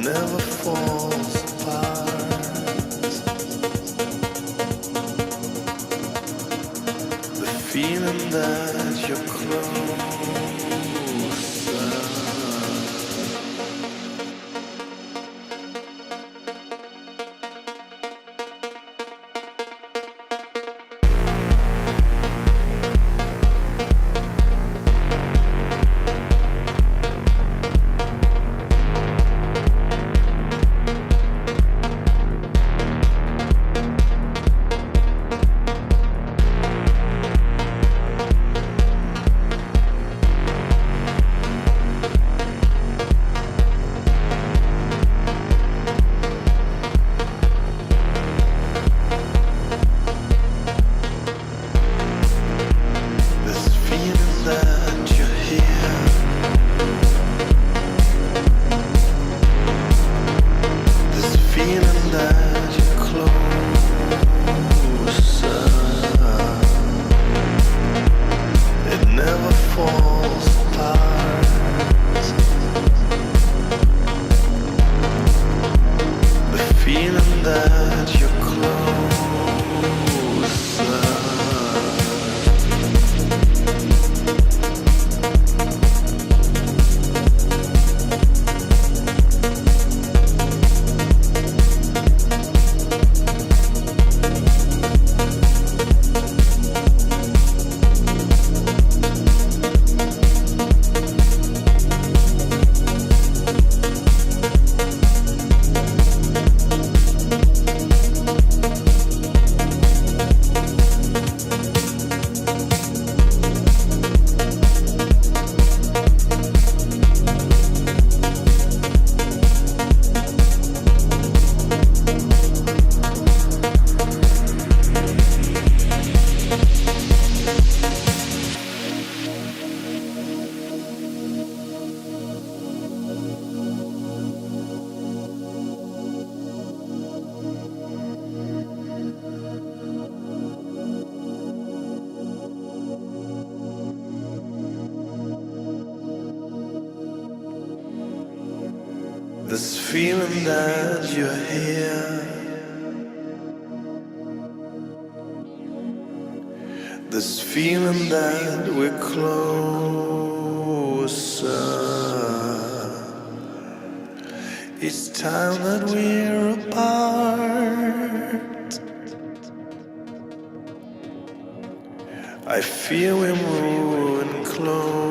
never falls apart. The feeling that you're closer. This feeling that you're here, this feeling that we're closer. It's time that we're apart. I feel we're moving closer.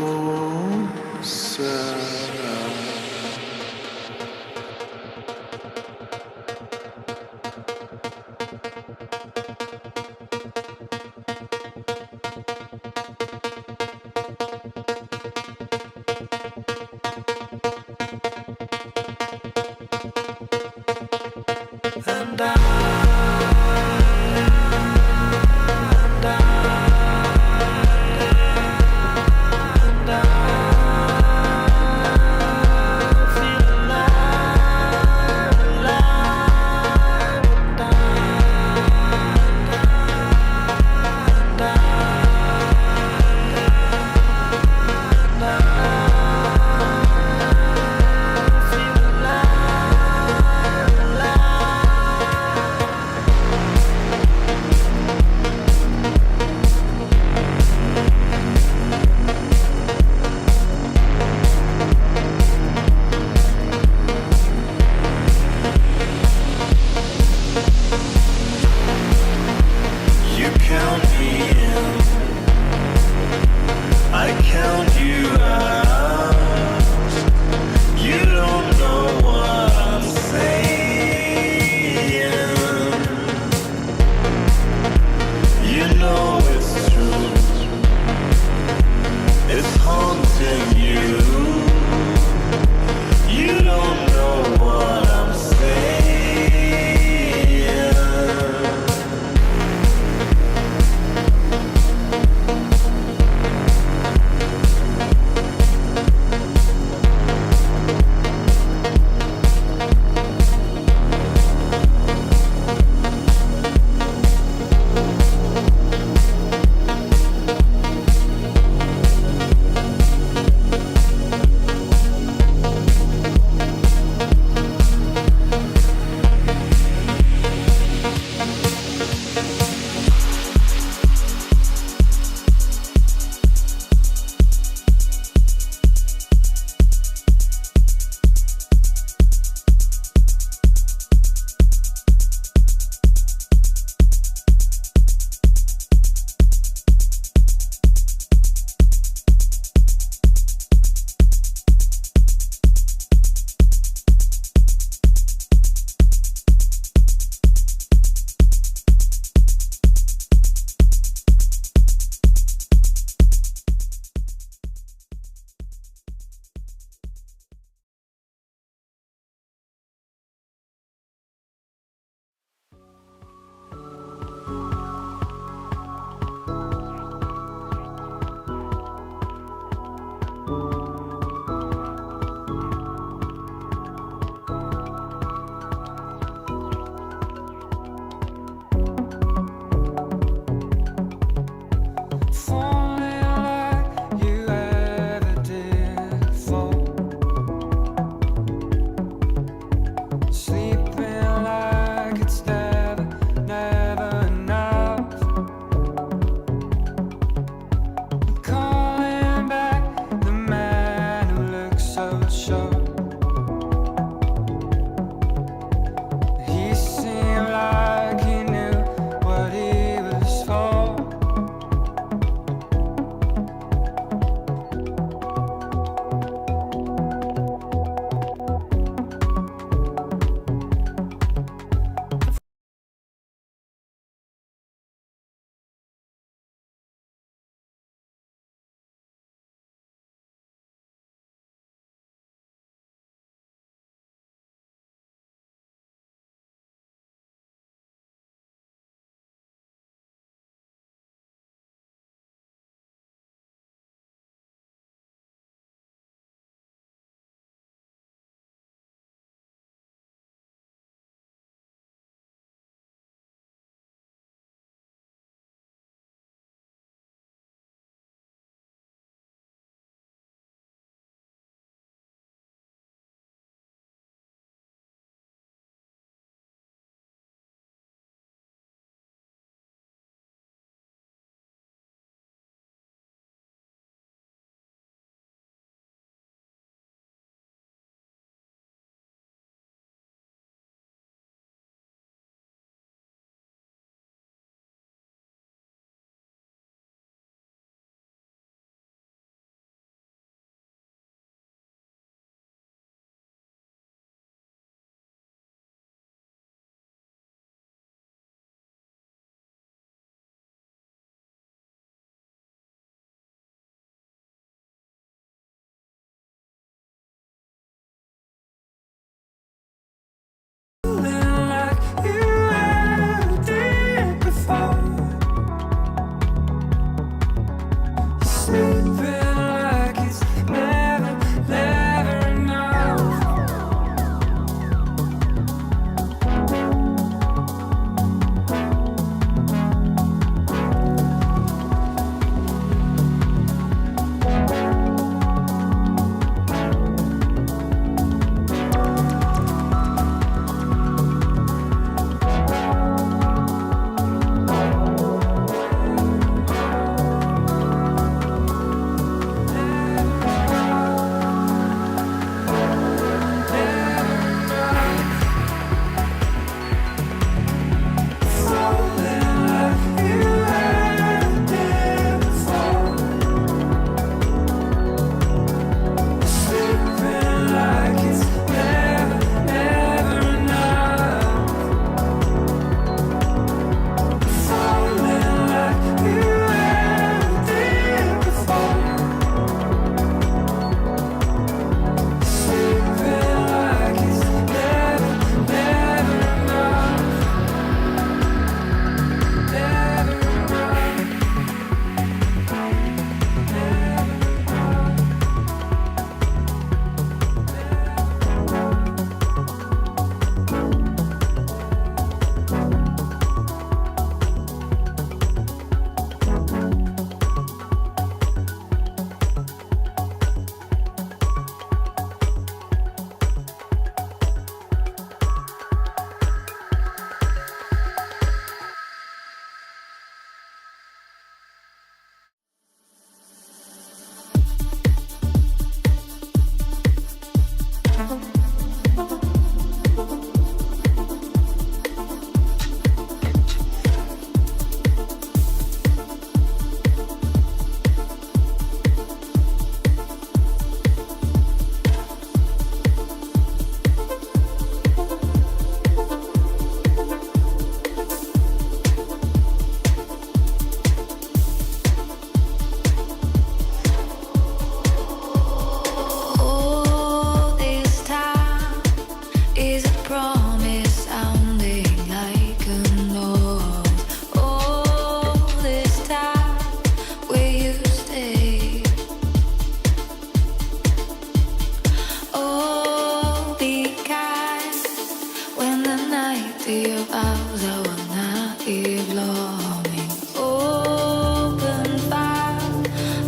your vows, I will not be blowing. Open fire,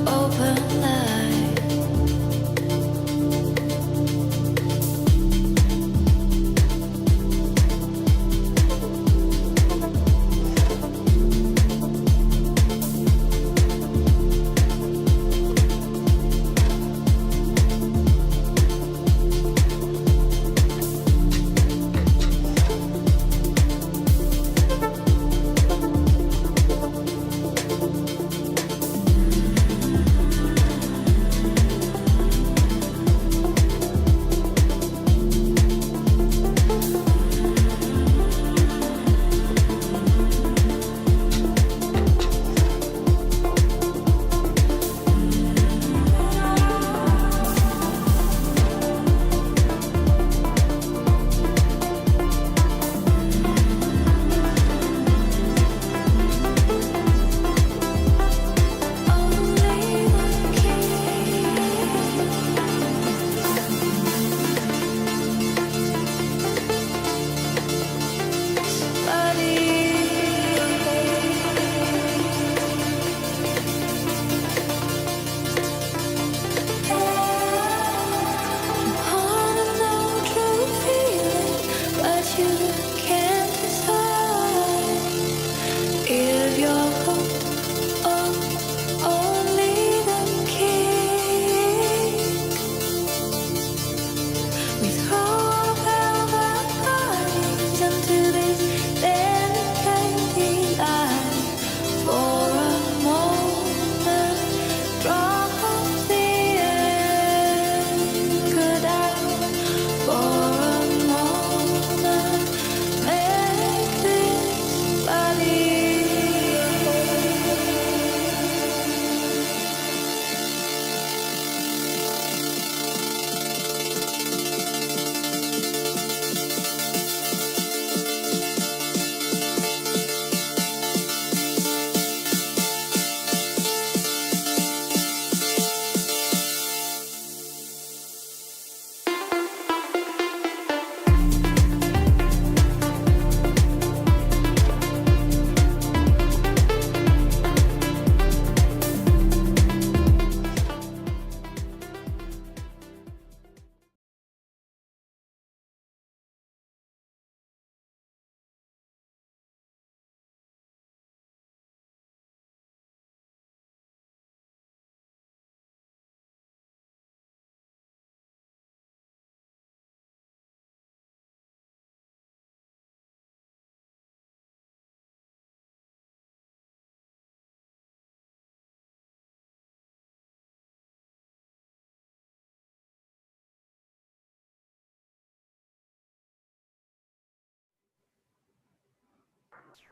open light.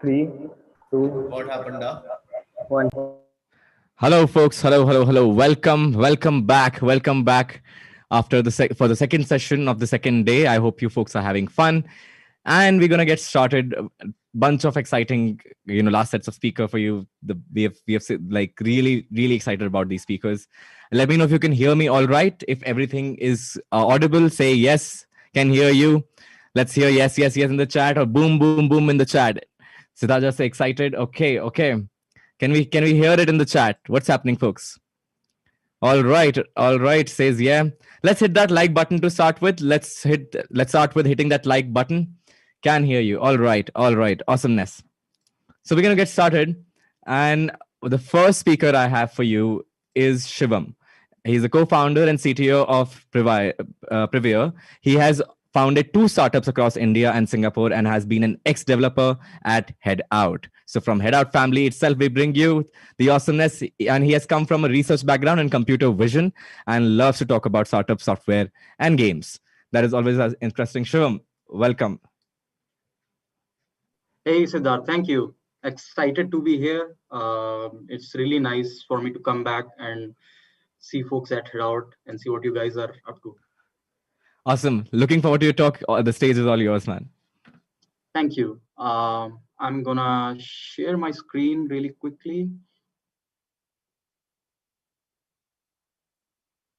Three, two, What happened? one. Hello, folks. Hello. Welcome back. Welcome back after for the second session of the second day. I hope you folks are having fun, and we're gonna get started. A bunch of exciting, last sets of speaker for you. We have like really excited about these speakers. Let me know if you can hear me. All right. If everything is audible, say yes. Can hear you. Let's hear yes in the chat or boom in the chat. Siddharth, say excited. Okay. Can we hear it in the chat? What's happening, folks? All right, says yeah. Let's hit that like button to start with. Let's start with hitting that like button. Can hear you. All right. Awesomeness. So we're gonna get started. And the first speaker I have for you is Shivam. He's a co-founder and CTO of Previa. He has founded 2 startups across India and Singapore and has been an ex-developer at Headout. So from Headout family itself, we bring you the awesomeness. And he has come from a research background in computer vision and loves to talk about startup software and games. That is always interesting. Shivam, welcome. Hey Siddharth, thank you. Excited to be here. It's really nice for me to come back and see folks at Headout and see what you guys are up to. Awesome. Looking forward to your talk. The stage is all yours, man. Thank you. I'm gonna share my screen really quickly.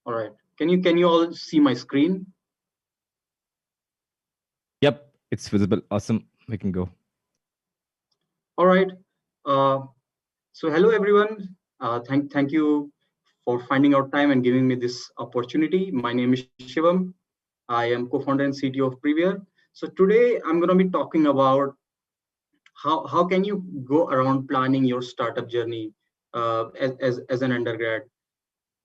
All right. Can you all see my screen? Yep, it's visible. Awesome. we can go. All right. So hello everyone. Thank you for finding out time and giving me this opportunity. My name is Shivam. I am co-founder and CTO of Previer. So today I'm going to be talking about how can you go around planning your startup journey as an undergrad.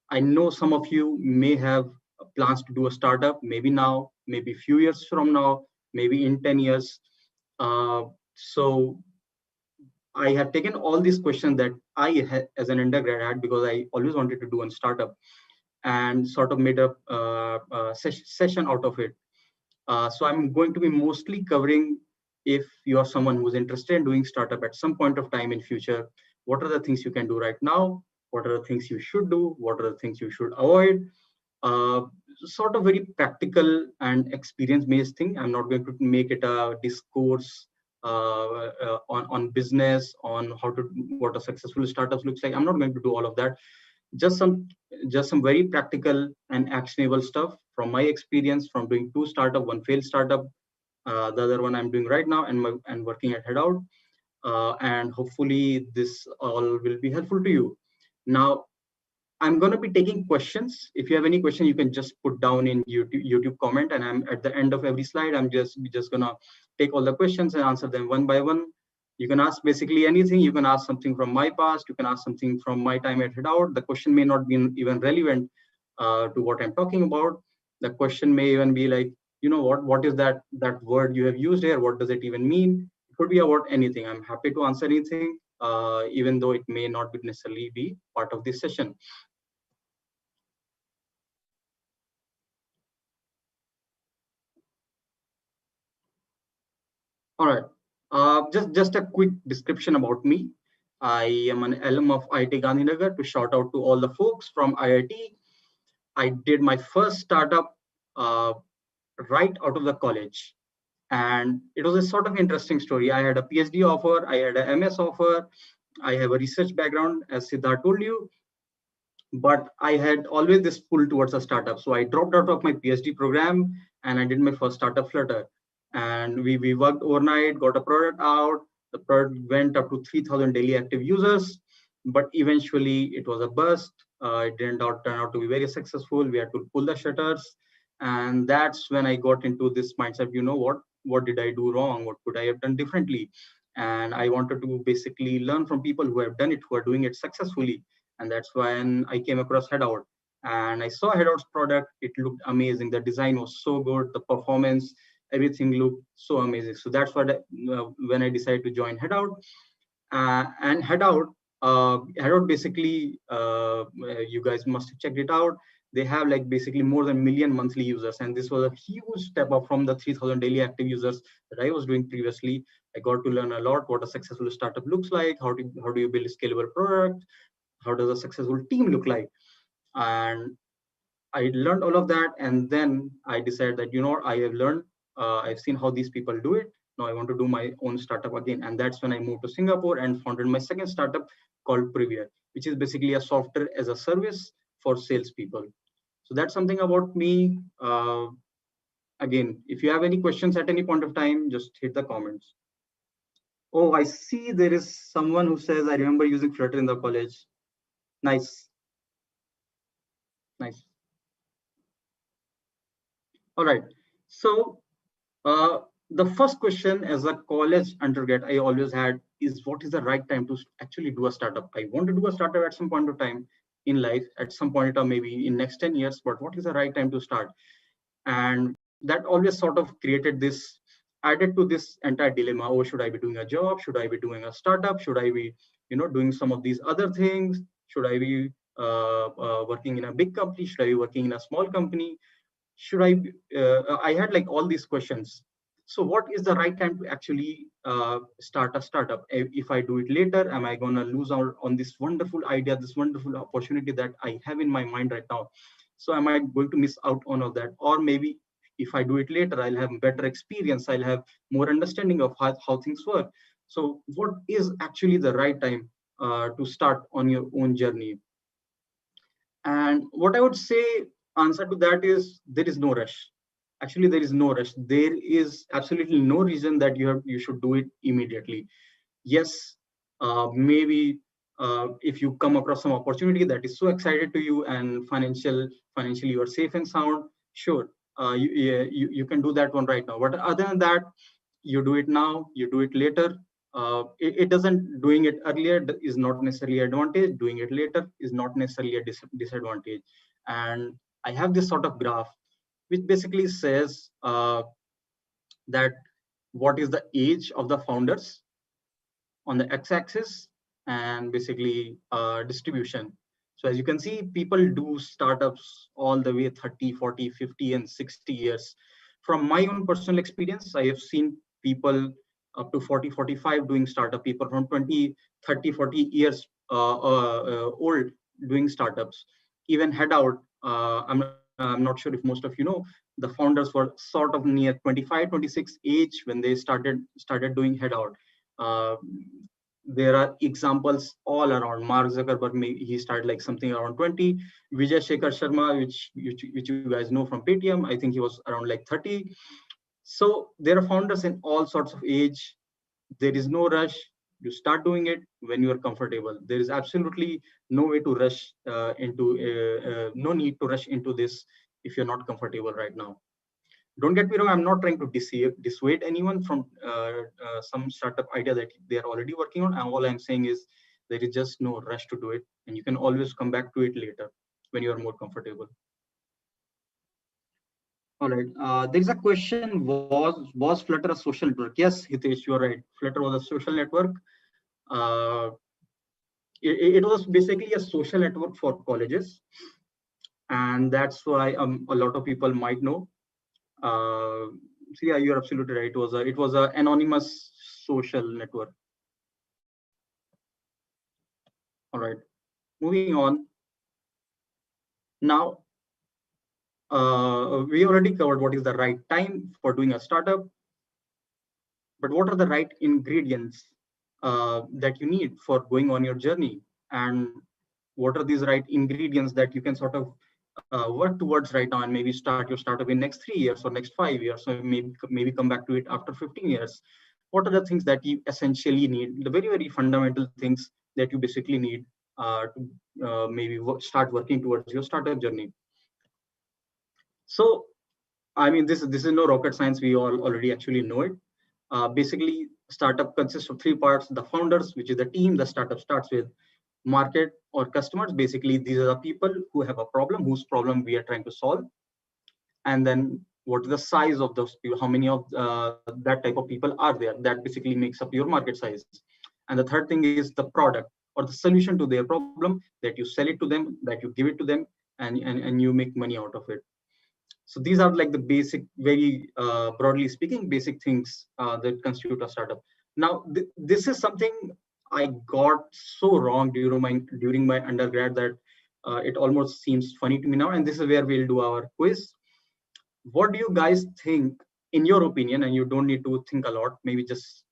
I know some of you may have plans to do a startup, maybe now, maybe a few years from now, maybe in 10 years. So I have taken all these questions that I had as an undergrad had because I always wanted to do a startup and sort of made a session out of it. So I'm going to be mostly covering if you are someone who's interested in doing startup at some point of time in future, what are the things you can do right now? What are the things you should do? What are the things you should avoid? Uh, Sort of very practical and experience-based thing. I'm not going to make it a discourse on business, on how to what a successful startup looks like. I'm not going to do all of that. Just some very practical and actionable stuff from my experience from doing two startup, one failed startup, the other one I'm doing right now, and working at Headout. And hopefully this all will be helpful to you. Now, I'm going to be taking questions. If you have any question, you can just put down in YouTube comment, and I'm at the end of every slide. I'm just gonna take all the questions and answer them one by one. You can ask basically anything. You can ask something from my past. You can ask something from my time at Headout. The question may not be even relevant to what I'm talking about. The question may even be like, you know what is that word you have used here? What does it even mean? It could be about anything. I'm happy to answer anything, even though it may not be necessarily be part of this session. All right. Just a quick description about me. I am an alum of IIT Gandhinagar. To shout out to all the folks from IIT. I did my first startup uh, right out of the college, and it was a sort of interesting story. I had a PhD offer. I had a MS offer. I have a research background, as Siddharth told you, but I had always this pull towards a startup. So I dropped out of my PhD program and I did my first startup Flutter. And we worked overnight, got a product out. The product went up to 3,000 daily active users, but eventually it was a bust. It didn't turn out to be very successful. We had to pull the shutters. And that's when I got into this mindset, you know what did I do wrong? What could I have done differently? And I wanted to basically learn from people who have done it, who are doing it successfully, and that's when I came across Headout. And I saw Headout's product. It looked amazing. The design was so good. The performance, everything looked so amazing. So that's what when I decided to join Headout. And Headout basically, you guys must have checked it out. They have like basically more than 1 million monthly users, and this was a huge step up from the 3,000 daily active users that I was doing previously. I got to learn a lot what a successful startup looks like, how do you build a scalable product, how does a successful team look like, and I learned all of that. And then I decided that, you know what, I have learned, I've seen how these people do it. Now I want to do my own startup again. And that's when I moved to Singapore and founded my second startup called Previer, which is basically a software as a service for salespeople. So that's something about me. Again, if you have any questions at any point of time, just hit the comments. Oh, I see there is someone who says, I remember using Flutter in the college. Nice. Nice. All right. So uh, the first question as a college undergrad I always had is, what is the right time to actually do a startup? I want to do a startup at some point of time in life, at some point or maybe in next 10 years, but what is the right time to start? And that always sort of created this, added to this entire dilemma. Oh, should I be doing a job? Should I be doing a startup? Should I be, doing some of these other things? Should I be working in a big company? Should I be working in a small company? Should I had like all these questions. So what is the right time to actually start a startup? If I do it later, am I going to lose out on this wonderful idea, this wonderful opportunity that I have in my mind right now? So am I going to miss out on all that? Or maybe if I do it later, I'll have better experience, I'll have more understanding of how things work. So what is actually the right time to start on your own journey? And what I would say, answer to that is, there is no rush. Actually, there is no rush. There is absolutely no reason that you should do it immediately. Yes, maybe if you come across some opportunity that is so excited to you and financially you are safe and sound, sure, you can do that one right now. But other than that, you do it now, you do it later. It doesn't, doing it earlier is not necessarily advantage. Doing it later is not necessarily a disadvantage. And I have this sort of graph which basically says that what is the age of the founders on the x-axis, and basically distribution. So as you can see, people do startups all the way 30, 40, 50, and 60 years. From my own personal experience, I have seen people up to 40, 45 doing startup, people from 20, 30, 40 years old doing startups. Even Headout, I'm not sure if most of you know, the founders were sort of near 25, 26 age when they started doing Headout. Uh, there are examples all around. Mark Zuckerberg, he started like something around 20. Vijay Shekhar Sharma, which you guys know from Paytm, I think he was around like 30. So there are founders in all sorts of age. There is no rush. You start doing it when you are comfortable. There is absolutely no way to rush no need to rush into this if you're not comfortable right now. Don't get me wrong, I'm not trying to dissuade anyone from some startup idea that they are already working on. And all I'm saying is there is just no rush to do it, and you can always come back to it later when you are more comfortable. All right. There is a question: Was Flutter a social network? Yes, Hitesh, you are right. Flutter was a social network. Uh, it was basically a social network for colleges, and that's why a lot of people might know. So yeah, you're absolutely right. It was a anonymous social network. All right, moving on. Now, we already covered what is the right time for doing a startup, but what are the right ingredients that you need for going on your journey, and what are these right ingredients that you can sort of work towards right now, and maybe start your startup in next 3 years or next 5 years, or maybe come back to it after 15 years. What are the things that you essentially need, the very fundamental things that you basically need to maybe start working towards your startup journey? So I mean, this is no rocket science. We all already actually know it. Basically, startup consists of three parts: the founders, which is the team the startup starts with; market or customers. Basically, these are the people who have a problem, whose problem we are trying to solve. And then, what is the size of those people? How many of that type of people are there? That basically makes up your market size. And the third thing is the product or the solution to their problem, that you sell it to them, that you give it to them, and you make money out of it. So these are like the basic, very broadly speaking, basic things that constitute a startup. Now, this is something I got so wrong during my undergrad that it almost seems funny to me now. And this is where we'll do our quiz. What do you guys think, in your opinion, and you don't need to think a lot, maybe just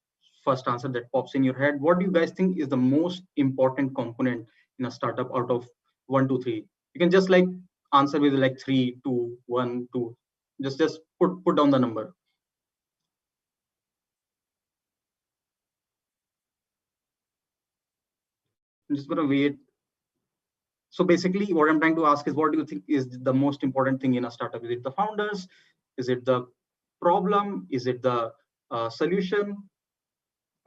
first answer that pops in your head. What do you guys think is the most important component in a startup out of 1, 2, 3? You can just like answer with like 3, 2, 1, 2. Just put down the number. I'm just gonna wait. So basically, what I'm trying to ask is, what do you think is the most important thing in a startup? Is it the founders? Is it the problem? Is it the solution?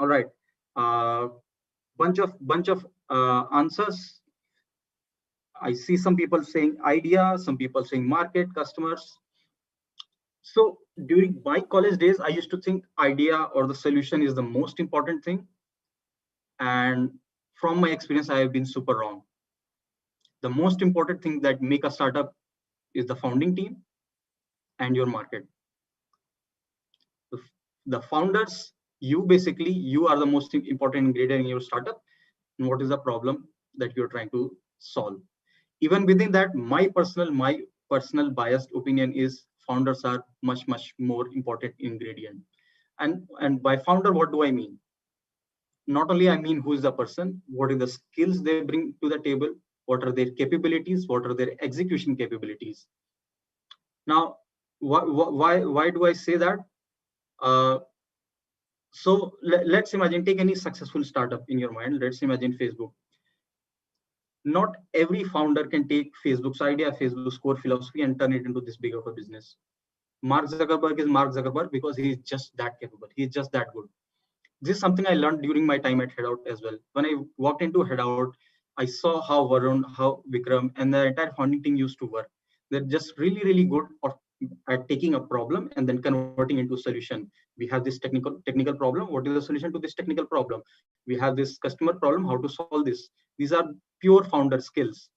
All right. Uh, bunch of answers. I see some people saying idea, some people saying market, customers. So during my college days, I used to think idea or the solution is the most important thing. And from my experience, I have been super wrong. The most important thing that make a startup is the founding team and your market. The founders, you are the most important ingredient in your startup. And what is the problem that you're trying to solve? Even within that, my personal biased opinion is founders are much more important ingredient. And by founder, what do I mean? Not only I mean who is the person, what are the skills they bring to the table, what are their capabilities, what are their execution capabilities. Now, Why do I say that? So let's imagine, take any successful startup in your mind. Let's imagine Facebook. Not every founder can take Facebook's idea, Facebook's core philosophy, and turn it into this big of a business. Mark Zuckerberg is Mark Zuckerberg because he is just that capable. He is just that good. This is something I learned during my time at Hackout as well. When I walked into Hackout, I saw how Varun, how Vikram, and the entire founding team used to work. They're just really, really good at taking a problem and then converting into a solution. We have this technical problem. What is the solution to this technical problem? We have this customer problem. How to solve this? These are pure founder skills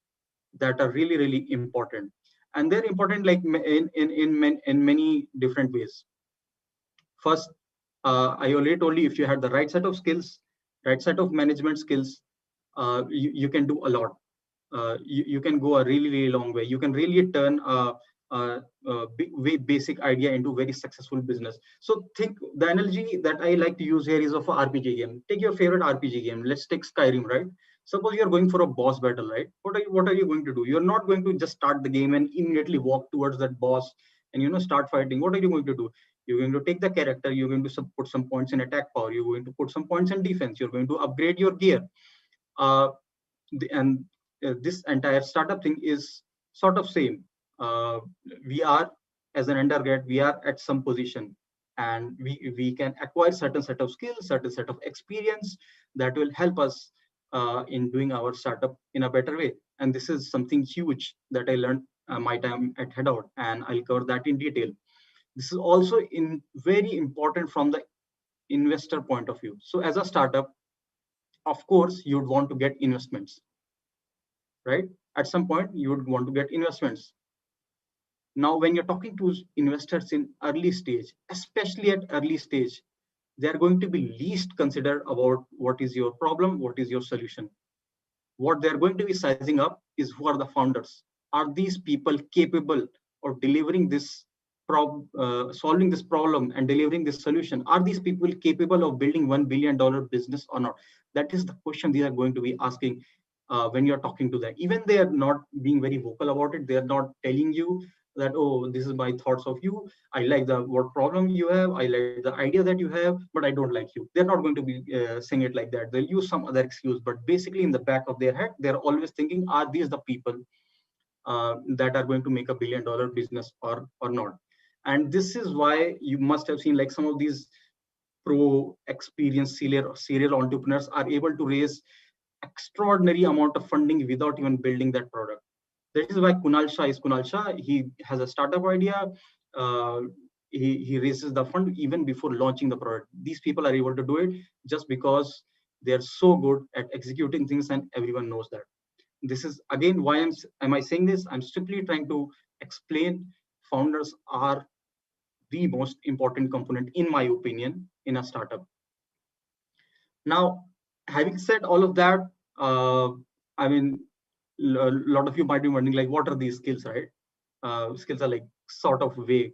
that are really, really important, and they're important like in many different ways. First, I already told you, if you had the right set of skills, right set of management skills, you can do a lot. You can go a really, really long way. You can really turn a very basic idea into very successful business. So think, the analogy that I like to use here is of a RPG game. Take your favorite RPG game. Let's take Skyrim, right? Suppose you're going for a boss battle, right? What are you going to do? You're not going to just start the game and immediately walk towards that boss and start fighting. What are you going to do? You're going to take the character. You're going to put some points in attack power. You're going to put some points in defense. You're going to upgrade your gear. Uh, and this entire startup thing is sort of same. We are, as an undergrad, we are at some position, and we can acquire certain set of skills, certain set of experience that will help us in doing our startup in a better way. And this is something huge that I learned my time at Hackout, and I'll cover that in detail. This is also in very important from the investor point of view. So as a startup, of course, you'd want to get investments, right? At some point, you would want to get investments. Now, when you're talking to investors in early stage, especially at early stage, they're going to be least considered about what is your problem, what is your solution. What they're going to be sizing up is who are the founders. Are these people capable of delivering this solving this problem and delivering this solution? Are these people capable of building $1 billion business or not? That is the question they are going to be asking when you're talking to them. Even they are not being very vocal about it. They are not telling you that, oh, this is my thoughts of you. I like the what problem you have. I like the idea that you have, but I don't like you. They're not going to be saying it like that. They'll use some other excuse, but basically in the back of their head, they're always thinking, are these the people that are going to make $1 billion business or not? And this is why you must have seen like some of these pro experienced serial entrepreneurs are able to raise extraordinary amount of funding without even building that product. That is why Kunal Shah is Kunal Shah. He has a startup idea. He raises the fund even before launching the product. These people are able to do it just because they're so good at executing things, and everyone knows that. This is again why am I saying this? I'm simply trying to explain founders are the most important component, in my opinion, in a startup. Now, having said all of that, I mean, a lot of you might be wondering, like, what are these skills, right? Skills are like sort of vague,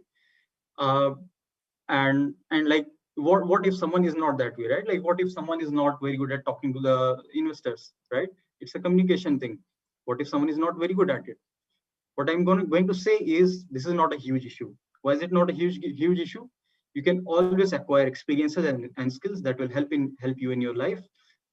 and like, what if someone is not that way, right? Like, what if someone is not very good at talking to the investors, right? It's a communication thing. What if someone is not very good at it? What I'm going to say is this is not a huge issue. Why is it not a huge issue? You can always acquire experiences and skills that will help you in your life,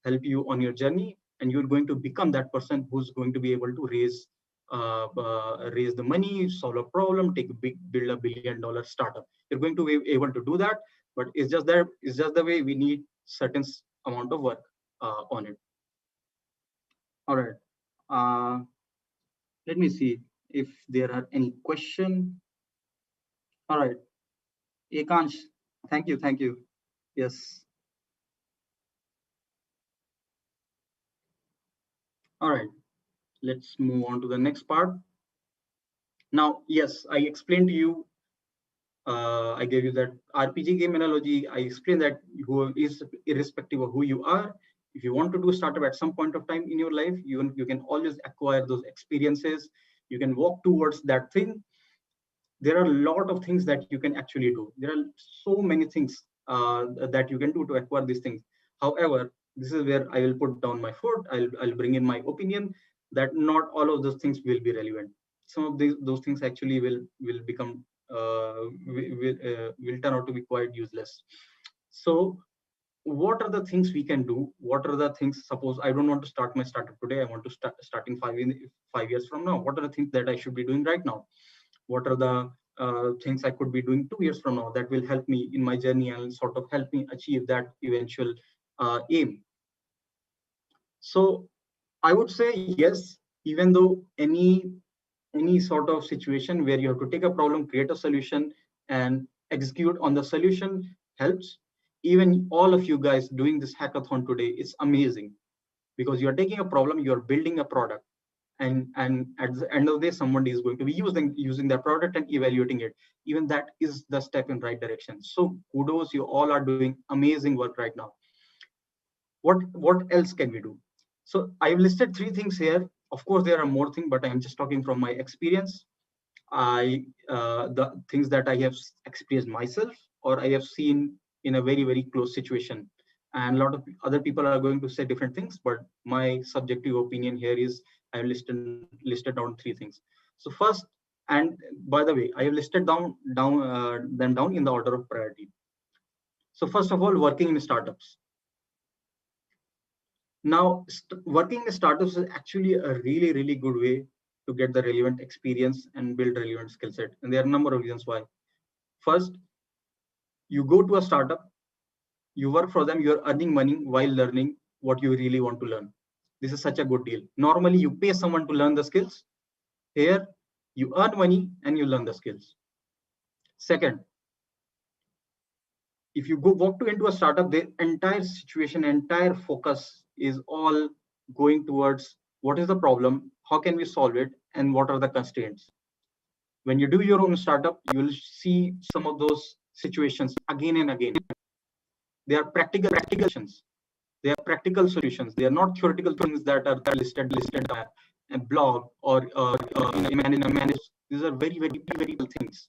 help you on your journey, and you're going to become that person who's going to be able to raise the money, solve a problem, build $1 billion startup. You're going to be able to do that, but it's just the way we need certain amount of work on it. All right. Let me see if there are any questions. All right. Ekansh, thank you. Yes. All right. Let's move on to the next part. Now, yes, I explained to you, I gave you that RPG game analogy. I explained that who is irrespective of who you are. If you want to do a startup at some point of time in your life, you can always acquire those experiences. You can walk towards that thing. There are a lot of things that you can actually do. There are so many things that you can do to acquire these things. However, this is where I will put down my foot. I'll bring in my opinion that not all of those things will be relevant. Some of those things actually will become will turn out to be quite useless. So what are the things we can do? What are the things? Suppose I don't want to start my startup today. I want to start in 5 years from now. What are the things that I should be doing right now? What are the things I could be doing 2 years from now that will help me in my journey and sort of help me achieve that eventual aim? So I would say yes, even though any sort of situation where you have to take a problem, create a solution, and execute on the solution helps. Even all of you guys doing this hackathon today, it's amazing because you're taking a problem, you're building a product, and at the end of the day, somebody is going to be using that product and evaluating it. Even that is the step in right direction. So kudos, you all are doing amazing work right now. What else can we do? So I've listed 3 things here. Of course, there are more things, but I'm just talking from my experience. The things that I have experienced myself or I have seen in a very close situation. And a lot of other people are going to say different things, but my subjective opinion here is I have listed down 3 things. So first, and by the way, I have listed them down in the order of priority. So first of all, working in startups. Now, working in startups is actually a really good way to get the relevant experience and build relevant skill set. And there are a number of reasons why. First, you go to a startup, you work for them, you're earning money while learning what you really want to learn. This is such a good deal. Normally, you pay someone to learn the skills. Here, you earn money and you learn the skills. Second, if you go walk into a startup, the entire situation, entire focus is all going towards what is the problem, how can we solve it, and what are the constraints. When you do your own startup, you will see some of those situations again and again. They are practical solutions. They are practical solutions. They are not theoretical things that are listed on a blog or in a managed. These are very real things.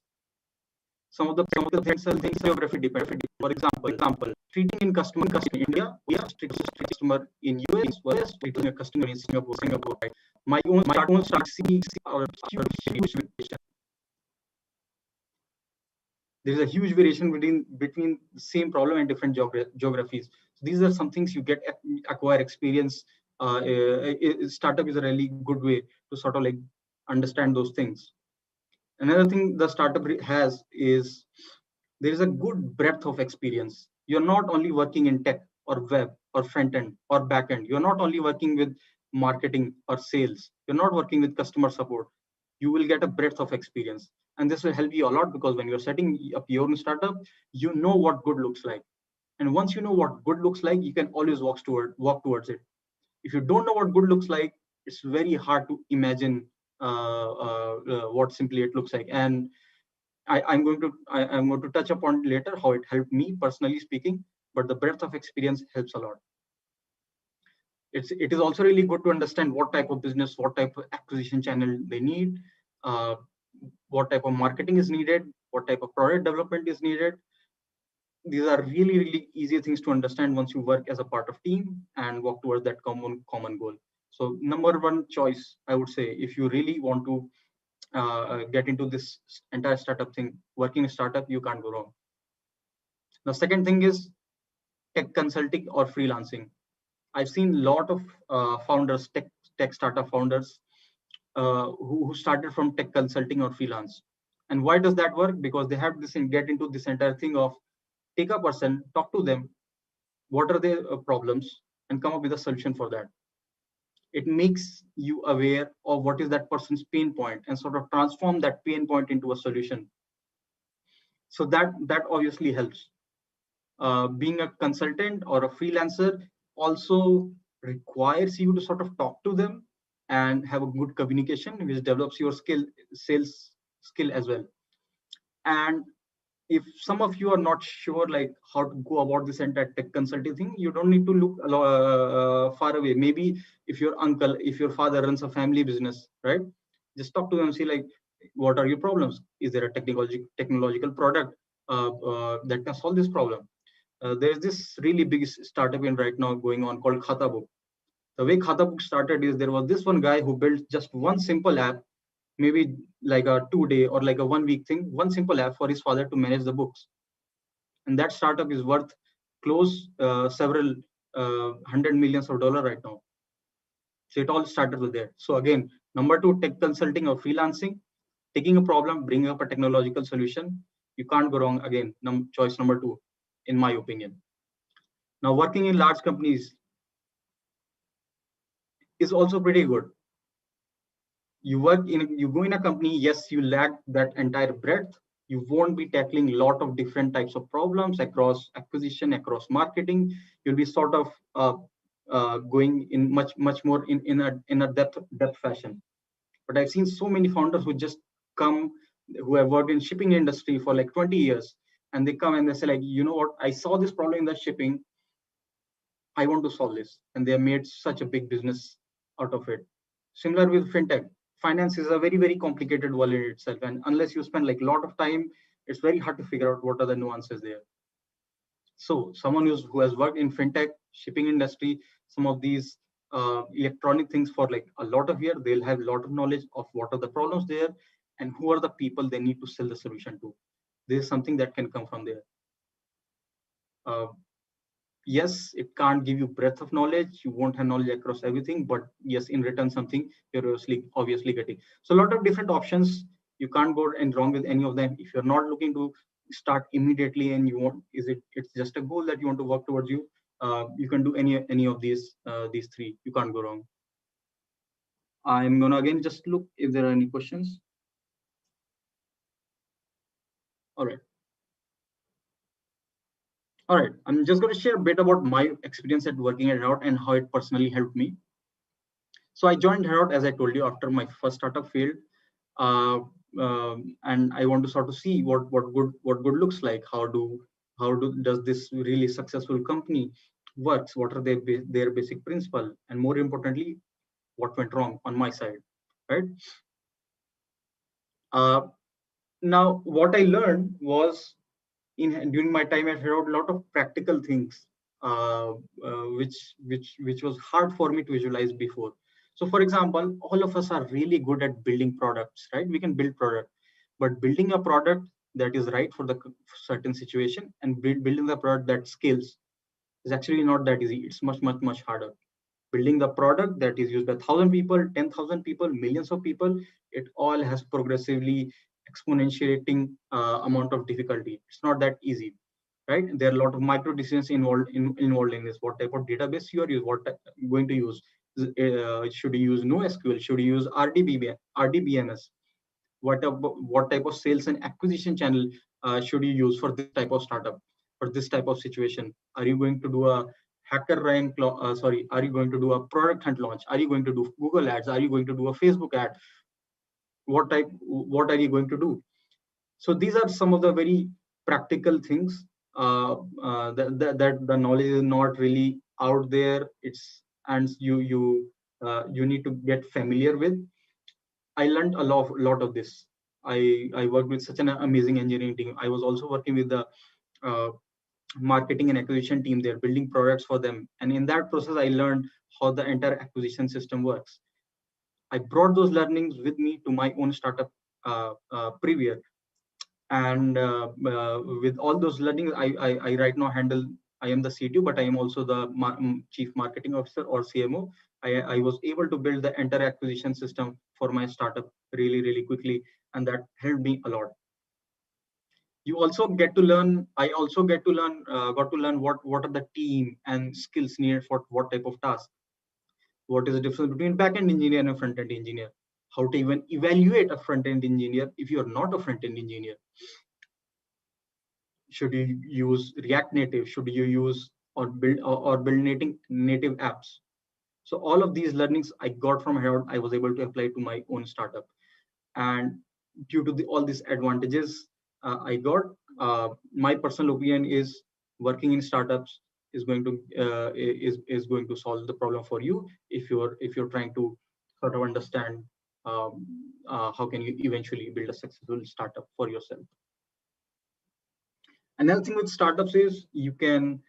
Some of the things are geography dependent. For example, treating in customer in India, we are treating a customer in US versus treating a customer in Singapore. Right? My own start seeing our huge variation. There is a huge variation between the same problem and different geographies. So these are some things you get acquire experience. Startup is a really good way to sort of like understand those things. Another thing the startup has is there is a good breadth of experience. You're not only working in tech or web or front end or back end. You're not only working with marketing or sales. You're not working with customer support. You will get a breadth of experience. And this will help you a lot because when you're setting up your own startup, you know what good looks like. And once you know what good looks like, you can always walk towards it. If you don't know what good looks like, it's very hard to imagine what simply it looks like. And I'm going to touch upon later how it helped me personally speaking, but the breadth of experience helps a lot. It is also really good to understand what type of business, what type of acquisition channel they need, what type of marketing is needed, what type of product development is needed. These are really easy things to understand once you work as a part of team and work towards that common goal. So number one choice, I would say, if you really want to get into this entire startup thing, working a startup, you can't go wrong. The second thing is tech consulting or freelancing. I've seen a lot of founders, tech startup founders, who started from tech consulting or freelance. And why does that work? Because they have this and get into this entire thing of take a person, talk to them, what are their problems, and come up with a solution for that. It makes you aware of what is that person's pain point and sort of transform that pain point into a solution. So that obviously helps. Being a consultant or a freelancer also requires you to sort of talk to them and have a good communication, which develops your sales skill as well. And if some of you are not sure like how to go about this entire tech consulting thing, you don't need to look far away. Maybe if your uncle, if your father runs a family business, right? Just talk to them, see like, what are your problems? Is there a technological product that can solve this problem? There's this really big startup in right now going on called Hackout. The way Hackout started is there was this one guy who built just one simple app maybe like a 2-day or like a 1-week thing, one simple app for his father to manage the books. And that startup is worth close several hundred millions of dollars right now. So it all started with there. So again, number 2, tech consulting or freelancing, taking a problem, bringing up a technological solution. You can't go wrong. Again, choice number 2, in my opinion. Now, working in large companies is also pretty good. You go in a company, yes, you lack that entire breadth. You won't be tackling a lot of different types of problems across acquisition, across marketing. You'll be sort of going in much more in a depth fashion. But I've seen so many founders who just come, who have worked in shipping industry for like 20 years, and they come and they say like, you know what, I saw this problem in the shipping, I want to solve this, and they have made such a big business out of it. Similar with fintech, finance is a very complicated world in itself, and unless you spend like a lot of time, it's very hard to figure out what are the nuances there. So someone who has worked in fintech, shipping industry, some of these electronic things for like a lot of years, they'll have a lot of knowledge of what are the problems there and who are the people they need to sell the solution to. This is something that can come from there. Yes, it can't give you breadth of knowledge. You won't have knowledge across everything, but yes, in return, something you're obviously getting. So a lot of different options. You can't go and wrong with any of them. If you're not looking to start immediately and you want, it's just a goal that you want to work towards, you can do any of these 3. You can't go wrong. I'm gonna again just look if there are any questions. All right. All right, I'm just going to share a bit about my experience at working at Hackout and how it personally helped me. So I joined Hackout, as I told you, after my first startup failed, and I want to sort of see what good looks like. How does this really successful company works? What are their basic principle, and more importantly, what went wrong on my side, right? Now, what I learned was during my time at Hero, a lot of practical things, which was hard for me to visualize before. So, for example, all of us are really good at building products, right? We can build product, but building a product that is right for the certain situation and building the product that scales is actually not that easy. It's much harder. Building the product that is used by 1,000 people, 10,000 people, millions of people, it all has progressively exponentiating amount of difficulty. It's not that easy, right? There are a lot of micro decisions involved in this. What type of database you are going to use? Should you use NoSQL? Should you use RDBMS? What type of sales and acquisition channel should you use for this type of startup, for this type of situation? Are you going to do a hacker rank? Are you going to do a product hunt launch? Are you going to do Google ads? Are you going to do a Facebook ad? What are you going to do? So these are some of the very practical things that the knowledge is not really out there. And you need to get familiar with. I learned a lot of this. I worked with such an amazing engineering team. I was also working with the uh, marketing and acquisition team. They're building products for them, and in that process, I learned how the entire acquisition system works. I brought those learnings with me to my own startup previous, and with all those learnings, I right now handle. I am the CTO, but I am also the chief marketing officer or CMO. I was able to build the entire acquisition system for my startup really quickly, and that helped me a lot. You also get to learn. I also got to learn what are the team and skills needed for what type of task. What is the difference between back-end engineer and a front-end engineer? How to even evaluate a front-end engineer if you are not a front-end engineer? Should you use React Native? Should you use or build native apps? So all of these learnings I got from here, I was able to apply to my own startup. And due to all these advantages I got, my personal opinion is working in startups is going to going to solve the problem for you if you're trying to sort of understand how can you eventually build a successful startup for yourself. Another thing with startups is you can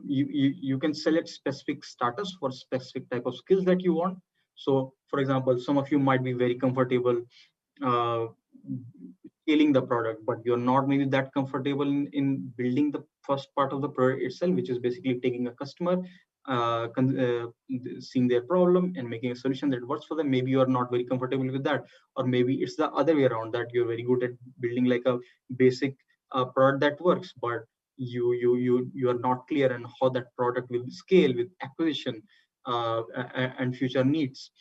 you can select specific startups for specific type of skills that you want. So for example, some of you might be very comfortable scaling the product, but you're not maybe that comfortable in building the first part of the product itself, which is basically taking a customer, seeing their problem and making a solution that works for them. Maybe you are not very comfortable with that, or maybe it's the other way around, that you're very good at building like a basic product that works, but you are not clear on how that product will scale with acquisition and future needs.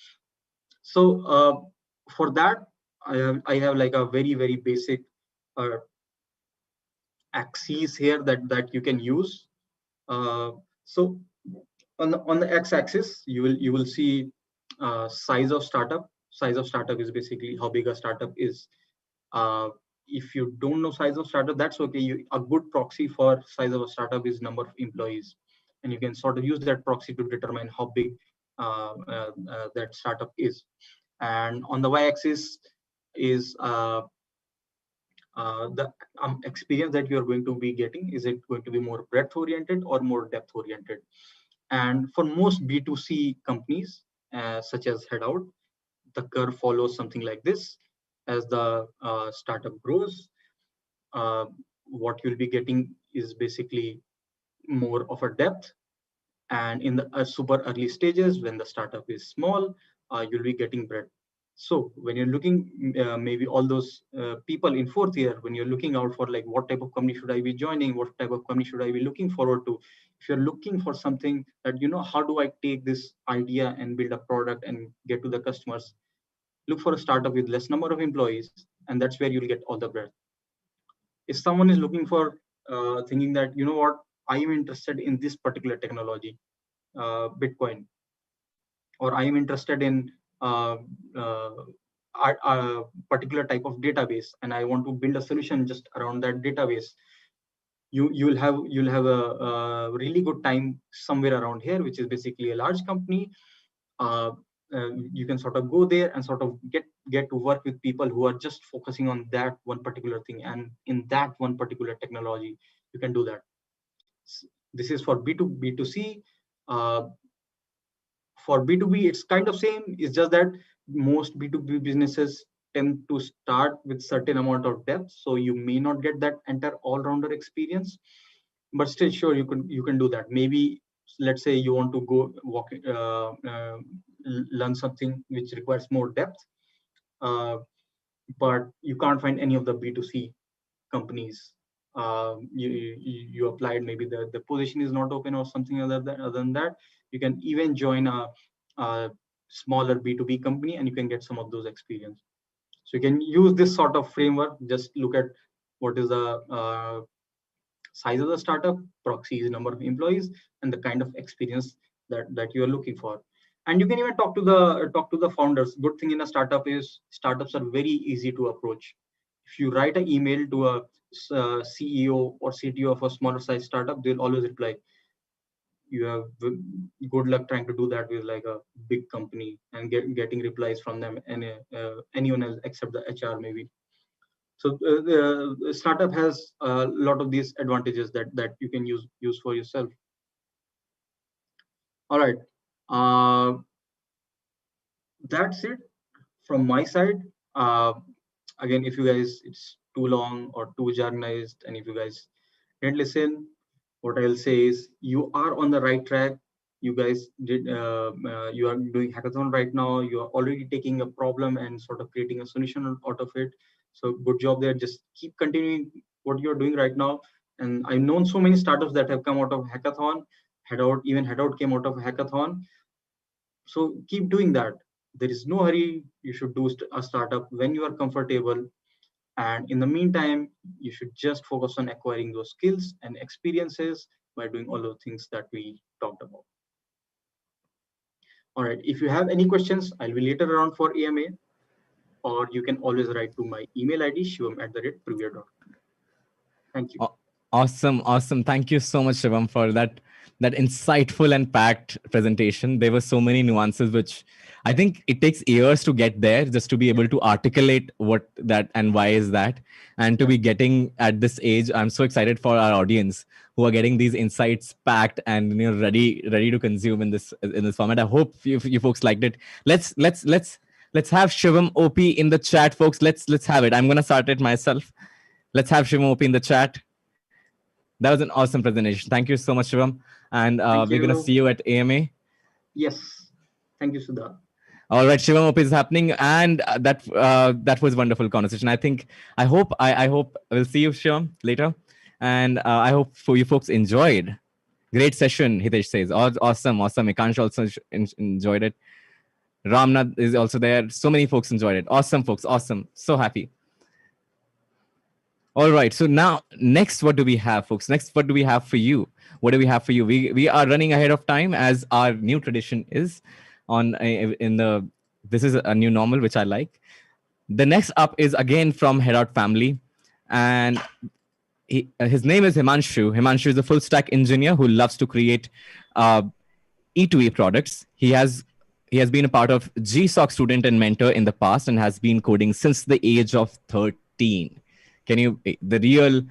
So for that, I have like a very basic axes here that you can use. So on the x-axis, you will see size of startup. Size of startup is basically how big a startup is. If you don't know size of startup, that's okay. A good proxy for size of a startup is number of employees, and you can sort of use that proxy to determine how big that startup is. And on the y-axis is the experience that you're going to be getting. Is it going to be more breadth oriented or more depth oriented? And for most B2C companies, such as Hackout, the curve follows something like this. As the startup grows, what you'll be getting is basically more of a depth. And in the super early stages, when the startup is small, you'll be getting breadth. So when you're looking, maybe all those people in fourth year, when you're looking out for like what type of company should I be joining, what type of company should I be looking forward to, if you're looking for something that, how do I take this idea and build a product and get to the customers, look for a startup with less number of employees, and that's where you'll get all the breadth. If someone is looking for thinking that, what, I am interested in this particular technology, Bitcoin, or I am interested in a particular type of database, and I want to build a solution just around that database, you'll have a really good time somewhere around here, which is basically a large company. You can sort of go there and sort of get to work with people who are just focusing on that one particular thing, and in that one particular technology, you can do that. This is for B2C. For B2B, it's kind of same. It's just that most B2B businesses tend to start with certain amount of depth, so you may not get that entire all-rounder experience, but still, sure, you can do that. Maybe let's say you want to go learn something which requires more depth, but you can't find any of the B2C companies. You applied, maybe the position is not open or something other than that. You can even join a smaller B2B company and you can get some of those experience. So you can use this sort of framework. Just look at what is the size of the startup, proxy is number of employees, and the kind of experience that you are looking for. And you can even talk to the founders. Good thing in a startup is startups are very easy to approach. If you write an email to a CEO or CTO of a smaller size startup, they'll always reply. You have good luck trying to do that with like a big company and getting replies from them and anyone else except the HR maybe. So the startup has a lot of these advantages that you can use for yourself. All right, that's it from my side. Again, if you guys, it's too long or too jargonized, and if you guys didn't listen, what I'll say is you are on the right track. You guys you are doing hackathon right now. You are already taking a problem and sort of creating a solution out of it. So good job there. Just keep continuing what you're doing right now. And I've known so many startups that have come out of hackathon. Even Hackout came out of hackathon. So keep doing that. There is no hurry. You should do a startup when you are comfortable. And in the meantime, you should just focus on acquiring those skills and experiences by doing all those things that we talked about. All right, if you have any questions, I'll be later around for AMA, or you can always write to my email ID, shivam@previa.com. Thank you. Awesome. Thank you so much, Shivam, for that insightful and packed presentation. There were so many nuances which I think it takes years to get there, just to be able to articulate what that and why is that, and to Yeah. be getting at this age. I'm so excited for our audience who are getting these insights packed and ready to consume in this format. I hope you folks liked it. Let's have Shivam OP in the chat, folks. Let's have it. I'm gonna start it myself. Let's have Shivam OP in the chat. That was an awesome presentation. Thank you so much, Shivam. And Thank we're gonna you. see you at AMA. Yes. Thank you, Sudha. All right, Shivam OP is happening, and that was wonderful conversation. I hope we'll see you, Shivam, later, and I hope for you folks enjoyed. Great session, Hitesh says. Awesome, awesome. Ikansh also enjoyed it. Ramnath is also there. So many folks enjoyed it. Awesome, folks. Awesome. So happy. All right. So now, next, what do we have, folks? Next, what do we have for you? What do we have for you? We are running ahead of time, as our new tradition is. In the This is a new normal, which I like. The next up is again from Hackout family, and his name is Himanshu. Himanshu is a full stack engineer who loves to create uh, E2E products. He has been a part of GSOC student and mentor in the past and has been coding since the age of 13. Can you the real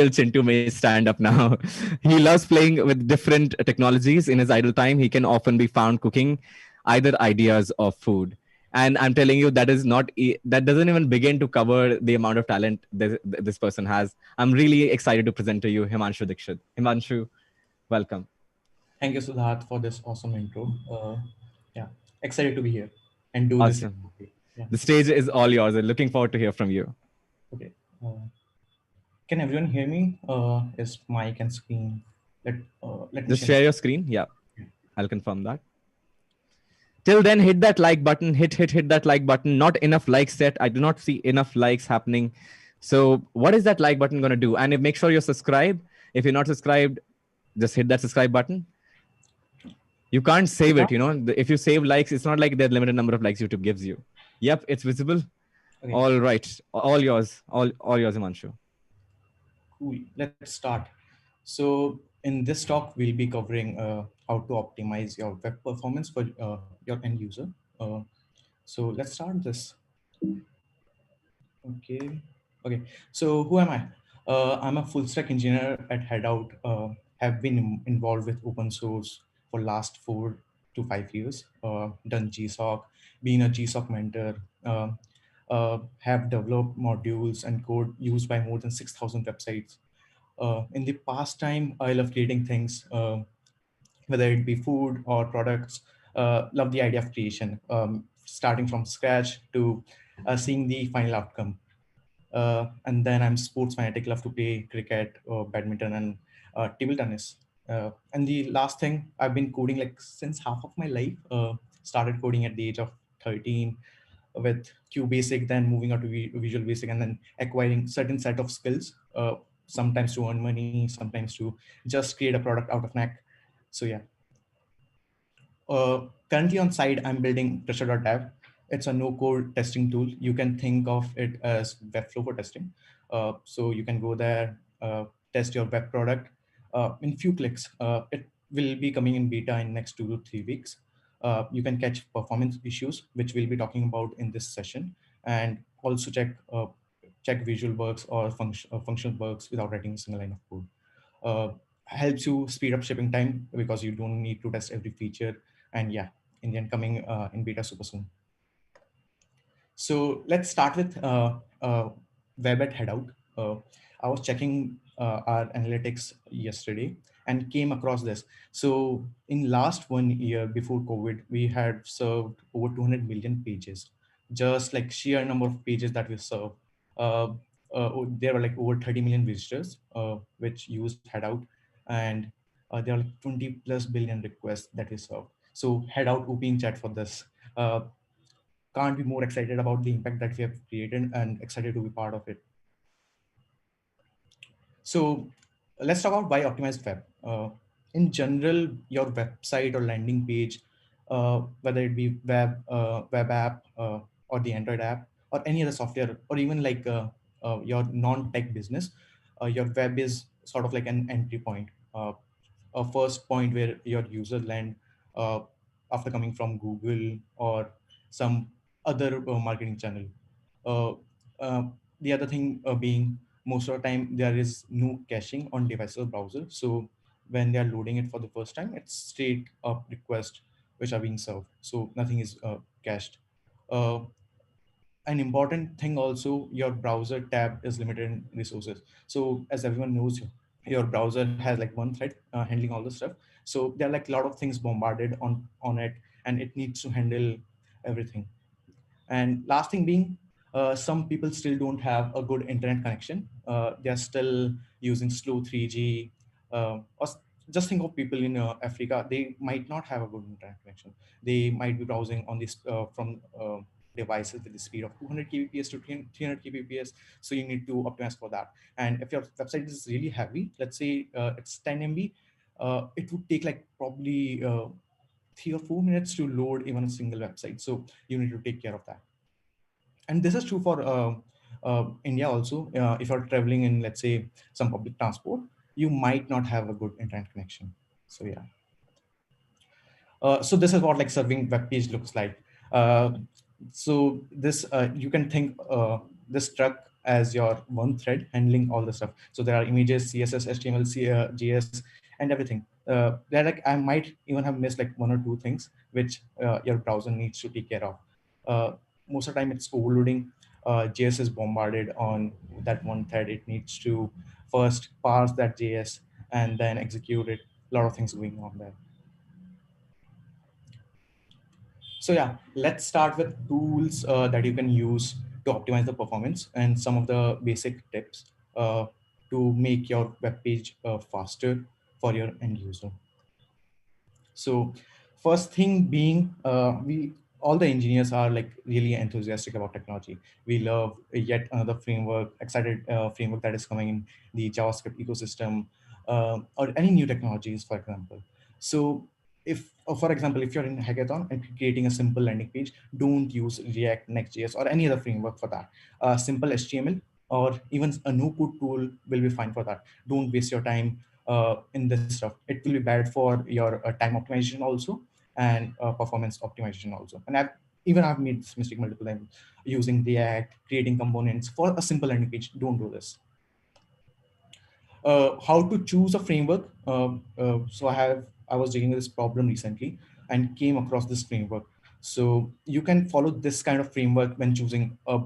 Chintu may stand up now. He loves playing with different technologies in his idle time. He can often be found cooking either ideas or food. And I'm telling you, that doesn't even begin to cover the amount of talent this person has. I'm really excited to present to you Himanshu Dikshit. Himanshu, welcome. Thank you, Siddharth, for this awesome intro. Yeah, excited to be here and do this. Awesome. Yeah. The stage is all yours. I'm looking forward to hear from you. Okay. Can everyone hear me? Is mic and screen? Let me Just share. share your screen. Yeah, I'll confirm that. Till then, hit that like button. Hit that like button. Not enough likes yet. I do not see enough likes happening. So what is that like button going to do? And make sure you're subscribed. If you're not subscribed, just hit that subscribe button. You can't save it. If you save likes, it's not like there's limited number of likes YouTube gives you. Yep, it's visible. Okay. All right. All yours. All yours, Himanshu. Cool. Let's start. So in this talk, we'll be covering how to optimize your web performance for your end user. So let's start this. Okay. Okay. So who am I? I'm a full stack engineer at Hackout. Have been involved with open source for last 4 to 5 years. Done GSOC, been a GSOC mentor. Have developed modules and code used by more than 6,000 websites. In the past time, I love creating things, whether it be food or products. Love the idea of creation, starting from scratch to seeing the final outcome. And then I'm sports fanatic, love to play cricket, badminton, and table tennis. And the last thing, I've been coding like since half of my life. Started coding at the age of 13 with Q Basic, then moving on to Visual Basic, and then acquiring certain set of skills. Sometimes to earn money, sometimes to just create a product out of knack. So yeah. Currently on side, I'm building Pressure.dev. It's a no-code testing tool. You can think of it as Webflow for testing. So you can go there, test your web product in few clicks. It will be coming in beta in next 2 to 3 weeks. You can catch performance issues, which we'll be talking about in this session, and also check visual bugs or functional bugs without writing a single line of code. Helps you speed up shipping time because you don't need to test every feature. And yeah, Indian coming in beta super soon. So let's start with web at Hackout. I was checking our analytics yesterday and came across this. So in last 1 year before COVID, we had served over 200 million pages. Just like sheer number of pages that we serve. There were like over 30 million visitors which used Hackout, and there are like 20 plus billion requests that we served. So Hackout OP in chat for this. Can't be more excited about the impact that we have created and excited to be part of it. So let's talk about why optimized web. In general, your website or landing page, whether it be web app or the Android app or any other software, or even like your non-tech business, your web is sort of like an entry point, a first point where your user land. after coming from Google or some other marketing channel. Uh, uh, the other thing being, most of the time there is no caching on device or browser. So when they are loading it for the first time, it's straight up request which are being served. So nothing is cached. Uh, an important thing also, your browser tab is limited in resources. So as everyone knows, your browser has like one thread handling all the stuff. So there are like a lot of things bombarded on it, and it needs to handle everything. And last thing being, some people still don't have a good internet connection. They are still using slow 3G. Just think of people in Africa. They might not have a good internet connection. They might be browsing on this from devices with the speed of 200 kbps to 300 kbps. So you need to optimize for that. And if your website is really heavy, let's say it's 10 MB, it would take like probably 3 or 4 minutes to load even a single website. So you need to take care of that. And this is true for India also. If you're traveling in, let's say, some public transport, you might not have a good internet connection. So yeah. So this is what like serving web page looks like. Uh, so this you can think this truck as your one thread handling all the stuff. So there are images, CSS, HTML, JS, and everything. They're like, I might even have missed like one or two things which your browser needs to take care of. Uh, Most of the time it's overloading. JS is bombarded on that one thread. It needs to first parse that JS and then execute it. A lot of things going on there. So yeah, let's start with tools that you can use to optimize the performance and some of the basic tips to make your web page faster for your end user. So first thing being, we all the engineers are like really enthusiastic about technology. We love yet another framework, excited framework that is coming in the JavaScript ecosystem, or any new technologies, for example. So if, for example, if you're in Hackathon and creating a simple landing page, don't use React, Next.js, or any other framework for that. Simple HTML or even a no-code tool will be fine for that. Don't waste your time in this stuff. It will be bad for your time optimization also, and performance optimization also. And I've made this mistake multiple times using React, creating components for a simple landing page. Don't do this. How to choose a framework. So I was dealing with this problem recently and came across this framework. So you can follow this kind of framework when choosing a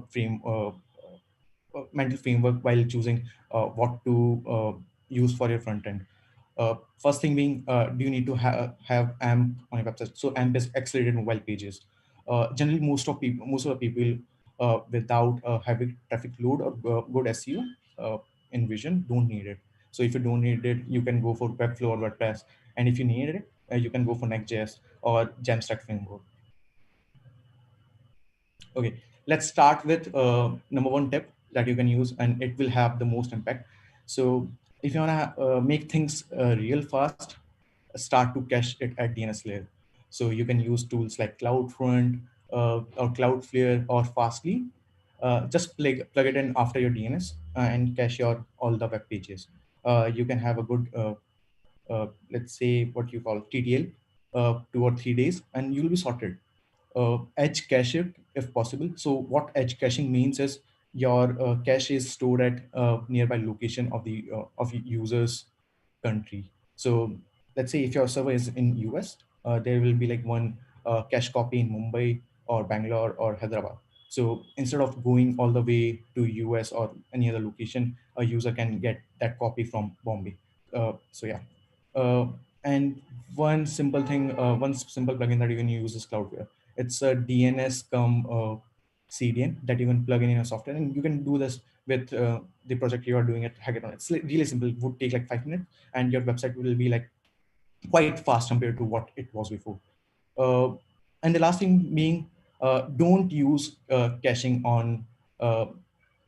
mental framework while choosing what to use for your front end. First thing being, do you need to have AMP on your website? So AMP is accelerated mobile pages. Generally, most of the people without heavy traffic load or good SEO in Vision don't need it. So if you don't need it, you can go for Webflow or WordPress. And if you need it, you can go for Next.js or Jamstack framework. Okay, let's start with number one tip that you can use, and it will have the most impact. So if you wanna make things real fast, start to cache it at DNS layer. So you can use tools like CloudFront or Cloudflare or Fastly. Just plug it in after your DNS and cache your all the web pages. You can have a good let's say what you call TTL, 2 or 3 days, and you'll be sorted. Edge cache it if possible. So what edge caching means is your cache is stored at nearby location of the of user's country. So let's say if your server is in US, there will be like one cache copy in Mumbai or Bangalore or Hyderabad. So instead of going all the way to US or any other location, a user can get that copy from Bombay. So yeah. Uh, and one simple plugin that you can use is Cloudflare. It's a DNS come CDN that you can plug in your software, and you can do this with the project you are doing at Hackathon. It's really simple. It would take like 5 minutes, and your website will be like quite fast compared to what it was before. Uh, and the last thing being, don't use caching on uh,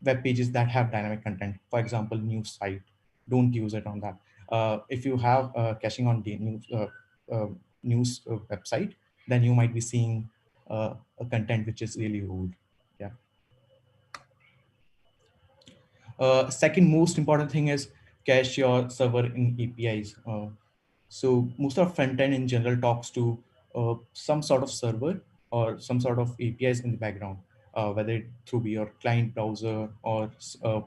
web pages that have dynamic content. For example, news site. Don't use it on that. If you have caching on the news website, then you might be seeing a content which is really old. Yeah. Second most important thing is cache your server in APIs. So most of front end in general talks to some sort of server or some sort of APIs in the background, whether it through your client browser or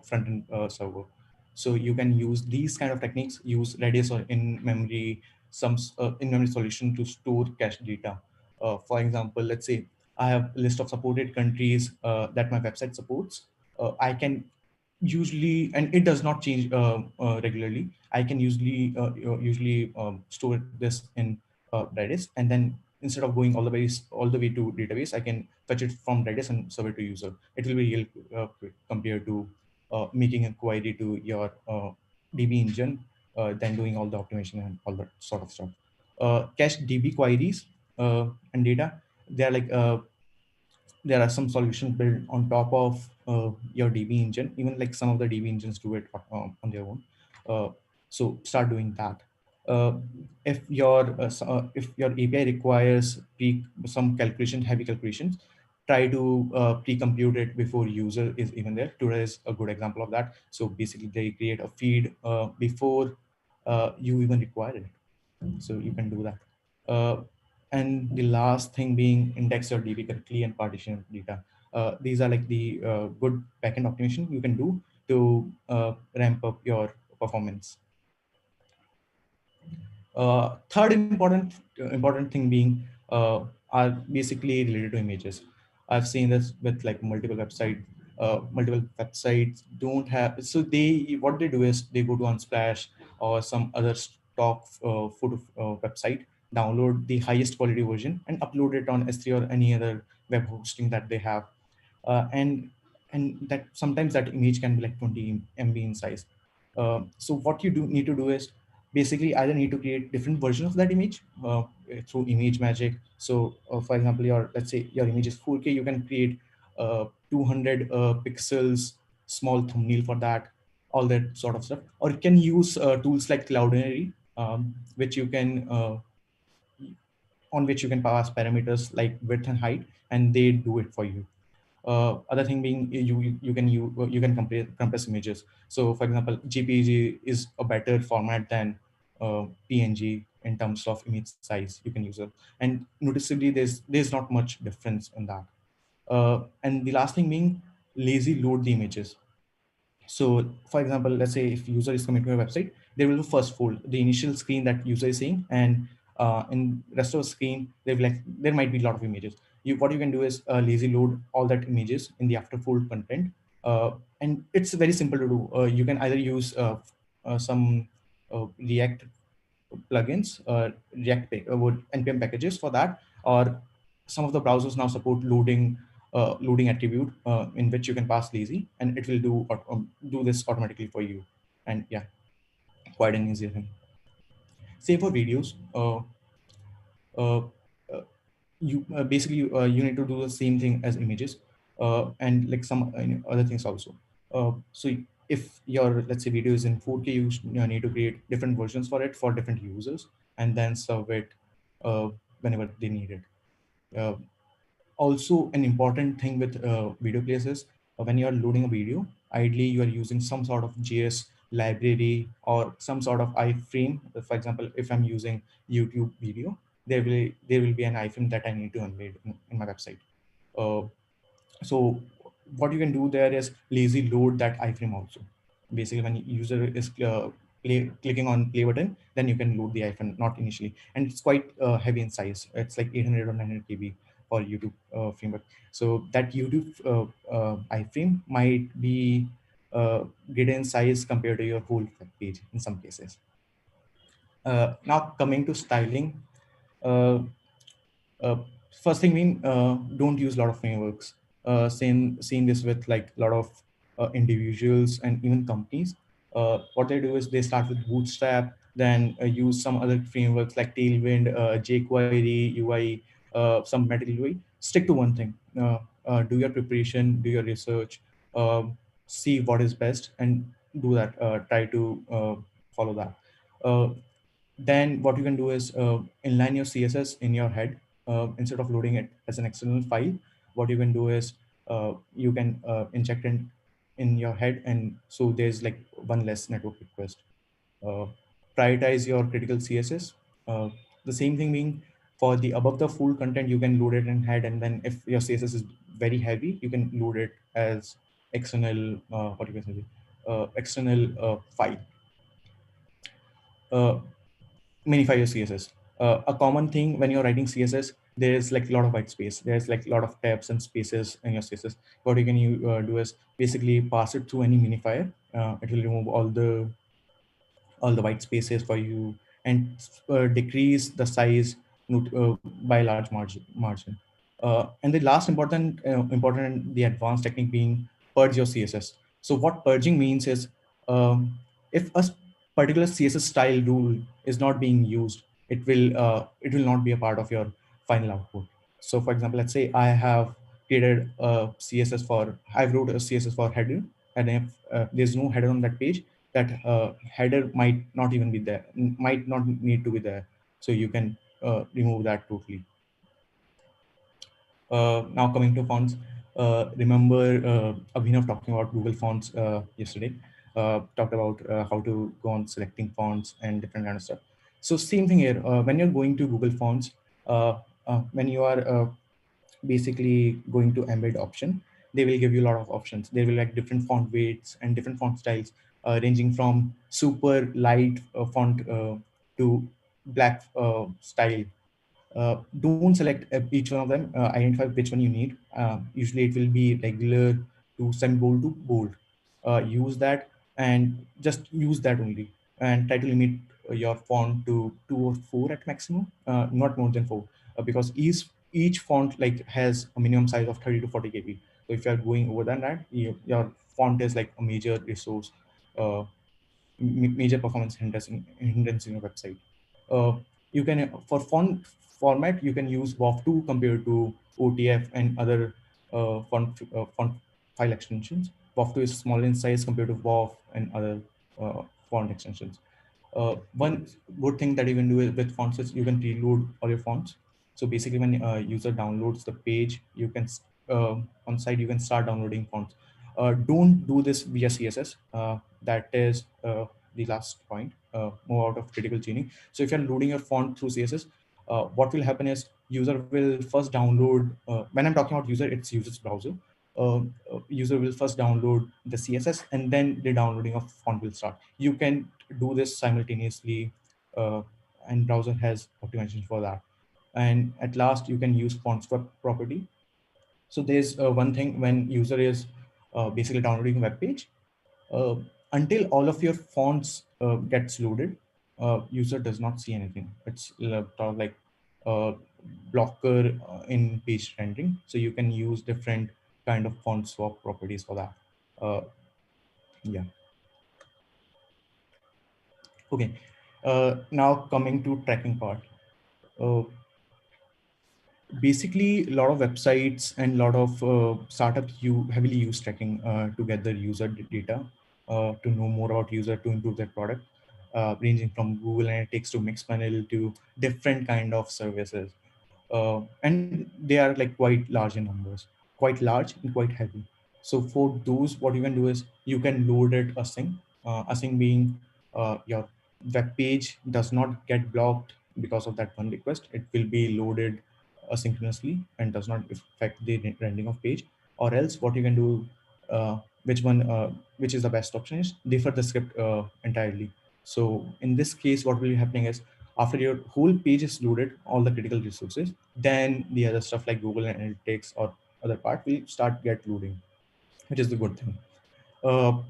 front-end server. So you can use these kind of techniques, use Redis or in-memory, some in-memory solution to store cache data. For example, let's say I have a list of supported countries that my website supports. I can usually, and it does not change regularly. I can usually store this in Redis, and then instead of going all the way to database, I can fetch it from Redis and serve it to user. It will be real quick compared to making a query to your DB engine, then doing all the optimization and all that sort of stuff. Cache DB queries and data, they're like there are some solutions built on top of your DB engine. Even like some of the DB engines do it on their own. So start doing that. Uh, if your API requires some heavy calculations, try to pre-compute it before user is even there. Today is a good example of that. So basically, they create a feed before you even require it. So you can do that. And the last thing being index your DB correctly and partition data. These are like the good backend optimization you can do to ramp up your performance. Third important thing being are basically related to images. I've seen this with like multiple websites. Multiple websites don't have, so they what they do is they go to Unsplash or some other stock photo website, download the highest quality version and upload it on S3 or any other web hosting that they have, and that sometimes that image can be like 20 MB in size. So what you do need to do is basically either need to create different versions of that image through image magic. So for example, let's say your image is 4K, you can create 200 pixels small thumbnail for that, all that sort of stuff. Or you can use tools like Cloudinary, which you can on which you can pass parameters like width and height, and they do it for you. Other thing being you can compress images. So for example, JPG is a better format than PNG in terms of image size. You can use it, and noticeably there's not much difference in that. And the last thing being lazy load the images. So for example, let's say if user is coming to a website, they will first fold the initial screen that user is seeing, and in rest of the screen, there might be a lot of images. What you can do is lazy load all that images in the after fold content, and it's very simple to do. You can either use some React plugins, with npm packages for that, or some of the browsers now support loading attribute in which you can pass lazy, and it will do this automatically for you. And yeah, quite an easy thing. Same for videos. Uh, uh, you basically you need to do the same thing as images, and like some other things also. So if your, let's say, video is in 4K, you need to create different versions for it for different users, and then serve it whenever they need it. Also, an important thing with video players is when you are loading a video, ideally you are using some sort of JS library or some sort of iframe. For example, if I'm using YouTube video, there will be an iframe that I need to embed in my website. Uh, so what you can do there is lazy load that iframe also. Basically, when user is clicking on play button, then you can load the iframe, not initially. And it's quite heavy in size. It's like 800 or 900 KB for YouTube framework. So that YouTube iframe might be greater in size compared to your whole web page in some cases. Now coming to styling. Uh, uh, First thing being, don't use a lot of frameworks. Seen this with like a lot of individuals and even companies. What they do is they start with Bootstrap, then use some other frameworks like Tailwind, jQuery, UI, some Metal UI. Stick to one thing. Do your preparation, do your research, see what is best, and do that. Try to follow that. Then what you can do is inline your CSS in your head, instead of loading it as an external file. What you can do is you can inject it in your head, and so there's like one less network request. uh, Prioritize your critical CSS. The same thing being, For the above the fold content, you can load it in head, and then if your CSS is very heavy, you can load it as external what you can say external file. Uh, Minify your CSS. A common thing when you're writing CSS, there is like a lot of white space. There's like a lot of tabs and spaces in your CSS. What you can do is basically pass it through any minifier. It will remove all the white spaces for you and decrease the size by a large margin. And the last important the advanced technique being purge your CSS. So what purging means is if a particular CSS style rule is not being used, it will not be a part of your final output. So for example, let's say I have created a CSS for I wrote a CSS for header, and if there's no header on that page, that header might not even be there, might not need to be there. So you can remove that totally. Now coming to fonts, remember Abhinav talking about Google Fonts yesterday, talked about how to go on selecting fonts and different kind of stuff. So same thing here, when you're going to Google Fonts, when you are basically going to embed option, they will give you a lot of options. They will like different font weights and different font styles, ranging from super light font to black style. Don't select each one of them. Identify which one you need. Usually it will be regular to semi bold to bold. Use that and just use that only, and try to limit your font to 2 or 4 at maximum, not more than 4, because each font like has a minimum size of 30 to 40 kb. So if you are going over than that, your font is like a major resource, uh, major performance hindrance in your website. Uh, you can for font format you can use WOF2 compared to OTF and other font file extensions. WOF2 is small in size compared to WOF and other font extensions. One good thing that you can do with fonts is you can reload all your fonts. So basically, when user downloads the page, you can on site you can start downloading fonts. Don't do this via CSS. That is the last point. More out of critical tuning. So if you're loading your font through CSS, what will happen is user will first download. When I'm talking about user, it's user's browser. User will first download the CSS, and then the downloading of font will start. You can do this simultaneously, uh, and browser has optimization for that. And at last, you can use font swap property. So there's one thing when user is basically downloading a web page, uh, until all of your fonts gets loaded, user does not see anything. It's like a blocker in page rendering. So you can use different kind of font swap properties for that. Uh, yeah. Okay. Now coming to tracking part. Uh, Basically, a lot of websites and a lot of startups you heavily use tracking to gather user data, to know more about user, to improve their product, ranging from Google Analytics to Mixpanel to different kind of services. And they are like quite large in numbers, quite large and quite heavy. So for those, what you can do is you can load it async. Async being your web page does not get blocked because of that one request. It will be loaded asynchronously and does not affect the rendering of page. Or else, what you can do, which is the best option, is defer the script entirely. So in this case, what will be happening is after your whole page is loaded, all the critical resources, then the other stuff like Google Analytics or other part will start get loading, which is the good thing.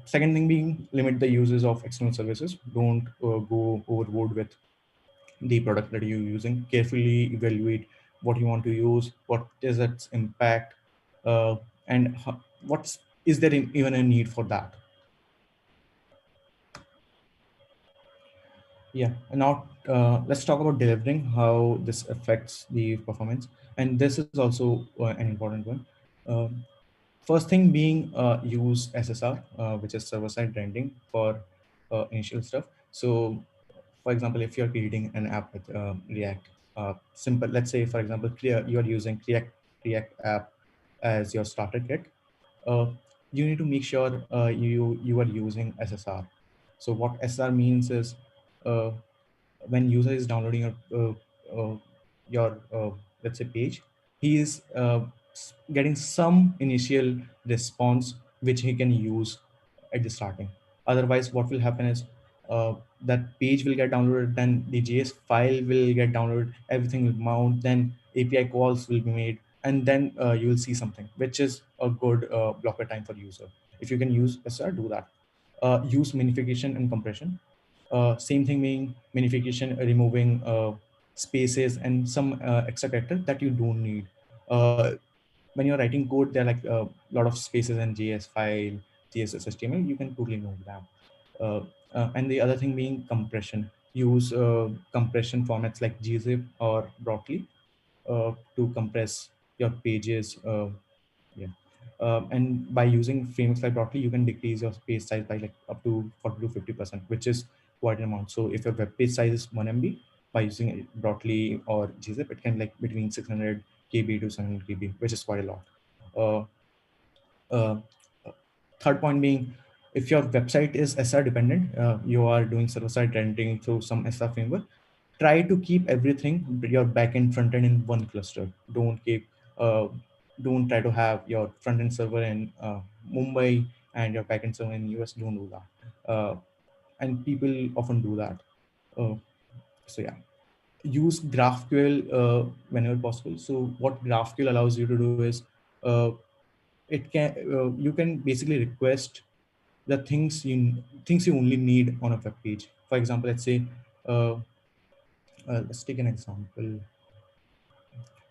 Second thing being limit the uses of external services. Don't go overboard with the product that you're using. Carefully evaluate what you want to use, what is its impact, and what's is there even a need for that. Yeah, and now let's talk about delivering, how this affects the performance. And this is also an important one. Um, First thing being use SSR, which is server-side rendering for initial stuff. So, for example, if you're creating an app with React, simple, let's say, for example, you're using React app as your starter kit, uh, you need to make sure you are using SSR. So what SSR means is, uh, when user is downloading a your let's say page, he is getting some initial response which he can use at the starting. Otherwise, what will happen is that page will get downloaded, then the JS file will get downloaded, everything will mount, then API calls will be made, and then you will see something, which is a good blocker time for user. If you can use SR, do that. Use minification and compression. Same thing being minification, removing spaces and some extra character that you don't need. When you're writing code, there are like a lot of spaces and JS file, CSS, HTML. You can totally remove them. And the other thing being compression. Use compression formats like gzip or broccoli to compress your pages. Yeah. And by using frameworks like broccoli, you can decrease your page size by like up to 40 to 50%, which is quite an amount. So if your web page size is 1 MB, by using broccoli or gzip, it can like between 600 KB to 700 KB, which is quite a lot. Uh, uh, Third point being, if your website is SR dependent, you are doing server-side rendering through some SR framework, try to keep everything, your backend, front end in one cluster. Uh, don't try to have your front end server in Mumbai and your backend server in US. Don't do that. And people often do that. Uh, so yeah, use GraphQL whenever possible. So what GraphQL allows you to do is, it can you can basically request the things you only need on a web page. For example, let's say uh, let's take an example.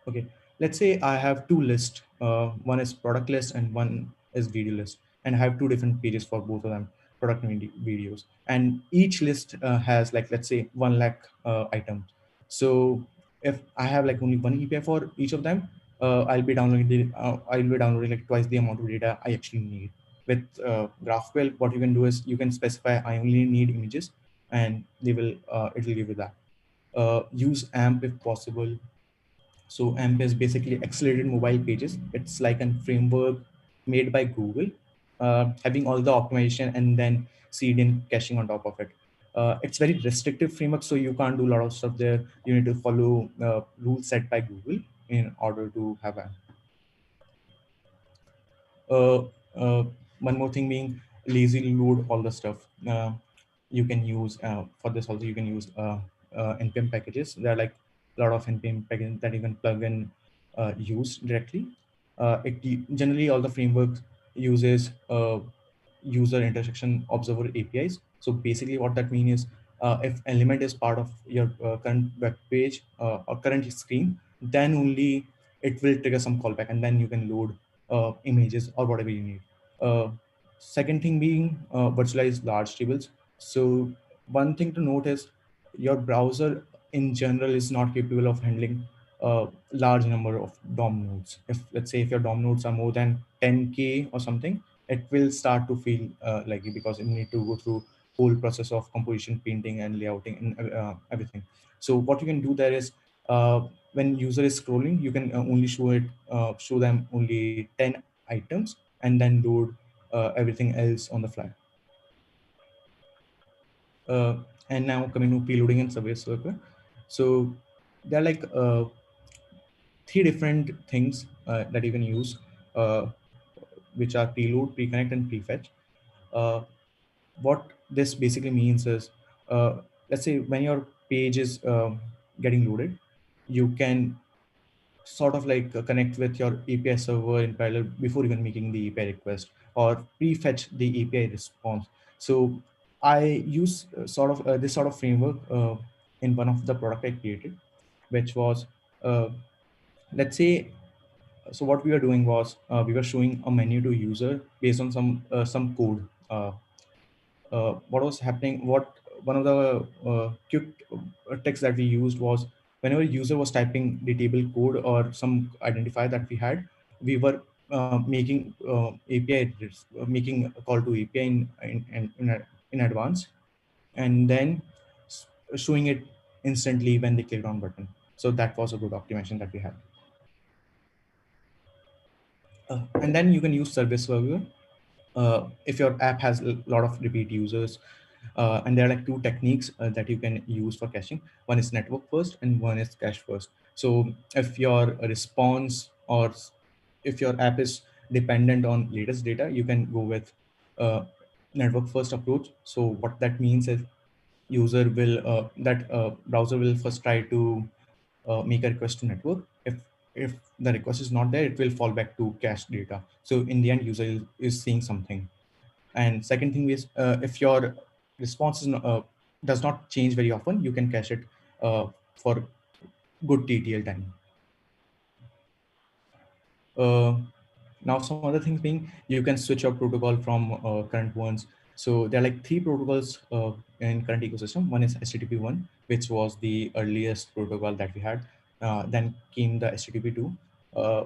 Okay, let's say I have two lists. One is product list and one is video list, and I have two different pages for both of them, product and videos. And each list has like, let's say 1 lakh items. So if I have like only one API for each of them, I'll be downloading like twice the amount of data I actually need. With GraphQL, what you can do is you can specify I only need images, and it will give you that. Use AMP if possible. So AMP is basically accelerated mobile pages. It's like a framework made by Google, having all the optimization and then CDN caching on top of it. It's very restrictive framework, so you can't do a lot of stuff there. You need to follow rules set by Google in order to have AMP. uh, uh, One more thing being, lazy load all the stuff. You can use for this also, you can use npm packages. There are like a lot of npm packages that you can plug in, use directly. Generally all the frameworks uses user intersection observer APIs. So basically what that means is, if element is part of your current web page or current screen, then only it will trigger some callback, and then you can load images or whatever you need. Uh, Second thing being virtualized large tables. So one thing to note is, your browser in general is not capable of handling a large number of DOM nodes. If let's say if your DOM nodes are more than 10K or something, it will start to feel laggy, because you need to go through whole process of composition, painting, and layouting, and everything. So what you can do there is, when user is scrolling, you can only show them only 10 items, and then load everything else on the fly. uh, and now coming to preloading and service worker. So there are like three different things that you can use, uh, which are preload, preconnect, and prefetch. uh, what this basically means is, let's say when your page is getting loaded, you can sort of like connect with your API server in parallel before even making the API request, or prefetch the API response. So I use sort of this sort of framework in one of the product I created, which was, uh, let's say, so what we were doing was, we were showing a menu to user based on some code. What was happening, what one of the quick text that we used was, whenever user was typing the table code or some identifier that we had, we were making making a call to API in advance, and then showing it instantly when they clicked on button. So that was a good optimization that we had. And then you can use service worker. If your app has a lot of repeat users, and there are like two techniques that you can use for caching. One is network first and one is cache first. So if your response or if your app is dependent on latest data, you can go with network first approach. So what that means is user will that browser will first try to make a request to network. If the request is not there, it will fall back to cache data. So in the end, user is seeing something. And second thing is, if your response does not change very often, you can cache it for good TTL time. Uh, Now some other things being, you can switch your protocol from current ones. So there are like three protocols in current ecosystem. One is HTTP1, which was the earliest protocol that we had. Then came the HTTP2, uh,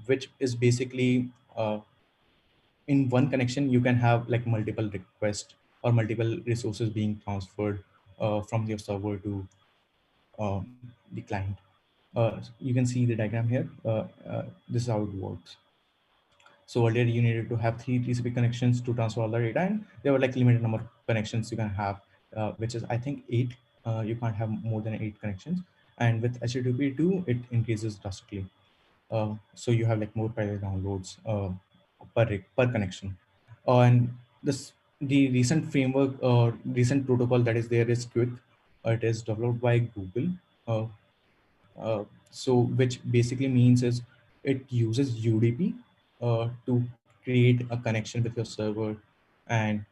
which is basically in one connection you can have like multiple requests or multiple resources being transferred from your server to the client. You can see the diagram here. This is how it works. So earlier you needed to have three TCP connections to transfer all the data, and there were like limited number of connections you can have, which is I think 8. You can't have more than 8 connections. And with HTTP2, it increases drastically. So you have like more private downloads per connection. And this the recent framework or recent protocol that is there is Quick. It is developed by Google. Uh, so which basically means is it uses UDP to create a connection with your server and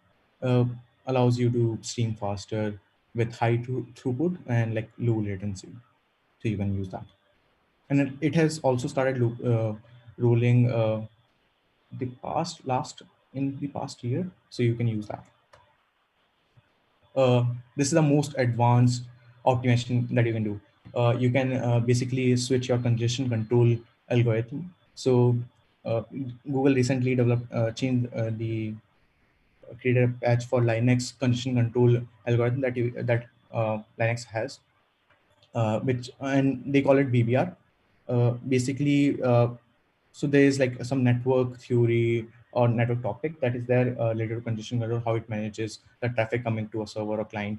uh, allows you to stream faster with high throughput and like low latency. So you can use that. And it has also started rolling the past last in the past year, so you can use that. This is the most advanced optimization that you can do. You can basically switch your congestion control algorithm. So uh, Google recently developed changed the created a patch for Linux congestion control algorithm that Linux has, which and they call it BBR. Basically, so there is like some network theory or network topic that is there related to congestion control, how it manages the traffic coming to a server or client.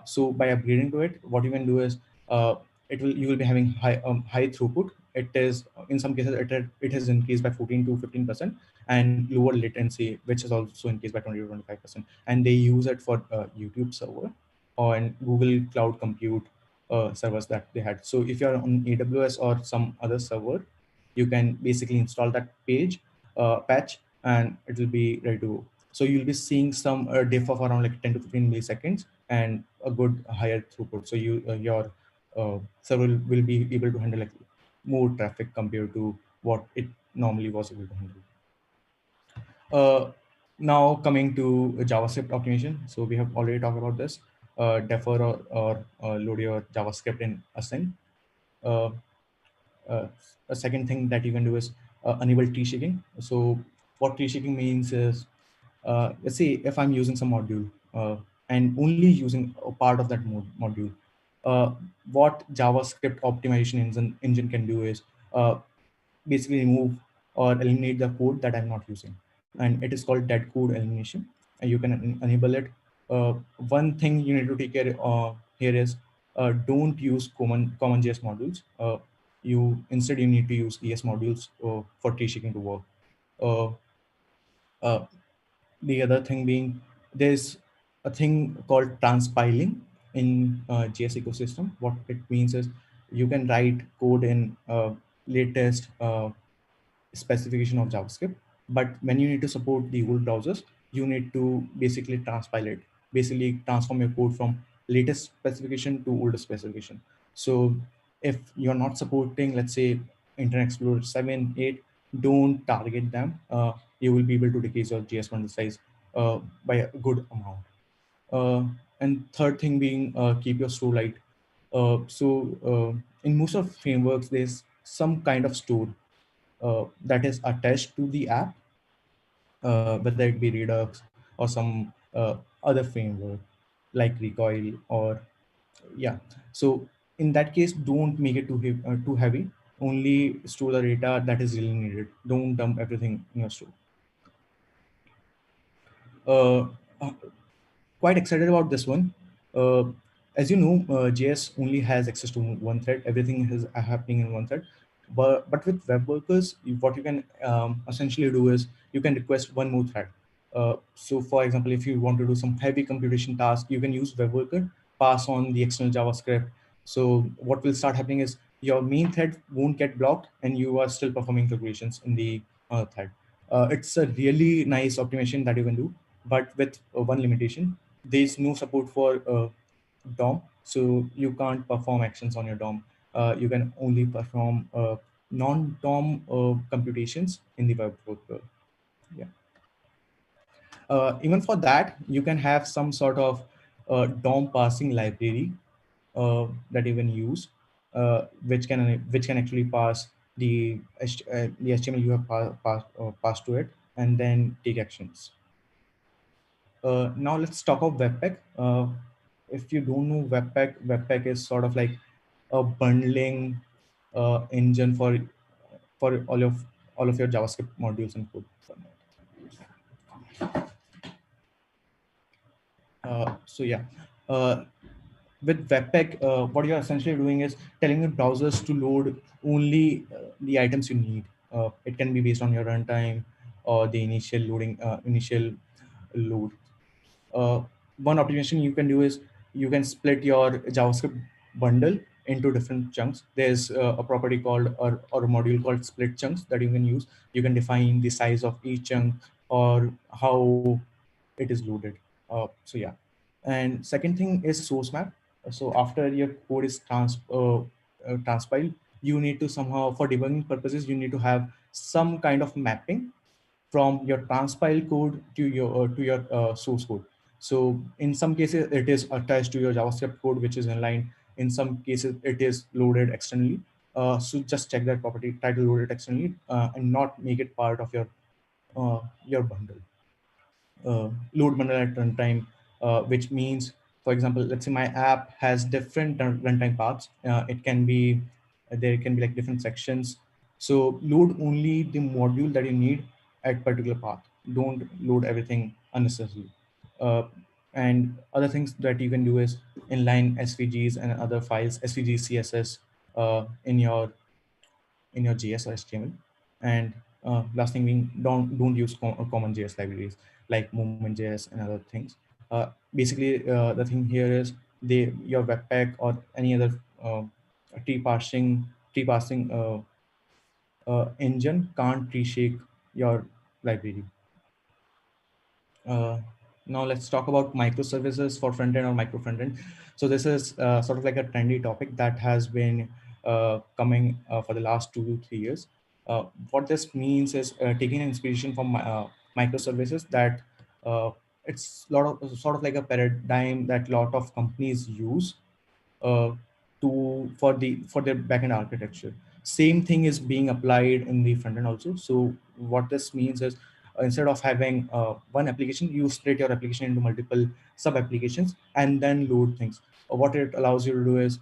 So by upgrading to it, what you can do is you will be having high throughput. It is in some cases it has increased by 14 to 15%, and lower latency, which is also increased by 20 to 25%. And they use it for YouTube server or Google Cloud Compute servers that they had. So if you're on AWS or some other server, you can basically install that patch, and it will be ready to go. So you'll be seeing some diff of around like 10 to 15 milliseconds and a good higher throughput. So your server will be able to handle like more traffic compared to what it normally was able to handle. Now coming to JavaScript optimization. So we have already talked about this. Defer or load your JavaScript in async. Uh, uh, a second thing that you can do is enable tree shaking. So what tree shaking means is, let's say if I'm using some module and only using a part of that module, uh, what JavaScript optimization engine can do is basically remove or eliminate the code that I'm not using. And it is called dead code elimination. And you can enable it. One thing you need to take care here is don't use common JS modules. Instead you need to use ES modules for tree shaking to work. Uh, uh, the other thing being, there's a thing called transpiling in JS ecosystem. What it means is you can write code in latest specification of JavaScript, but when you need to support the old browsers, you need to basically transpile it, basically transform your code from latest specification to older specification. So if you're not supporting, let's say, Internet Explorer 7, 8, don't target them. You will be able to decrease your JS bundle size by a good amount. And third thing being, keep your store light. In most of frameworks, there's some kind of store that is attached to the app, whether it be Redux or some other framework like Recoil or yeah. So in that case, don't make it too heavy. Only store the data that is really needed. Don't dump everything in your store. Uh, uh, Quite excited about this one. Uh, as you know, JS only has access to one thread. Everything is happening in one thread. But with web workers, what you can essentially do is you can request one more thread. So for example, if you want to do some heavy computation task, you can use web worker, pass on the external JavaScript. So what will start happening is your main thread won't get blocked, and you are still performing calculations in the thread. It's a really nice optimization that you can do, but with one limitation: there is no support for DOM, so you can't perform actions on your DOM. You can only perform non-DOM computations in the web worker. Yeah. Even for that, you can have some sort of DOM parsing library that you can use, which can actually parse the HTML you have passed to it, and then take actions. Now let's talk about Webpack. If you don't know Webpack, Webpack is sort of like a bundling engine for all of your JavaScript modules and code. So yeah, uh, with Webpack, what you're essentially doing is telling your browsers to load only the items you need. It can be based on your runtime or the initial load. uh, One optimization you can do is you can split your JavaScript bundle into different chunks. There's a property called or a module called split chunks that you can use. You can define the size of each chunk or how it is loaded. So yeah. And second thing is source map. So after your code is transpiled, you need to somehow, for debugging purposes, you need to have some kind of mapping from your transpile code to your source code. So in some cases it is attached to your JavaScript code, which is inline. In some cases it is loaded externally. So just check that property, try to load it externally and not make it part of your bundle. Load bundle at runtime, which means, for example, let's say my app has different runtime paths. It can be There can be like different sections. So load only the module that you need at particular path. Don't load everything unnecessarily. Uh, and other things that you can do is inline SVGs and other files, SVG, CSS in your JS or HTML. And last thing being, don't use common JS libraries like Movement.js and other things. Basically, the thing here is your Webpack or any other uh, tree parsing engine can't reshake your library. Uh, Now let's talk about microservices for front end or micro front end. So this is sort of like a trendy topic that has been coming for the last 2 to 3 years. What this means is taking inspiration from microservices that it's sort of like a paradigm that lot of companies use uh, for their backend architecture. Same thing is being applied in the front end also. So what this means is instead of having one application, you split your application into multiple sub applications and then load things. What it allows you to do is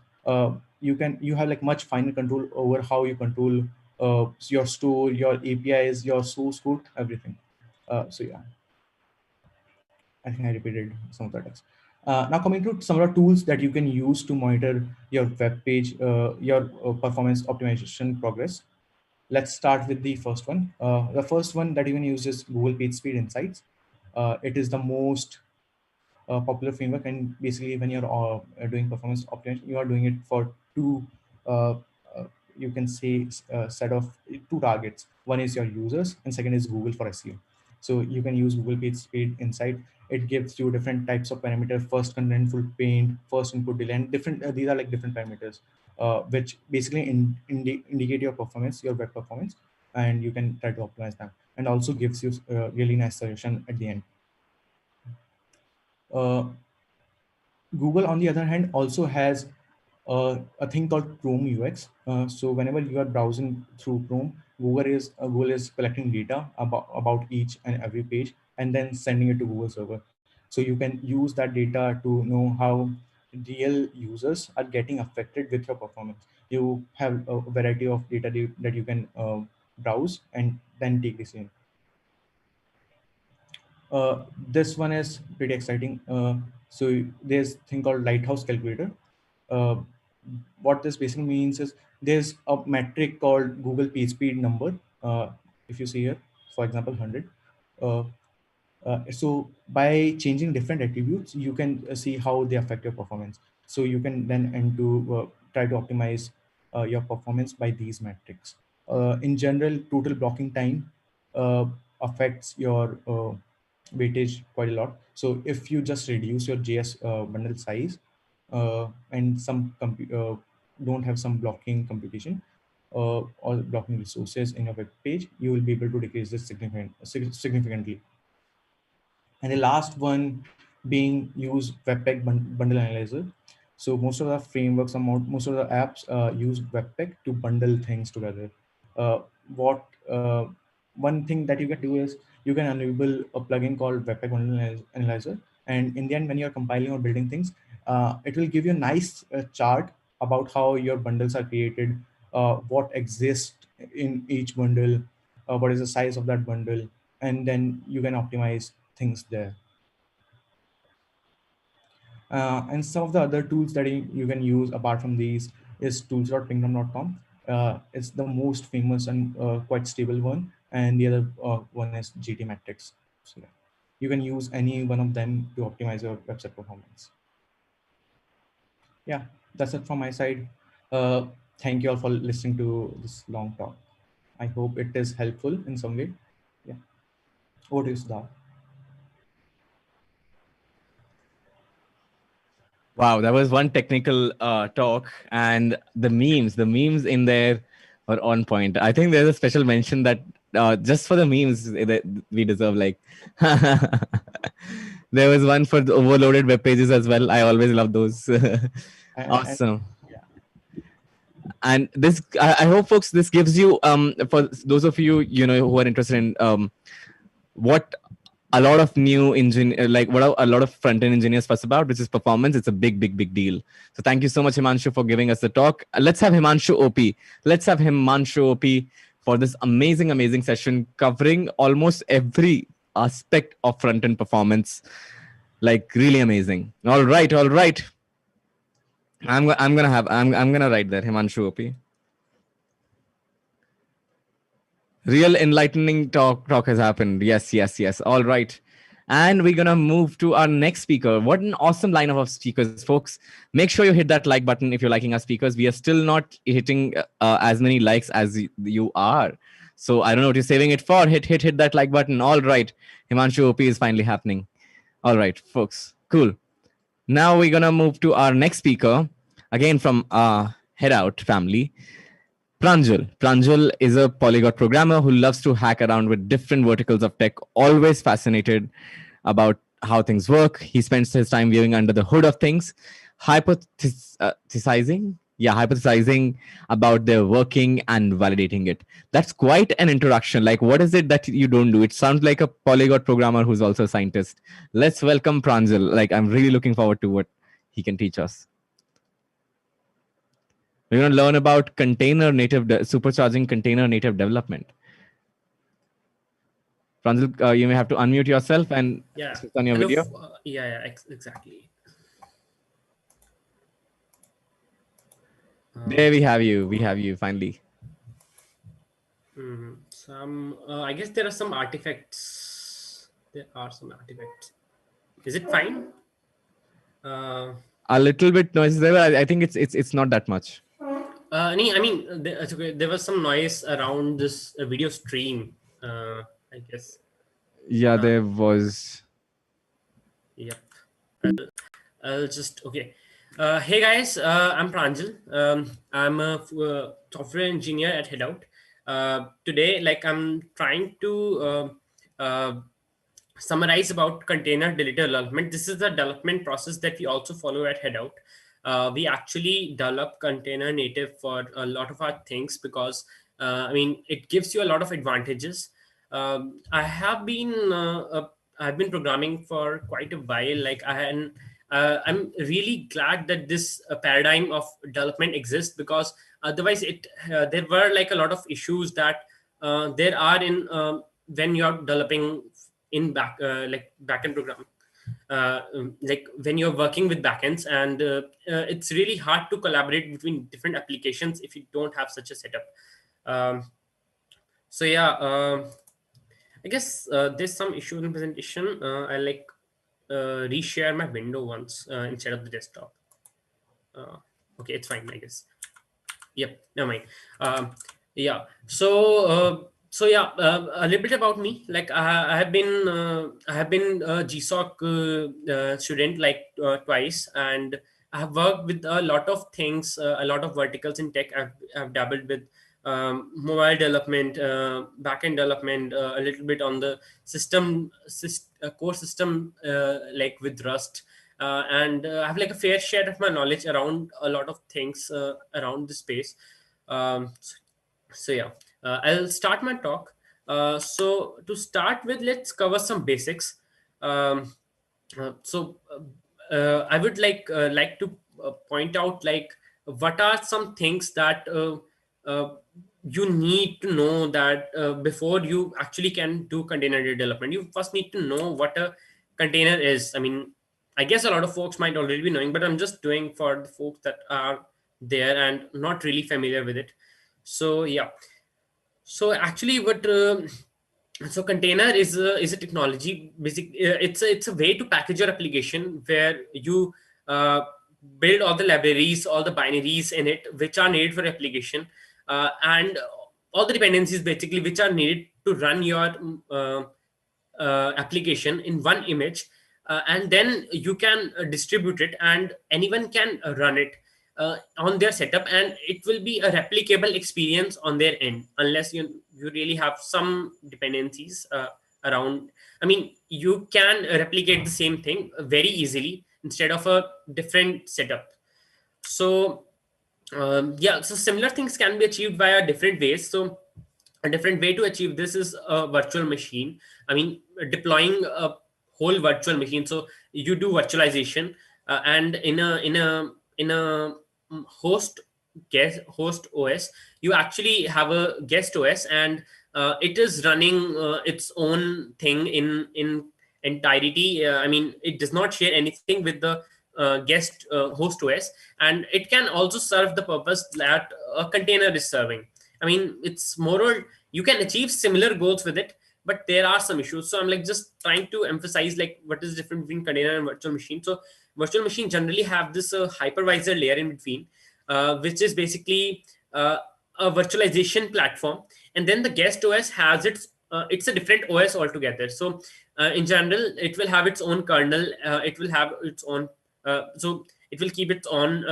you have like much finer control over how you control your store, your APIs, your source code, everything. So yeah, I think I repeated some of the text. Now coming to some of the tools that you can use to monitor your web page, your performance optimization progress. Let's start with the first one. The first one that you can use is Google PageSpeed Insights. It is the most popular framework, and basically when you're doing performance optimization, you are doing it for two uh, uh, you can say set of two targets. One is your users and second is Google for SEO. So you can use Google PageSpeed Insight. It gives you different types of parameters: first contentful paint, first input delay, and different these are like different parameters which basically indicate your performance, your web performance, and you can try to optimize them, and also gives you really nice solution at the end. uh, Google, on the other hand, also has a thing called Chrome UX. So whenever you are browsing through Chrome, Google is collecting data about each and every page and then sending it to Google server. So you can use that data to know how real users are getting affected with your performance. You have a variety of data that you can browse and then take decision. This one is pretty exciting. So there's a thing called lighthouse calculator. Uh, what this basically means is there's a metric called Google PageSpeed number. If you see here, for example, 100. Uh, so by changing different attributes, you can see how they affect your performance. So you can then try to optimize your performance by these metrics. In general, total blocking time uh, affects your weightage quite a lot. So if you just reduce your JS bundle size and don't have some blocking computation or blocking resources in your web page, you will be able to decrease this significantly. And the last one being use Webpack bundle analyzer. So most of the frameworks and most of the apps use Webpack to bundle things together. Uh, what One thing that you can do is you can enable a plugin called Webpack bundle analyzer, and in the end, when you're compiling or building things, it will give you a nice chart about how your bundles are created, what exists in each bundle, what is the size of that bundle, and then you can optimize things there. And some of the other tools that you can use apart from these is tools.pingdom.com. It's the most famous and quite stable one, and the other one is GT Metrics. So yeah, you can use any one of them to optimize your website performance. Yeah, that's it from my side. Uh, Thank you all for listening to this long talk. I hope it is helpful in some way. Yeah, over to you, Siddharth. Wow, that was one technical talk, and the memes in there are on point. I think there's a special mention that just for the memes that we deserve. Like, there was one for the overloaded web pages as well. I always love those. Awesome. And this, I hope, folks, this gives you for those of you who are interested in what a lot of new like what a lot of front-end engineers fuss about, which is performance. It's a big deal. So thank you so much, Himanshu, for giving us the talk. Let's have Himanshu OP. Let's have Himanshu OP for this amazing session covering almost every aspect of front-end performance. Like, really amazing. All right. I'm gonna write there, Himanshu OP. Real enlightening talk has happened. Yes. All right. And we're going to move to our next speaker. What an awesome lineup of speakers, folks. Make sure you hit that like button if you're liking our speakers. We are still not hitting as many likes as you are. So I don't know what you're saving it for. Hit that like button. All right. Himanshu OP is finally happening. All right, folks. Cool. Now we're going to move to our next speaker. Again, from Hackout family. Pranjal. Pranjal is a polyglot programmer who loves to hack around with different verticals of tech, always fascinated about how things work. He spends his time viewing under the hood of things, hypothesizing about their working and validating it. That's quite an introduction. Like, what is it that you don't do? It sounds like a polyglot programmer who's also a scientist. Let's welcome Pranjal. Like, I'm really looking forward to what he can teach us. We're going to learn about supercharging container native development. Pranjal, you may have to unmute yourself and switch on your video. Exactly. There we have you. We have you finally. I guess there are some artifacts. Is it fine? A little bit noisy there, but I think it's not that much. There was some noise around this video stream, I guess. Yeah, there was. Yep. I'll just, okay. Hey guys, I'm Pranjal. I'm a software engineer at Hackout. Today, like, I'm trying to summarize about container development. This is the development process that we also follow at Hackout. We actually develop container native for a lot of our things because it gives you a lot of advantages. I've been programming for quite a while. I'm really glad that this paradigm of development exists, because otherwise there were like a lot of issues that there are in when you're developing in backend program. like when you're working with backends, and it's really hard to collaborate between different applications if you don't have such a setup. Um, so yeah, I guess there's some issue in presentation. I like reshare my window once instead of the desktop. Okay, it's fine, I guess. Yep, never mind. Yeah. So yeah, a little bit about me. Like I have been a GSOC student like twice, and I have worked with a lot of things, a lot of verticals in tech. I've dabbled with mobile development, backend development, a little bit on the core system, like with Rust. And I have like a fair share of my knowledge around a lot of things around the space. So yeah, I'll start my talk. So to start with, let's cover some basics. Um, I would like to point out like what are some things that uh, you need to know that before you actually can do container development. You first need to know what a container is. I mean, I guess a lot of folks might already be knowing, but I'm just doing for the folks that are there and not really familiar with it. So yeah, so actually what so container is a technology basic. It's a way to package your application where you uh, build all the libraries, all the binaries in it which are needed for application, and all the dependencies basically which are needed to run your application in one image, and then you can distribute it and anyone can run it on their setup, and it will be a replicable experience on their end unless you really have some dependencies around. I mean, you can replicate the same thing very easily instead of a different setup. So yeah, so similar things can be achieved via different ways. So a different way to achieve this is a virtual machine. I mean, deploying a whole virtual machine. So you do virtualization, and in a host guest host OS, you actually have a guest OS, and it is running its own thing in entirety. I mean, it does not share anything with the guest host OS, and it can also serve the purpose that a container is serving. I mean, it's more or you can achieve similar goals with it, but there are some issues. So I'm like just trying to emphasize like what is different between container and virtual machine. So virtual machine generally have this hypervisor layer in between, which is basically a virtualization platform, and then the guest OS has it's a different OS altogether. So in general, it will have its own kernel. It will have its own so it will keep its own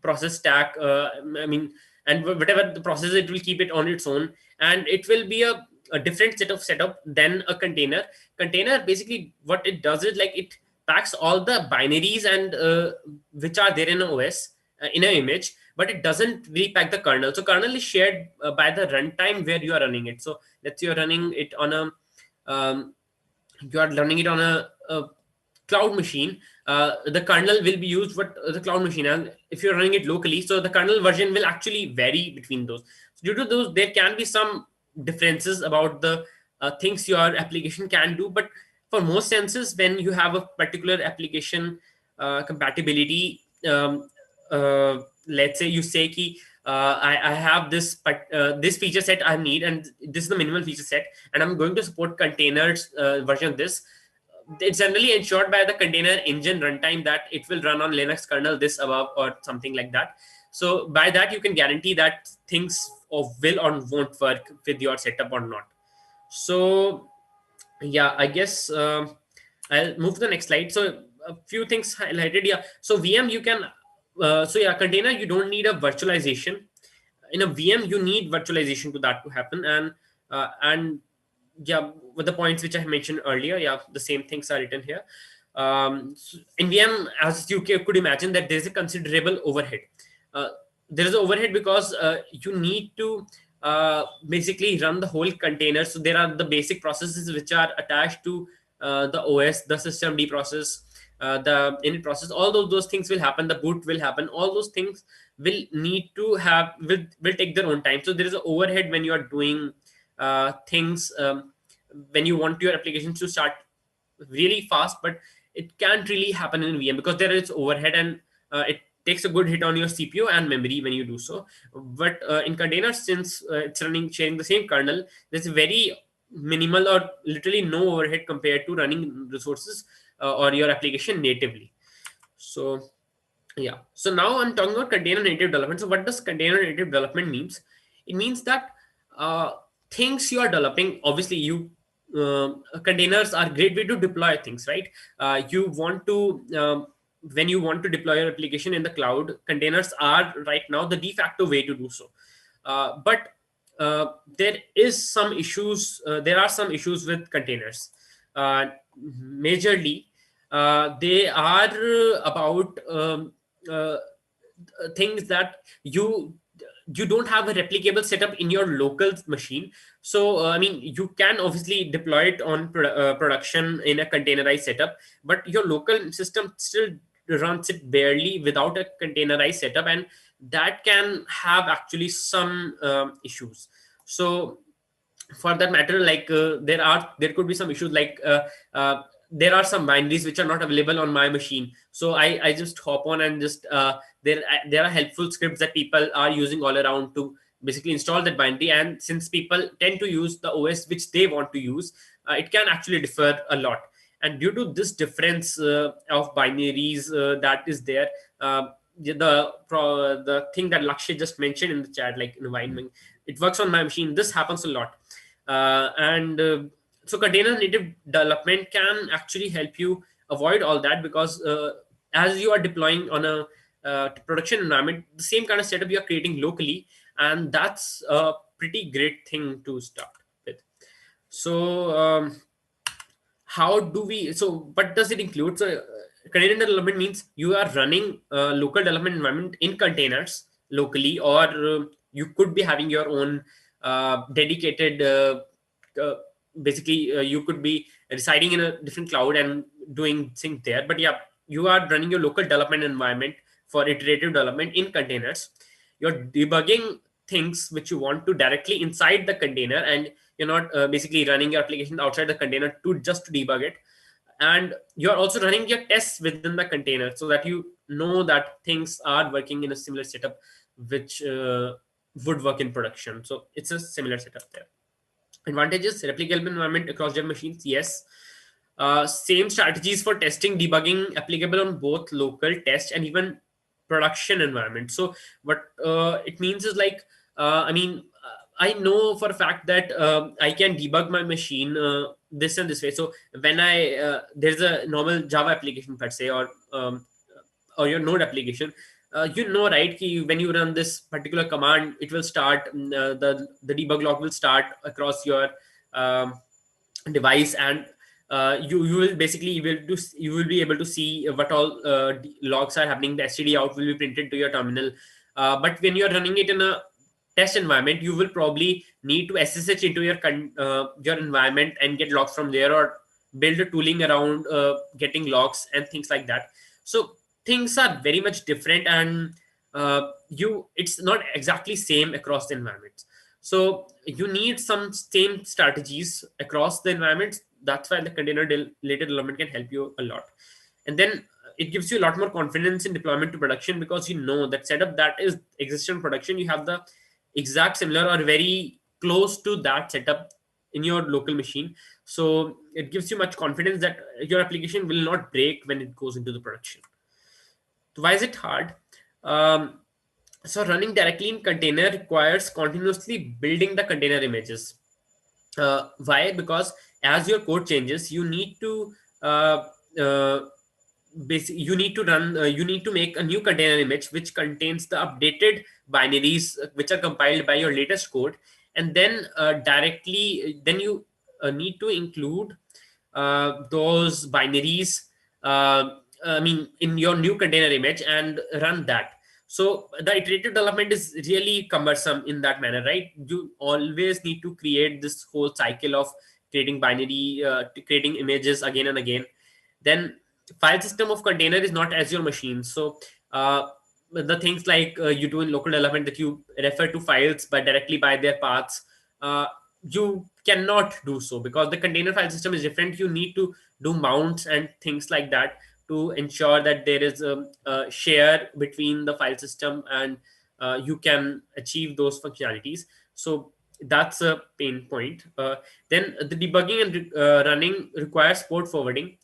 process stack. I mean, and whatever the process, it will keep it on its own, and it will be a different set of setup than a container. Container basically what it does is like it packs all the binaries and which are there in an OS in an image, but it doesn't really pack the kernel. So kernel is shared by the runtime where you are running it. So let's say you're running it on a you are running it on a cloud machine. The kernel will be used what the cloud machine, and if you're running it locally, so the kernel version will actually vary between those. So due to those, there can be some differences about the things your application can do, but for most senses, when you have a particular application compatibility, let's say you say ki, I have this this feature set I need, and this is the minimal feature set, and I'm going to support containers version of this. It's generally ensured by the container engine runtime that it will run on Linux kernel this above or something like that. So by that you can guarantee that things will or won't work with your setup or not. So yeah, I guess I'll move to the next slide. So a few things highlighted. Yeah, so VM you can so yeah, container you don't need a virtualization. In a VM you need virtualization to that to happen, and yeah, with the points which I mentioned earlier, yeah, the same things are written here. In VM, as you could imagine, that there is a considerable overhead. Uh, there is an overhead because you need to basically run the whole container. So there are the basic processes which are attached to the OS, the systemd process, the init process. All those things will happen. The boot will happen. All those things will need to have will take their own time. So there is an overhead when you are doing things when you want your applications to start really fast, but it can't really happen in VM because there is overhead, and it takes a good hit on your CPU and memory when you do so. But in containers, since it's sharing the same kernel, there's very minimal or literally no overhead compared to running resources or your application natively. So yeah, so now I'm talking about container native development. So what does container native development means? It means that uh, things you are developing, obviously containers are great way to deploy things, right? You want to when you want to deploy your application in the cloud, containers are right now the de facto way to do so. But there is some issues. There are some issues with containers. Majorly, they are about things that you don't have a replicable setup in your local machine. So I mean, you can obviously deploy it on production in a containerized setup, but your local system still runs it barely without a containerized setup, and that can have actually some issues. So for that matter, like there could be some issues, like there are some binaries which are not available on my machine, so I just hop on and just there are helpful scripts that people are using all around to basically install that binary. And since people tend to use the OS which they want to use, it can actually differ a lot. And due to this difference of binaries that is there, the thing that Lakshay just mentioned in the chat, like environment, it works on my machine, this happens a lot. And so container native development can actually help you avoid all that, because as you are deploying on a production environment, the same kind of setup you are creating locally, and that's a pretty great thing to start with. So how do we, so what does it include? So container development means you are running a local development environment in containers locally, or you could be having your own dedicated uh, basically you could be residing in a different cloud and doing things there. But yeah, you are running your local development environment for iterative development in containers. You're debugging things which you want to directly inside the container, and you're not basically running your application outside the container to just to debug it. And you're also running your tests within the container so that you know that things are working in a similar setup which would work in production. So it's a similar setup there. Advantages: replicable environment across your machines, yes. Same strategies for testing, debugging, applicable on both local test and even production environment. So what it means is like, I mean, I know for a fact that I can debug my machine this and this way. So when I there's a normal Java application per se, or your Node application, you know, right? When you run this particular command, it will start the debug log will start across your um, device, and you will basically you will be able to see what all logs are happening. The std out will be printed to your terminal. But when you are running it in a test environment, you will probably need to SSH into your environment and get logs from there, or build a tooling around getting logs and things like that. So things are very much different, and it's not exactly same across the environments. So you need some same strategies across the environments. That's why the container related development can help you a lot. And then it gives you a lot more confidence in deployment to production, because you know that setup that is exists in production, you have the exact similar or very close to that setup in your local machine. So it gives you much confidence that your application will not break when it goes into the production. So why is it hard? So running directly in container requires continuously building the container images. Why? Because as your code changes, you need to you need to run you need to make a new container image which contains the updated binaries which are compiled by your latest code. And then directly then you need to include those binaries I mean in your new container image and run that. So the iterative development is really cumbersome in that manner, right? You always need to create this whole cycle of creating binary creating images again and again. Then file system of container is not as your machine. So the things like you do in local development, that you refer to files by directly by their paths, you cannot do so because the container file system is different. You need to do mounts and things like that to ensure that there is a share between the file system, and you can achieve those functionalities. So that's a pain point. Then the debugging and running requires port forwarding,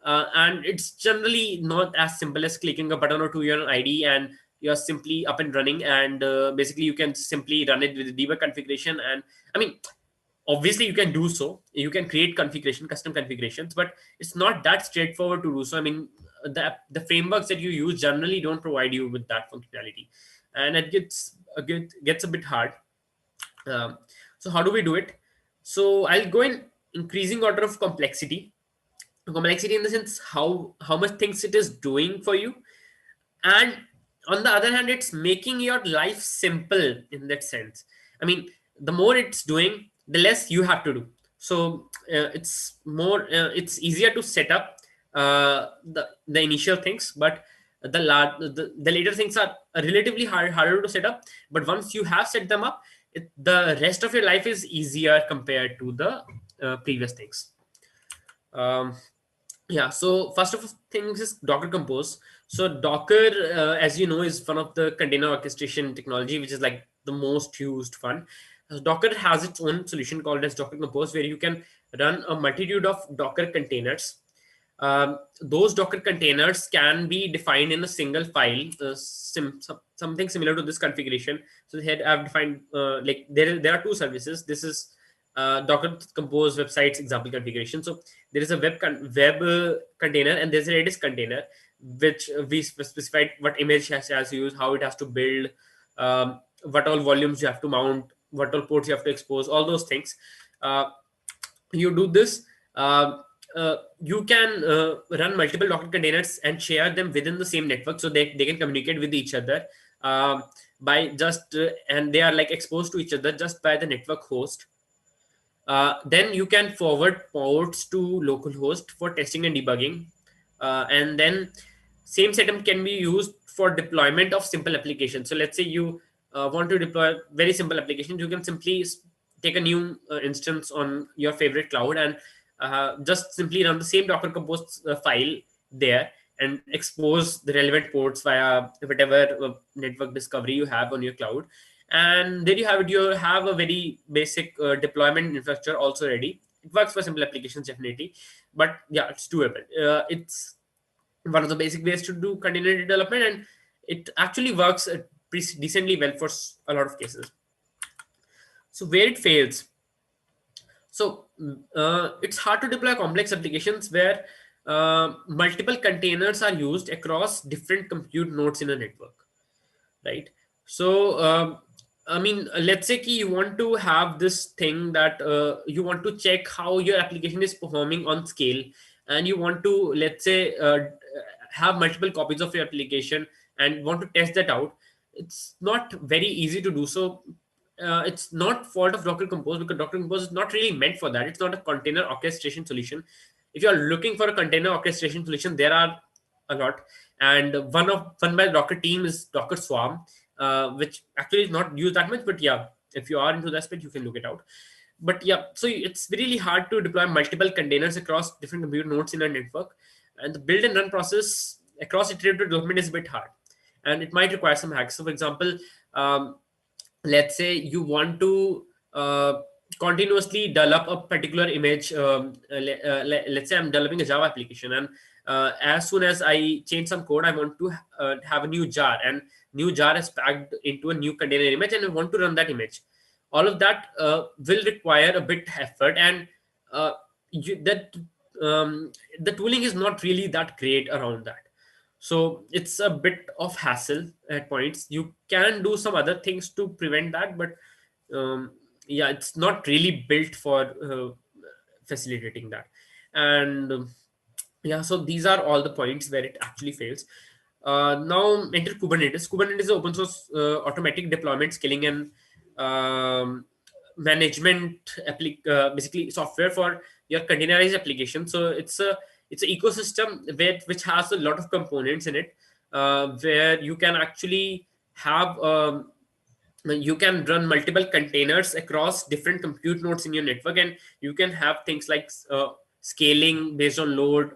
and it's generally not as simple as clicking a button or to your ID and you're simply up and running, and basically you can simply run it with the debug configuration. And I mean, obviously you can do so, you can create custom configurations, but it's not that straightforward to do so. I mean, the frameworks that you use generally don't provide you with that functionality, and it gets a bit hard. So how do we do it? So I'll go in increasing order of complexity in the sense how much things it is doing for you, and on the other hand, it's making your life simple in that sense. I mean, the more it's doing, the less you have to do. So it's easier to set up the initial things, but the later things are relatively harder to set up. But once you have set them up, the rest of your life is easier compared to the previous things. Yeah, so first of all things is Docker Compose. So Docker, as you know, is one of the container orchestration technology, which is like the most used one. Docker has its own solution called as Docker Compose, where you can run a multitude of Docker containers. Those Docker containers can be defined in a single file, something similar to this configuration. So here I've defined like there are two services. This is Docker Compose website's example configuration. So there is a web container and there's a Redis container, which we specified what image has to use, how it has to build, what all volumes you have to mount, what all ports you have to expose, all those things. You do this. You can run multiple Docker containers and share them within the same network, so they can communicate with each other by just and they are like exposed to each other just by the network host. Then you can forward ports to localhost for testing and debugging, and then same setup can be used for deployment of simple applications. So let's say you want to deploy very simple applications, you can simply take a new instance on your favorite cloud and just simply run the same Docker Compose file there and expose the relevant ports via whatever network discovery you have on your cloud. And there you have it. You have a very basic deployment infrastructure also ready. It works for simple applications definitely, but yeah, it's doable. It's one of the basic ways to do container development, and it actually works pretty decently well for a lot of cases. So where it fails, so it's hard to deploy complex applications where multiple containers are used across different compute nodes in a network, right? So I mean, let's say you want to have this thing that you want to check how your application is performing on scale, and you want to, let's say, have multiple copies of your application and want to test that out. It's not very easy to do so. It's not fault of Docker Compose, because Docker Compose is not really meant for that. It's not a container orchestration solution. If you are looking for a container orchestration solution, there are a lot, and one by Docker team is Docker Swarm, which actually is not used that much, but yeah, if you are into that space, you can look it out. But yeah, so it's really hard to deploy multiple containers across different compute nodes in a network, and the build and run process across iterative development is a bit hard, and it might require some hacks. So for example, let's say you want to continuously develop a particular image. Let's say I'm developing a Java application, and as soon as I change some code, I want to have a new jar, and new jar is packed into a new container image, and I want to run that image. All of that will require a bit effort, and the tooling is not really that great around that. So it's a bit of hassle at points. You can do some other things to prevent that, but yeah, it's not really built for facilitating that. And yeah, so these are all the points where it actually fails. Now enter Kubernetes. Kubernetes is open source automatic deployment, scaling, and management basically software for your containerized application. So it's an ecosystem which has a lot of components in it, where you can actually have you can run multiple containers across different compute nodes in your network, and you can have things like scaling based on load,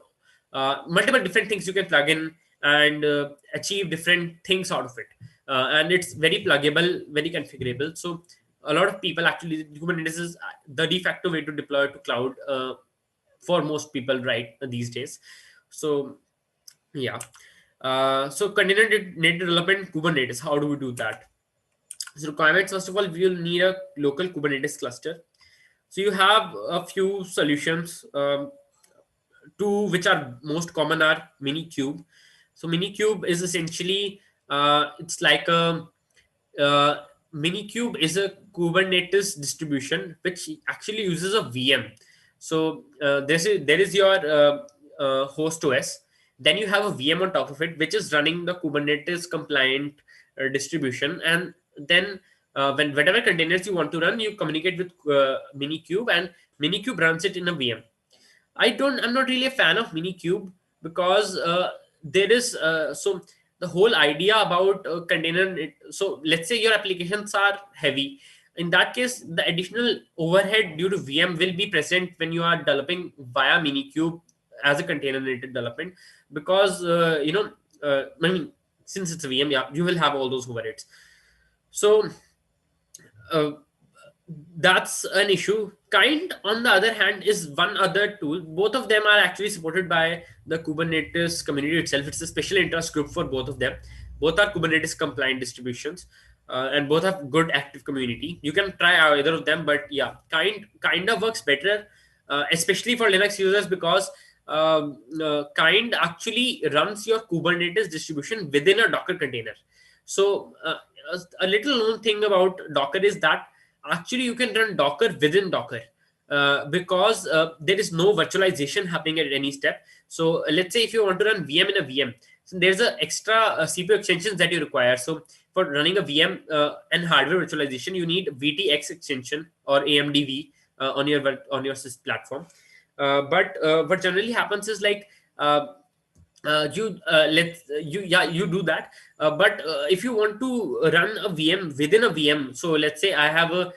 multiple different things you can plug in and achieve different things out of it. And it's very pluggable, very configurable. So a lot of people actually, Kubernetes is the de facto way to deploy to cloud for most people right these days. So yeah. So container native development Kubernetes, how do we do that? So requirements, first of all, we will need a local Kubernetes cluster. So you have a few solutions. Two which are most common are Minikube. So Minikube is essentially it's like a uh, Minikube is a Kubernetes distribution which actually uses a VM. So there is your host OS. Then you have a VM on top of it, which is running the Kubernetes compliant distribution. And then when whatever containers you want to run, you communicate with Minikube, and Minikube runs it in a VM. I'm not really a fan of Minikube because there is so the whole idea about so let's say your applications are heavy. In that case, the additional overhead due to VM will be present when you are developing via Minikube as a container native development, because I mean, since it's a VM, yeah, you will have all those overheads. So uh, that's an issue. Kind, on the other hand, is one other tool. Both of them are actually supported by the Kubernetes community itself. It's a special interest group for both of them. Both are Kubernetes compliant distributions, and both have good active community. You can try either of them, but yeah, kind of works better, especially for Linux users, because kind actually runs your Kubernetes distribution within a Docker container. So a little known thing about Docker is that actually you can run Docker within Docker, because there is no virtualization happening at any step. So let's say if you want to run VM in a VM, so there's a extra CPU extensions that you require. So for running a VM and hardware virtualization, you need VTX extension or AMDV on your sys platform. But what generally happens is like you do that, but if you want to run a VM within a VM, so let's say I have a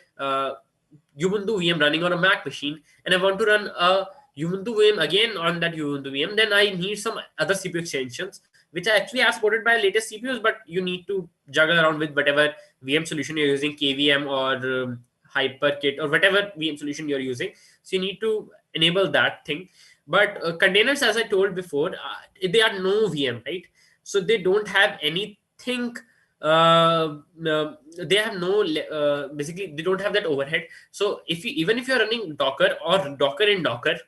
Ubuntu VM running on a Mac machine, and I want to run a Ubuntu VM again on that Ubuntu VM, then I need some other CPU extensions which are actually are supported by latest CPUs, but you need to juggle around with whatever VM solution you're using, KVM or HyperKit or whatever VM solution you're using. So you need to enable that thing. But containers, as I told before, they are no VM, right? So they don't have anything. They have no basically they don't have that overhead. So even if you're running Docker or Docker in Docker,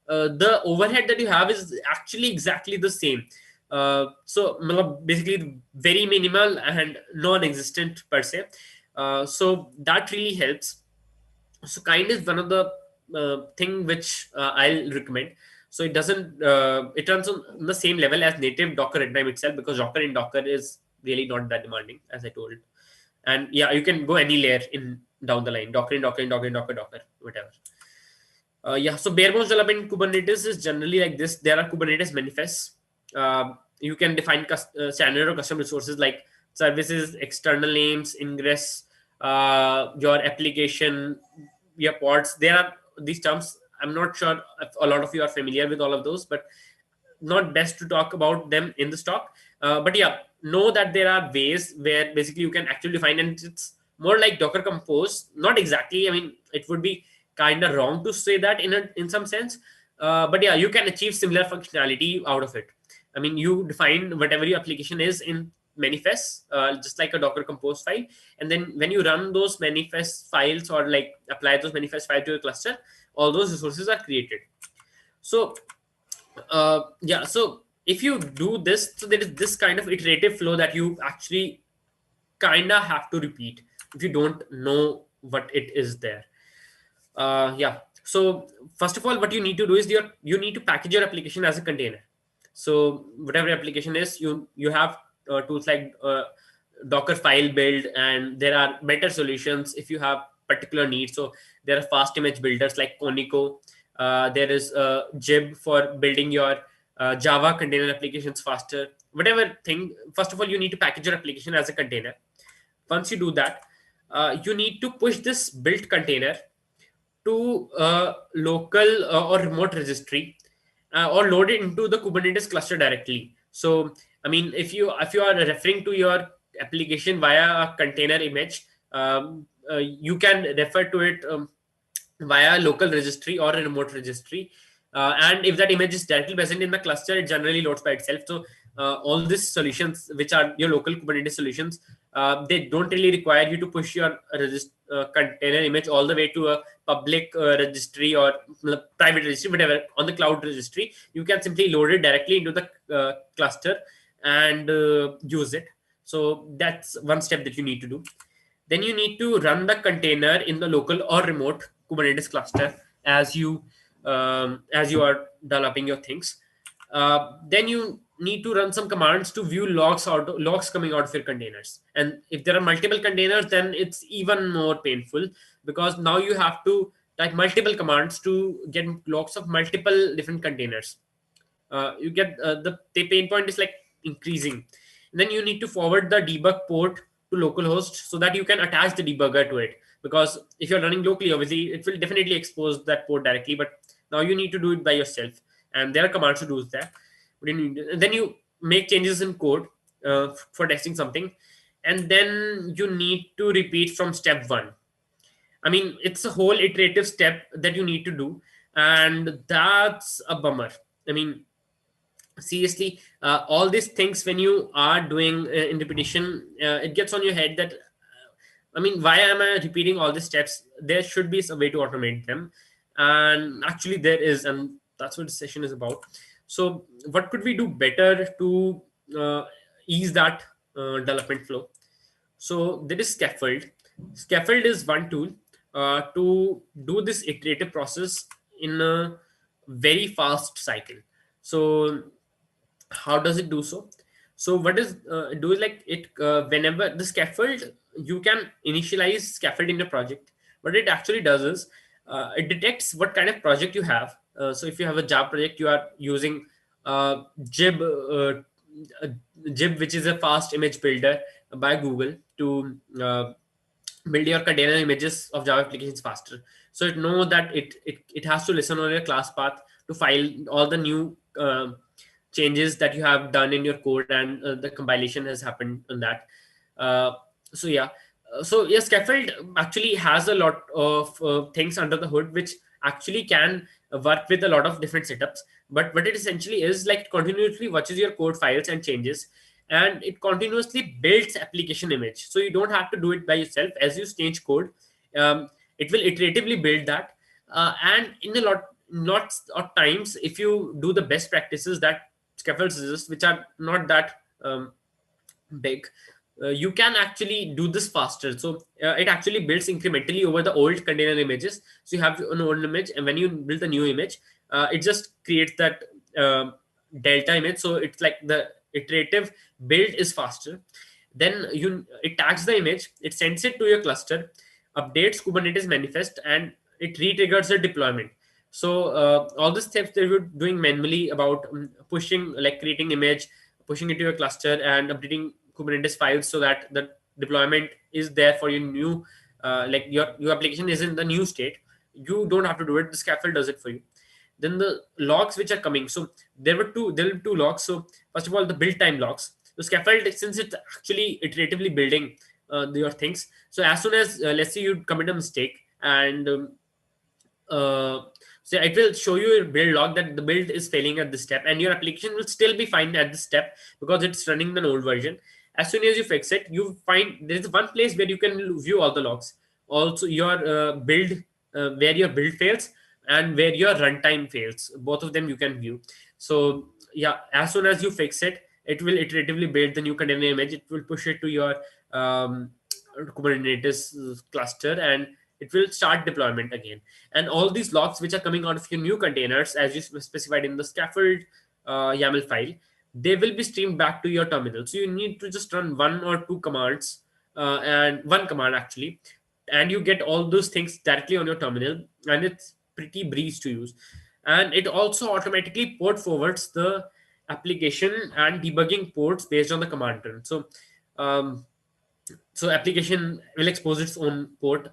the overhead that you have is actually exactly the same. So basically very minimal and non-existent per se. So that really helps. So kind is one of the thing which I'll recommend. So it doesn't it runs on the same level as native Docker runtime itself, because Docker in Docker is really not that demanding, as I told. And yeah, you can go any layer in down the line, Docker in Docker in Docker in Docker, whatever. Yeah, so bare bones development in Kubernetes is generally like this. There are Kubernetes manifests. You can define standard or custom resources like services, external names, ingress, your application, your pods. There are these terms. I'm not sure if a lot of you are familiar with all of those, but not best to talk about them in this talk. But yeah, know that there are ways where basically you can actually define, and it's more like Docker Compose. Not exactly. I mean, it would be kind of wrong to say that in some sense. But yeah, you can achieve similar functionality out of it. I mean, you define whatever your application is in manifests, just like a Docker Compose file. And then when you run those manifest files or like apply those manifest files to your cluster, all those resources are created. So yeah, so if you do this, so there is this kind of iterative flow that you actually kind of have to repeat if you don't know what it is there. Yeah, so first of all, what you need to do is you need to package your application as a container. So whatever application is, you have tools like Docker file build, and there are better solutions if you have particular needs. So there are fast image builders like Conico. There is Jib for building your Java container applications faster. Whatever thing, first of all, you need to package your application as a container. Once you do that, you need to push this built container to a local or remote registry, or load it into the Kubernetes cluster directly. So I mean, if you are referring to your application via a container image, you can refer to it via a local registry or a remote registry. And if that image is directly present in the cluster, it generally loads by itself. So all these solutions, which are your local Kubernetes solutions, they don't really require you to push your container image all the way to a public registry or private registry, whatever, on the cloud registry. You can simply load it directly into the cluster and use it. So that's one step that you need to do. Then you need to run the container in the local or remote Kubernetes cluster as you are developing your things. Then you need to run some commands to view logs coming out of your containers. And if there are multiple containers, then it's even more painful, because now you have to type multiple commands to get logs of multiple different containers. You get the pain point is like increasing. And then you need to forward the debug port to localhost so that you can attach the debugger to it, because if you're running locally, obviously it will definitely expose that port directly, but now you need to do it by yourself, and there are commands to do that. But then you make changes in code for testing something, and then you need to repeat from step one. I mean, it's a whole iterative step that you need to do, and that's a bummer. I mean, seriously, all these things, when you are doing in repetition, it gets on your head that I mean, why am I repeating all these steps? There should be some way to automate them, and actually there is, and that's what the session is about. So what could we do better to ease that development flow? So there is Scaffold is one tool to do this iterative process in a very fast cycle. So how does it do so? So what is do is like it whenever the scaffold, you can initialize scaffold in your project. What it actually does is it detects what kind of project you have. So if you have a Java project, you are using jib uh, jib, which is a fast image builder by Google, to build your container images of Java applications faster. So it know that it has to listen on your class path to file all the new changes that you have done in your code, and the compilation has happened on that. Uh, so yeah, Scaffold actually has a lot of things under the hood, which actually can work with a lot of different setups. But what it essentially is, like, it continuously watches your code files and changes, and it continuously builds application image. So you don't have to do it by yourself. As you change code, it will iteratively build that. And in a lots of times, if you do the best practices that Scaffold suggests, which are not that big, you can actually do this faster. So it actually builds incrementally over the old container images. So you have an old image, and when you build a new image, it just creates that delta image. So it's like the iterative build is faster. Then it tags the image, it sends it to your cluster, updates Kubernetes manifest, and it re-triggers the deployment. So all the steps that you're doing manually about pushing, like creating image, pushing it to your cluster, and updating Kubernetes files so that the deployment is there for your new, like your application is in the new state. You don't have to do it. The Scaffold does it for you. Then the logs which are coming. So there were two logs. So first of all, the build time logs. The Scaffold, since it's actually iteratively building your things. So as soon as let's say you commit a mistake, and so it will show you your build log that the build is failing at this step, and your application will still be fine at this step because it's running the old version. As soon as you fix it, you find there's one place where you can view all the logs. Also, your build, where your build fails and where your runtime fails. Both of them you can view. So yeah, as soon as you fix it, it will iteratively build the new container image. It will push it to your Kubernetes cluster, and it will start deployment again. And all these logs which are coming out of your new containers, as you specified in the Scaffold YAML file, they will be streamed back to your terminal. So you need to just run one or two commands, and one command actually, and you get all those things directly on your terminal, and it's pretty breeze to use. And it also automatically port forwards the application and debugging ports based on the command run. So application will expose its own port.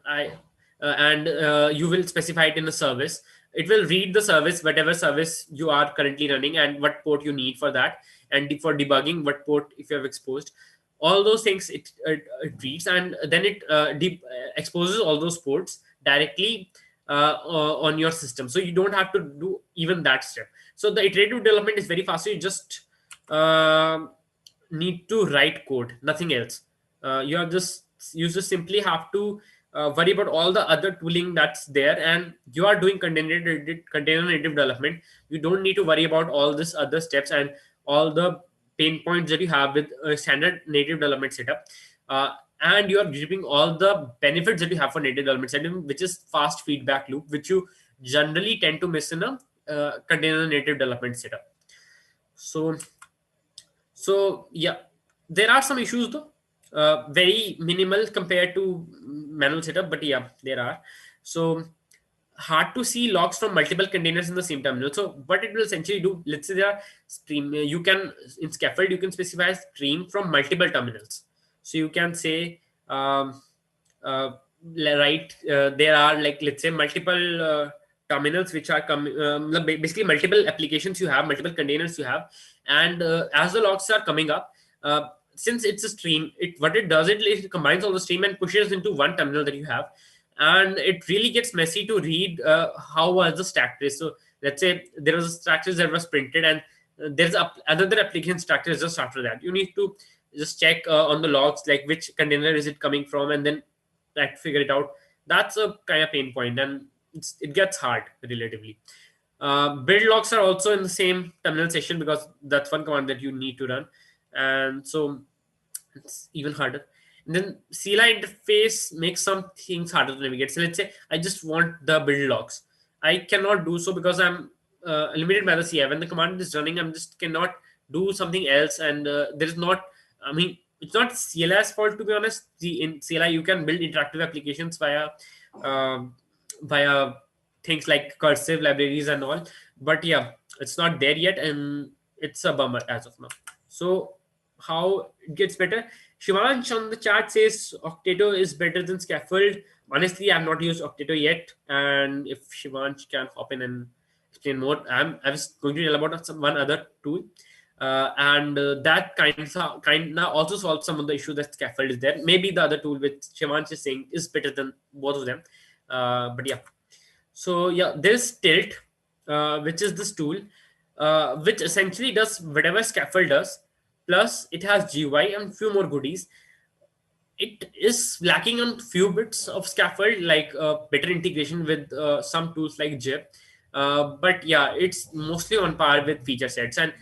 and you will specify it in the service. It will read the service, whatever service you are currently running, and what port you need for that, and for debugging what port if you have exposed. All those things it reads, and then it exposes all those ports directly on your system, so you don't have to do even that step. So the iterative development is very fast. So you just need to write code, nothing else. You just simply have to worry about all the other tooling that's there, and you are doing container native development. You don't need to worry about all this other steps and all the pain points that you have with a standard native development setup. And you are reaping all the benefits that you have for native development setup, which is fast feedback loop, which you generally tend to miss in a container native development setup. So yeah, there are some issues though, very minimal compared to manual setup, but yeah, there are. So hard to see logs from multiple containers in the same terminal. So what it will essentially do, let's say there are stream, you can in scaffold you can specify stream from multiple terminals. So you can say right, there are, like, let's say multiple terminals which are coming, basically multiple applications you have, multiple containers you have, and as the logs are coming up, since it's a stream, what it does, it combines all the stream and pushes into one terminal that you have, and it really gets messy to read how was the stack trace. So let's say there was a stack trace that was printed, and there's another application stack trace just after that. You need to just check on the logs, like which container is it coming from, and then try to figure it out. That's a kind of pain point, and it gets hard relatively. Build logs are also in the same terminal session, because that's one command that you need to run, and so it's even harder. And then CLI interface makes some things harder to navigate. So let's say I just want the build logs. I cannot do so because I'm limited by the CLI. When the command is running, I'm just cannot do something else, and there's not. I mean, it's not CLI's fault, to be honest. In CLI, you can build interactive applications um, via things like cursive libraries and all. But yeah, it's not there yet, and it's a bummer as of now. So how it gets better? Shivansh on the chat says Octato is better than Scaffold. Honestly, I've not used Octato yet, and if Shivansh can hop in and explain more, I was going to tell about one other tool, and that kind of also solves some of the issue that Scaffold is there. Maybe the other tool which Shivansh is saying is better than both of them, but yeah. So yeah, there's Tilt, which is this tool, which essentially does whatever Scaffold does, plus it has GUI and few more goodies. It is lacking on few bits of Scaffold, like better integration with some tools like Jib. But yeah, it's mostly on par with feature sets, and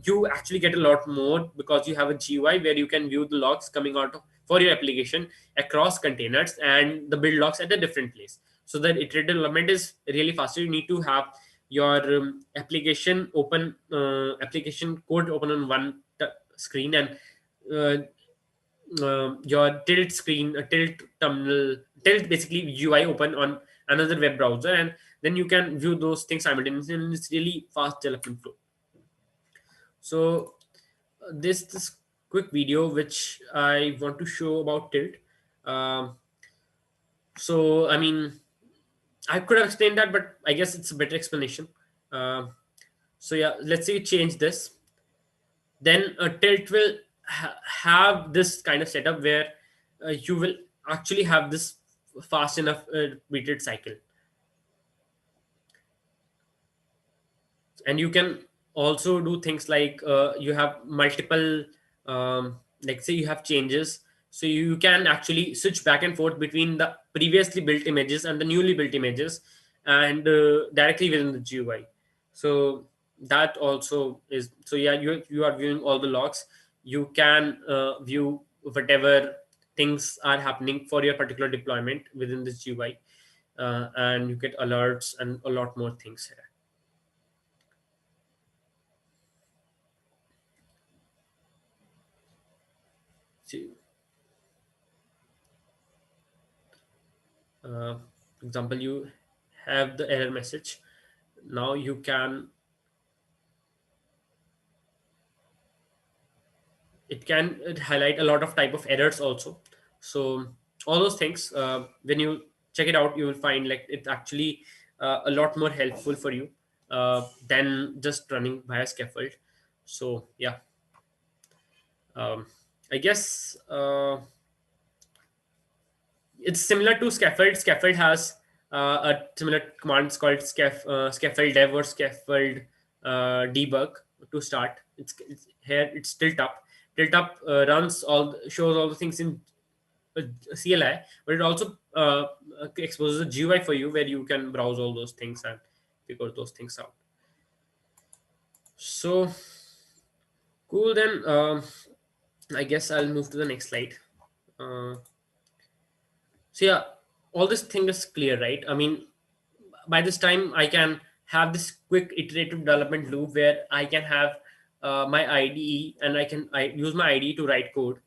you actually get a lot more because you have a GUI where you can view the logs coming out for your application across containers and the build logs at a different place. So the iterative development is really faster. You need to have your application code open on one screen, and your tilt screen, tilt terminal, tilt basically UI open on another web browser, and then you can view those things simultaneously, and it's really fast development flow. So this quick video which I want to show about tilt. So I mean, I could have explained that, but I guess it's a better explanation. So yeah, let's say you change this, then tilt will have this kind of setup where you will actually have this fast enough repeated cycle, and you can also do things like you have multiple, like say you have changes, so you can actually switch back and forth between the previously built images and the newly built images, and directly within the GUI. So that also is, so yeah, you are viewing all the logs. You can view whatever things are happening for your particular deployment within this GUI, and you get alerts and a lot more things here. For example, you have the error message. Now you can, it can highlight a lot of type of errors also. So all those things, when you check it out, you will find like it's actually a lot more helpful for you than just running via scaffold. So yeah, um, I guess it's similar to scaffold. Scaffold has a similar commands called scaffold dev or scaffold debug to start. It's here. It's tilt up. Tilt up runs shows all the things in CLI, but it also exposes a GUI for you where you can browse all those things and figure those things out. So cool. Then I guess I'll move to the next slide. Uh, so yeah, all this thing is clear, right? I mean, by this time I can have this quick iterative development loop where I can have my IDE, and I use my IDE to write code.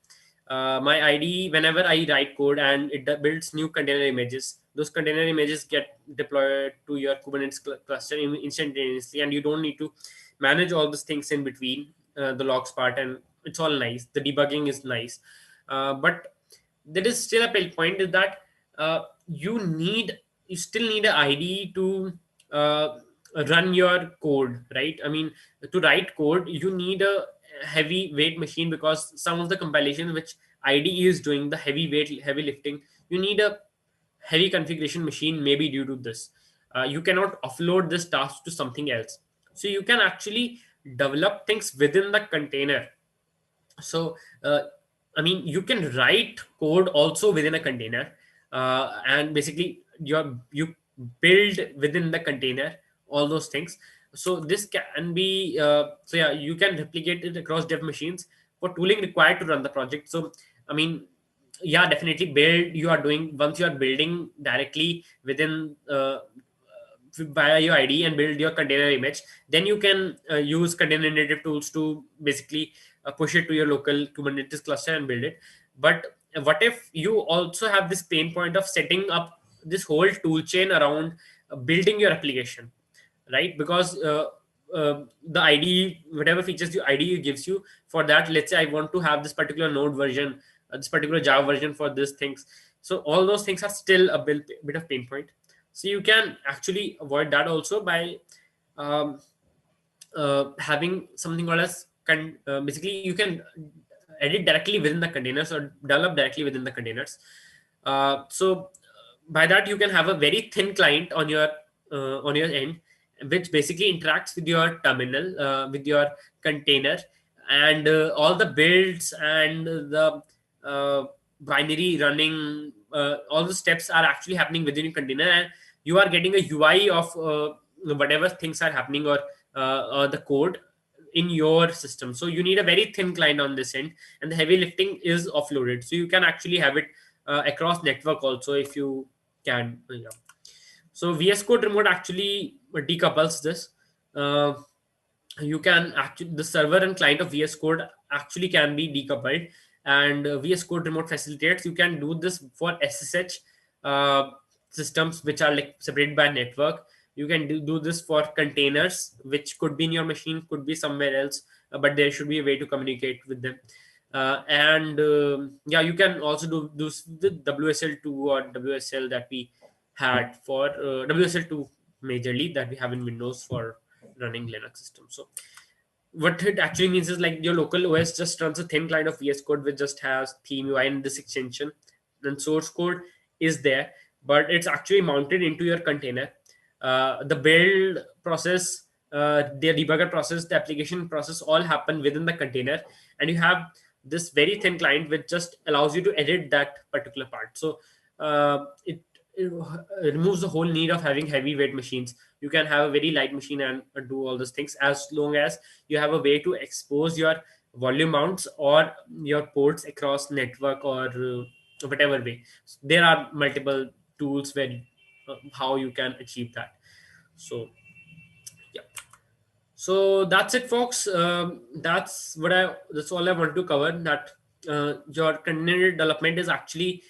My IDE, whenever I write code and it builds new container images, those container images get deployed to your Kubernetes cluster instantaneously, and you don't need to manage all these things in between the logs part, and it's all nice. The debugging is nice, but there is still a pain point is that uh, you still need an IDE to uh, run your code, right? I mean, to write code, you need a heavy weight machine, because some of the compilations which IDE is doing, the heavy lifting, you need a heavy configuration machine, maybe due to this. You cannot offload this task to something else. So you can actually develop things within the container. So I mean, you can write code also within a container, and basically you build within the container all those things. So this can be so yeah, you can replicate it across dev machines for tooling required to run the project. So I mean, yeah, definitely build you are doing once you are building directly within via your IDE and build your container image, then you can use container native tools to basically push it to your local Kubernetes cluster and build it. But what if you also have this pain point of setting up this whole tool chain around building your application, right? Because the IDE, whatever features the IDE gives you for that, let's say I want to have this particular node version, this particular Java version for these things. So all those things are still a bit of pain point. So you can actually avoid that also by um, having something called as basically you can edit directly within the containers or develop directly within the containers. So by that you can have a very thin client on your end, which basically interacts with your terminal, with your container, and all the builds and the binary running, all the steps are actually happening within your container, and you are getting a UI of whatever things are happening, or the code in your system. So you need a very thin client on this end, and the heavy lifting is offloaded. So you can actually have it across network also if you can. Yeah. So VS Code Remote actually decouples this. Uh, you can actually, the server and client of VS Code actually can be decoupled, and VS Code Remote facilitates you can do this for SSH uh, systems which are like separated by network. You can do this for containers which could be in your machine, could be somewhere else, but there should be a way to communicate with them. And yeah, you can also do this with WSL2 or WSL that we had for WSL2 majorly that we have in Windows for running Linux systems. So what it actually means is like your local OS just runs a thin client of VS Code which just has theme UI and this extension. Then source code is there, but it's actually mounted into your container. The build process, the debugger process, the application process all happen within the container, and you have this very thin client which just allows you to edit that particular part. So it removes the whole need of having heavyweight machines. You can have a very light machine and do all those things, as long as you have a way to expose your volume mounts or your ports across network or whatever way. There are multiple tools where how you can achieve that. So yeah, so that's it, folks. That's all I wanted to cover. That your container development is actually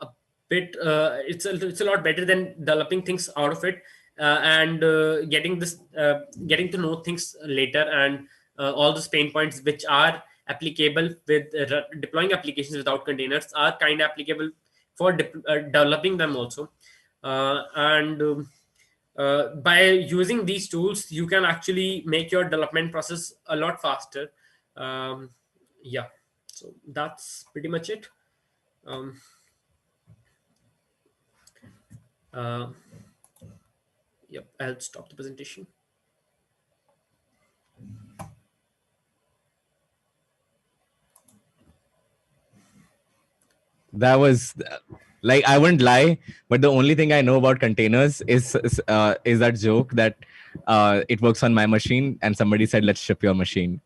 a bit. It's a lot better than developing things out of it, and getting to know things later, and all those pain points which are applicable with deploying applications without containers are kind of applicable for developing them also. By using these tools, you can actually make your development process a lot faster. Yeah, so that's pretty much it. Um, uh, yep, I'll stop the presentation. That was like, I wouldn't lie, but the only thing I know about containers is that joke that it works on my machine, and somebody said, "Let's ship your machine."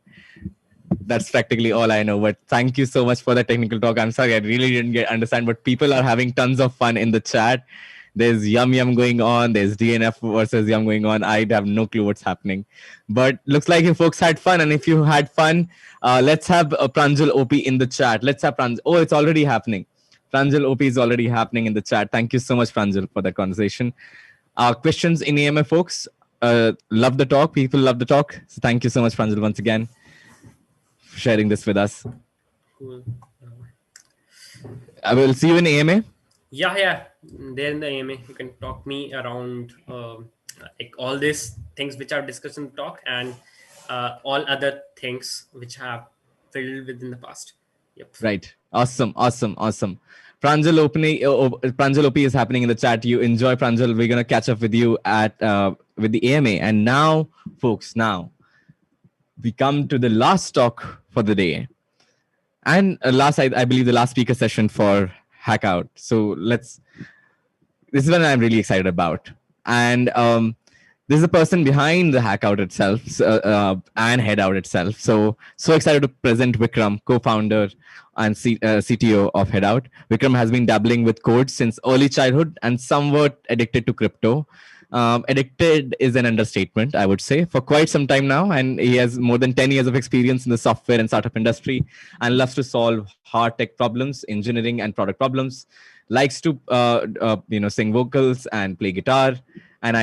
That's practically all I know. But thank you so much for the technical talk. I'm sorry, I really didn't understand, but people are having tons of fun in the chat. There's yum going on. There's DNF versus yum going on. I have no clue what's happening, but looks like you folks had fun. And if you had fun, let's have a Pranjal OP in the chat. Let's have Pranjal. Oh, it's already happening. Pranjal OP is already happening in the chat. Thank you so much, Pranjal, for that conversation. Questions in AMA, folks? Love the talk. People love the talk. So thank you so much, Pranjal, once again, for sharing this with us. Cool. I will see you in AMA. Yeah. There in the AMA, you can talk me around like all these things which I've discussed in the talk, and all other things which have filled within the past. Yep. Right. Awesome. Pranjal OP is happening in the chat. You enjoy, Pranjal. We're gonna catch up with you at with the AMA. And now, folks, now we come to the last talk for the day, and I believe the last speaker session for Hackout. So this is one I'm really excited about. And this is the person behind the Hackout itself, and Headout itself. So excited to present Vikram, co-founder and CTO of Headout. Vikram has been dabbling with code since early childhood and somewhat addicted to crypto. Addicted is an understatement, I would say, for quite some time now. And he has more than 10 years of experience in the software and startup industry and loves to solve hard tech problems, engineering and product problems. Likes to sing vocals and play guitar, and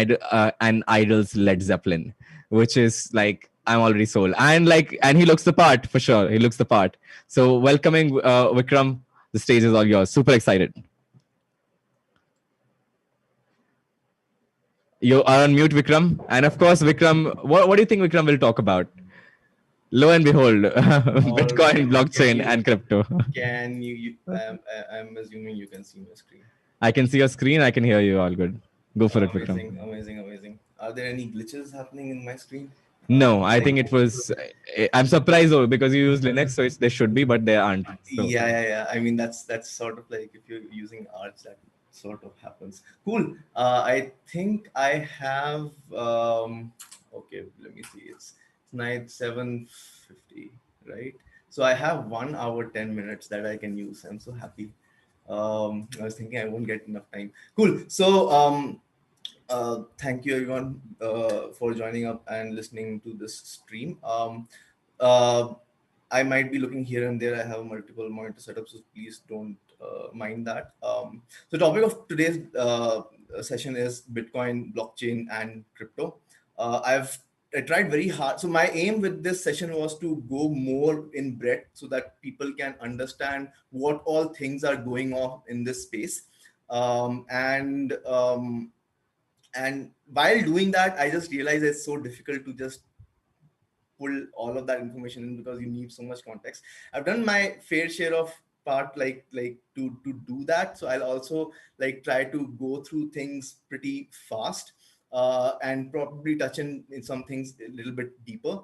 Idol's Led Zeppelin, which is like, I'm already sold. And he looks the part for sure. He looks the part. So welcoming Vikram, the stage is all yours. Super excited. You are on mute, Vikram. And of course, Vikram, what do you think Vikram will talk about? Lo and behold, Bitcoin, blockchain, and crypto. Can you I'm assuming you can see my screen. I can see your screen. I can hear you. All good. Go for it, Vikram. Amazing. Are there any glitches happening in my screen? No, I think it was. I'm surprised though, because you use Linux, so there should be, but there aren't. So. Yeah. I mean, that's sort of like if you're using Arch, that sort of happens. Cool. I think I have. Okay, let me see. It's night 7:50, right? So I have 1 hour 10 minutes that I can use. I'm so happy. I was thinking I won't get enough time. Cool. So thank you everyone for joining up and listening to this stream. I might be looking here and there. I have multiple monitor setups, so please don't mind that. The topic of today's session is Bitcoin, blockchain, and crypto. I tried very hard. So my aim with this session was to go more in breadth so that people can understand what all things are going on in this space. And while doing that, I just realized it's so difficult to just pull all of that information in because you need so much context. I've done my fair share of part like to do that. So I'll also try to go through things pretty fast and probably touch in some things a little bit deeper.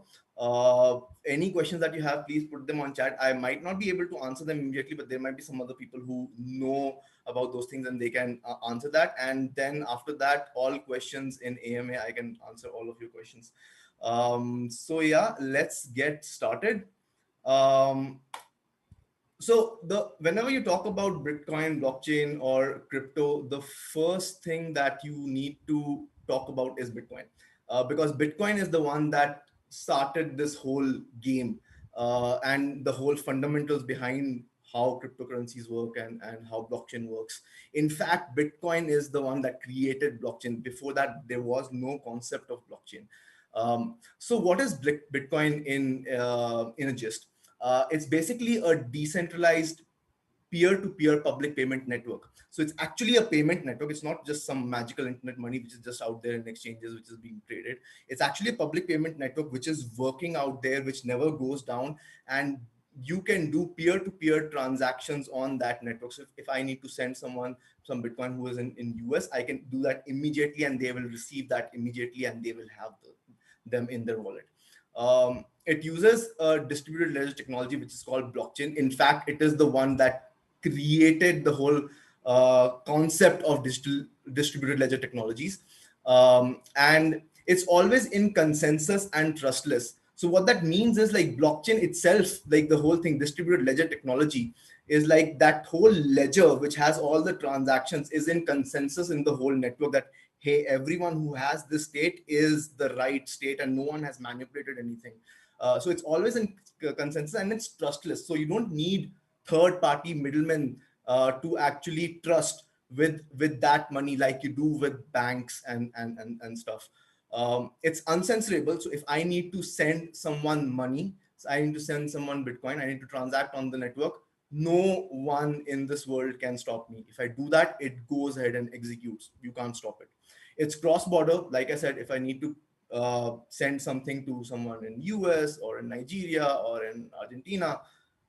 Any questions that you have, please put them on chat. I might not be able to answer them immediately, but there might be some other people who know about those things and they can answer that. And then after that, all questions in AMA, I can answer all of your questions. So yeah, let's get started. So whenever you talk about Bitcoin, blockchain, or crypto, the first thing that you need to talk about is Bitcoin, because Bitcoin is the one that started this whole game and the whole fundamentals behind how cryptocurrencies work and how blockchain works. In fact, Bitcoin is the one that created blockchain. Before that, there was no concept of blockchain. So what is Bitcoin in a gist? It's basically a decentralized peer-to-peer public payment network. So it's actually a payment network. It's not just some magical internet money which is just out there in exchanges which is being traded. It's actually a public payment network which is working out there, which never goes down, and you can do peer-to-peer transactions on that network. So if I need to send someone some Bitcoin who is in US, I can do that immediately, and they will receive that immediately, and they will have them in their wallet. It uses a distributed ledger technology which is called blockchain. In fact, it is the one that created the whole concept of distributed ledger technologies, and it's always in consensus and trustless. So what that means is, like, blockchain itself, like the whole thing, distributed ledger technology, is like that whole ledger which has all the transactions is in consensus in the whole network, that hey, everyone who has this state is the right state and no one has manipulated anything. So it's always in consensus, and it's trustless. So you don't need third party middlemen to actually trust with that money like you do with banks and stuff. It's uncensorable. So if I need to send someone money, so I need to send someone Bitcoin, I need to transact on the network, no one in this world can stop me. If I do that, it goes ahead and executes. You can't stop it. It's cross-border. Like I said, if I need to send something to someone in US or in Nigeria or in Argentina,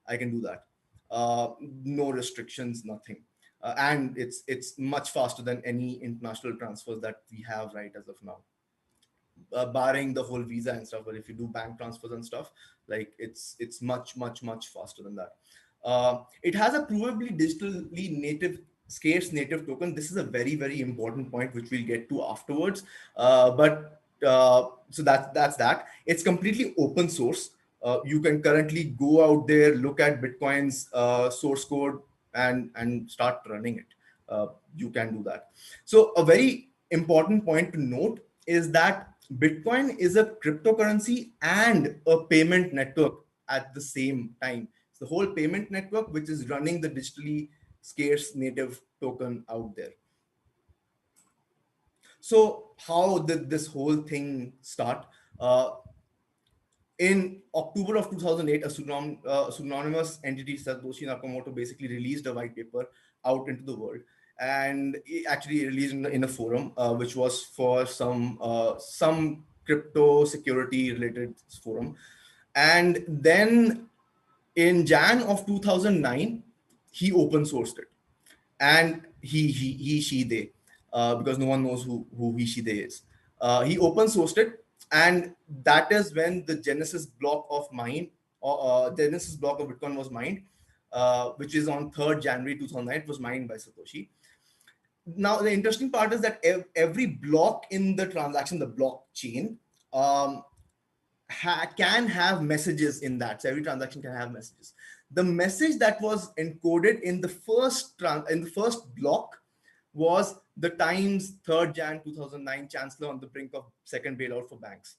I can do that. No restrictions, nothing. And it's much faster than any international transfers that we have right as of now. Barring the whole visa and stuff, but if you do bank transfers and stuff, like it's much faster than that. It has a provably digitally native scarce native token. This is a very important point which we'll get to afterwards. So that's that. It's completely open source. You can currently go out there, look at Bitcoin's source code and start running it. You can do that. So a very important point to note is that Bitcoin is a cryptocurrency and a payment network at the same time. It's the whole payment network which is running the digitally scarce native token out there. So how did this whole thing start? In October of 2008, a pseudonymous entity, Satoshi Nakamoto, basically released a white paper out into the world, and it actually released in a forum, which was for some crypto security related forum. And then in Jan of 2009, he open sourced it, and she, they, because no one knows who he, she, they is. He open sourced it, and that is when the Genesis block of mine, or Genesis block of Bitcoin was mined, which is on 3rd January 2009. It was mined by Satoshi. Now, the interesting part is that every block in the transaction, the blockchain, can have messages in that. So every transaction can have messages. The message that was encoded in the first block was the Times 3rd Jan 2009 Chancellor on the brink of second bailout for banks.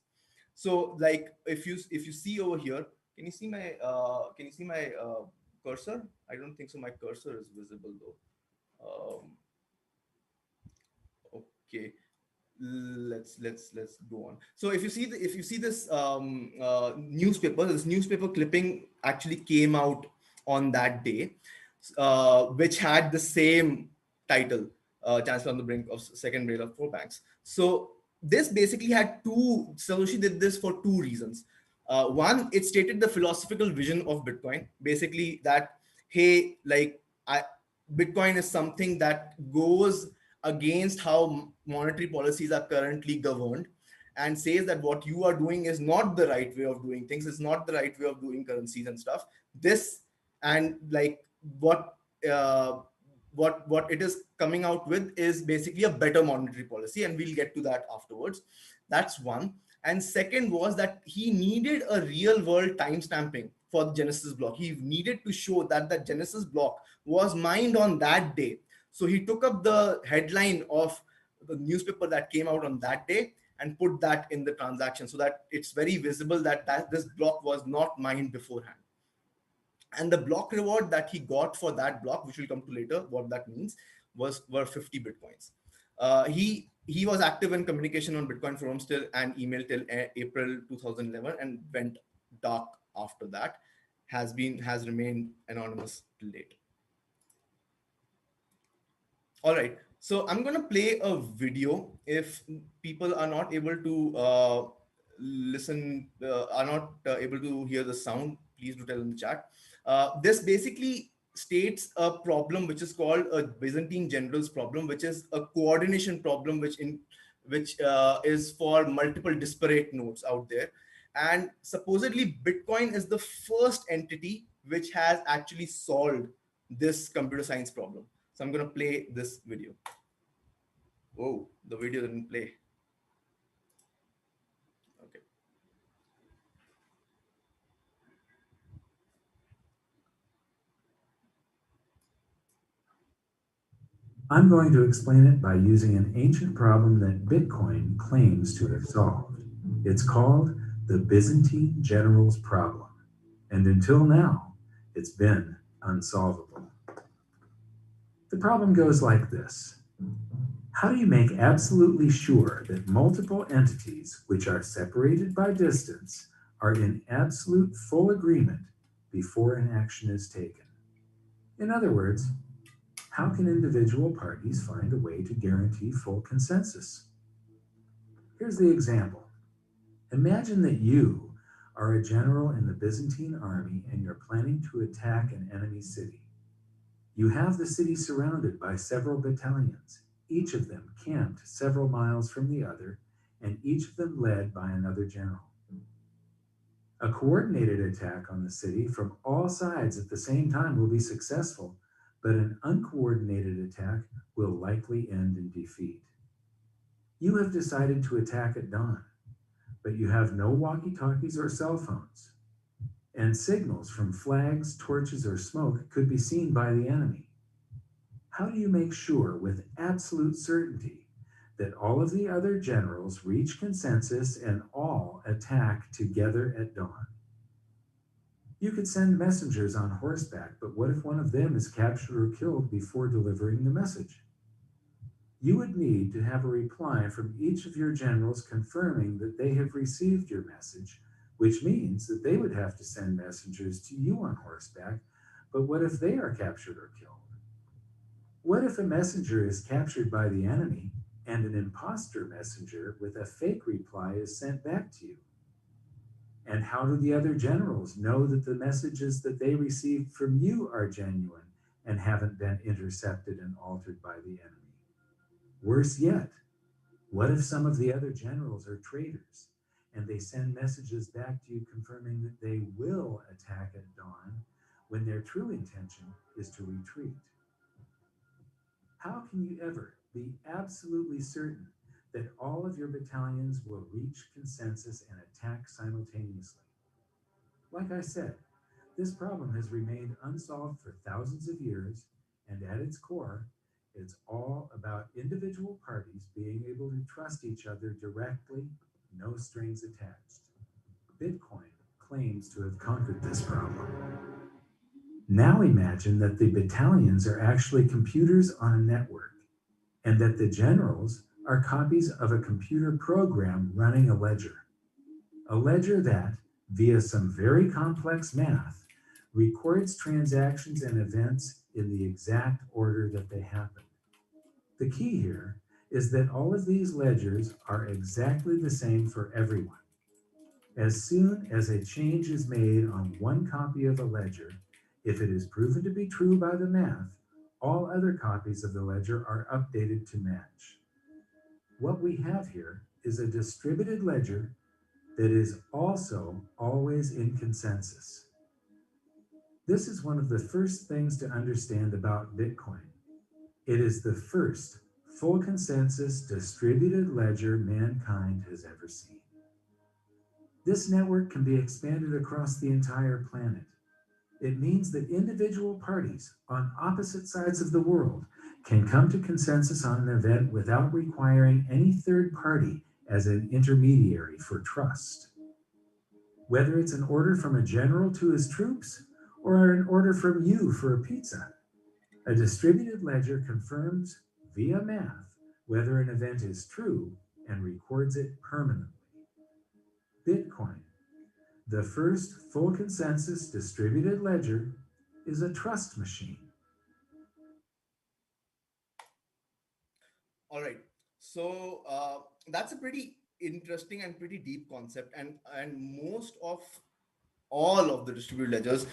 So, like, if you see over here, can you see my cursor? I don't think so. My cursor is visible though. Okay. Let's go on. So if you see this newspaper clipping actually came out on that day, which had the same title, Chancellor on the brink of second bailout for banks. So this basically had Satoshi did this for two reasons. One, it stated the philosophical vision of Bitcoin, basically that, hey, like, Bitcoin is something that goes against how monetary policies are currently governed, and says that what you are doing is not the right way of doing things. It's not the right way of doing currencies and stuff. This, and like what it is coming out with is basically a better monetary policy, and we'll get to that afterwards. That's one. And second was that he needed a real world timestamping for the Genesis block. He needed to show that the Genesis block was mined on that day. So he took up the headline of the newspaper that came out on that day and put that in the transaction, so that it's very visible that this block was not mined beforehand. And the block reward that he got for that block, which we'll come to later, what that means, were 50 Bitcoins. He was active in communication on Bitcoin forums and email till April 2011, and went dark after that. Has remained anonymous till date. All right. So I'm going to play a video. If people are not able to are not able to hear the sound, please do tell in the chat. This basically states a problem which is called a Byzantine generals problem, which is a coordination problem, which is for multiple disparate nodes out there. And supposedly Bitcoin is the first entity which has actually solved this computer science problem. So I'm going to play this video. Oh, the video didn't play. Okay. I'm going to explain it by using an ancient problem that Bitcoin claims to have solved. It's called the Byzantine generals problem. And until now, it's been unsolvable. The problem goes like this. How do you make absolutely sure that multiple entities which are separated by distance are in absolute full agreement before an action is taken? In other words, how can individual parties find a way to guarantee full consensus? Here's the example. Imagine that you are a general in the Byzantine army and you're planning to attack an enemy city. You have the city surrounded by several battalions, each of them camped several miles from the other, and each of them led by another general. A coordinated attack on the city from all sides at the same time will be successful, but an uncoordinated attack will likely end in defeat. You have decided to attack at dawn, but you have no walkie-talkies or cell phones, and signals from flags, torches, or smoke could be seen by the enemy. How do you make sure with absolute certainty that all of the other generals reach consensus and all attack together at dawn? You could send messengers on horseback, but what if one of them is captured or killed before delivering the message? You would need to have a reply from each of your generals confirming that they have received your message, which means that they would have to send messengers to you on horseback, but what if they are captured or killed? What if a messenger is captured by the enemy and an imposter messenger with a fake reply is sent back to you? And how do the other generals know that the messages that they received from you are genuine and haven't been intercepted and altered by the enemy? Worse yet, what if some of the other generals are traitors and they send messages back to you confirming that they will attack at dawn when their true intention is to retreat? How can you ever be absolutely certain that all of your battalions will reach consensus and attack simultaneously? Like I said, this problem has remained unsolved for thousands of years, and at its core, it's all about individual parties being able to trust each other directly, no strings attached. Bitcoin claims to have conquered this problem. Now imagine that the battalions are actually computers on a network, and that the generals are copies of a computer program running a ledger. A ledger that, via some very complex math, records transactions and events in the exact order that they happened. The key here is that all of these ledgers are exactly the same for everyone. As soon as a change is made on one copy of a ledger, if it is proven to be true by the math, all other copies of the ledger are updated to match. What we have here is a distributed ledger that is also always in consensus. This is one of the first things to understand about Bitcoin. It is the first full consensus distributed ledger mankind has ever seen. This network can be expanded across the entire planet. It means that individual parties on opposite sides of the world can come to consensus on an event without requiring any third party as an intermediary for trust. Whether it's an order from a general to his troops or an order from you for a pizza, a distributed ledger confirms via math whether an event is true and records it permanently. Bitcoin, the first full consensus distributed ledger, is a trust machine. All right. So that's a pretty interesting and pretty deep concept, and most of all of the distributed ledgers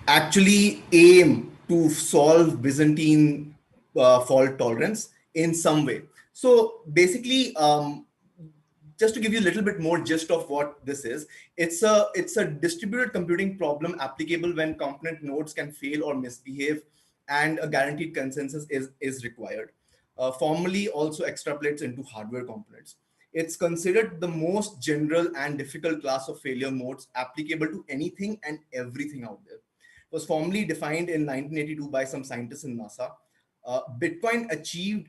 actually aim to solve Byzantine fault tolerance in some way. So basically, just to give you a little bit more gist of what this is, it's a distributed computing problem applicable when component nodes can fail or misbehave, and a guaranteed consensus is required. Formally also extrapolates into hardware components. It's considered the most general and difficult class of failure modes applicable to anything and everything out there. It was formally defined in 1982 by some scientists in NASA. Bitcoin achieved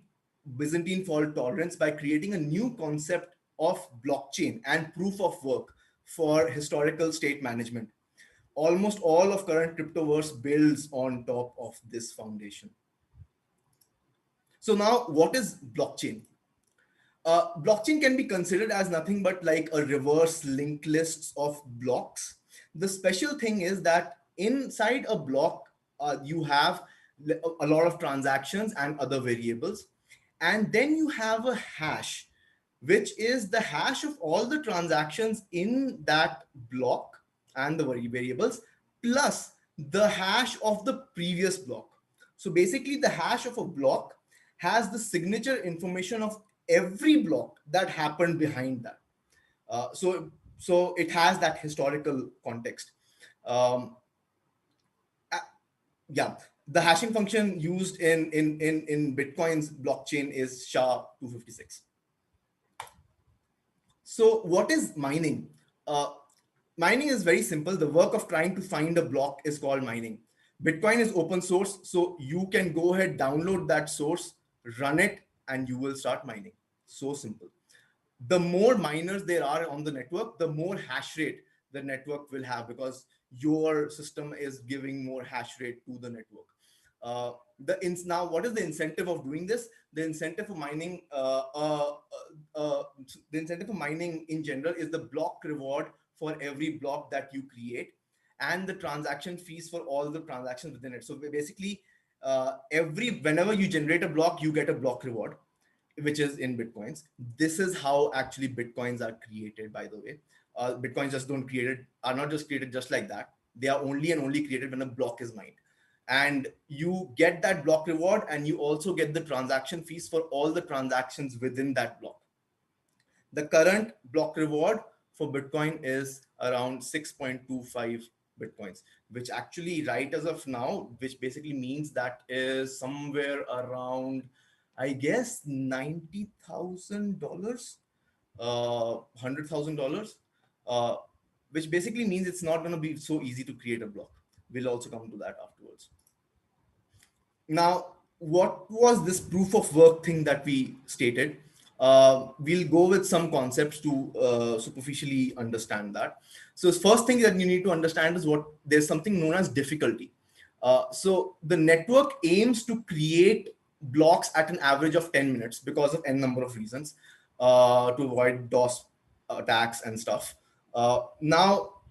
Byzantine fault tolerance by creating a new concept of blockchain and proof of work for historical state management. Almost all of current cryptoverse builds on top of this foundation. So now, what is blockchain? Blockchain can be considered as nothing but like a reverse linked list of blocks. The special thing is that inside a block, you have a lot of transactions and other variables. And then you have a hash, which is the hash of all the transactions in that block and the variables, plus the hash of the previous block. So basically, the hash of a block has the signature information of every block that happened behind that. So it has that historical context. Um, yeah, the hashing function used in Bitcoin's blockchain is SHA-256. So what is mining? Mining is very simple. The work of trying to find a block is called mining. Bitcoin is open source, so you can go ahead, download that source, run it, and you will start mining. So simple. The more miners there are on the network, the more hash rate the network will have, because your system is giving more hash rate to the network. Now, what is the incentive of doing this? The incentive for mining, the incentive for mining in general is the block reward for every block that you create, and the transaction fees for all the transactions within it. So basically, whenever you generate a block, you get a block reward, which is in bitcoins. This is how actually bitcoins are created, by the way. Bitcoins just don't created are not just created just like that. They are only and only created when a block is mined, and you get that block reward, and you also get the transaction fees for all the transactions within that block. The current block reward for Bitcoin is around 6.25 Bitcoins, which actually right as of now, which basically means that is somewhere around, I guess, $90,000, $100,000, which basically means it's not going to be so easy to create a block. We'll also come to that afterwards. Now, what was this proof of work thing that we stated? We'll go with some concepts to superficially understand that. So the first thing that you need to understand is there's something known as difficulty. So the network aims to create blocks at an average of 10 minutes because of n number of reasons, to avoid DOS attacks and stuff. Now,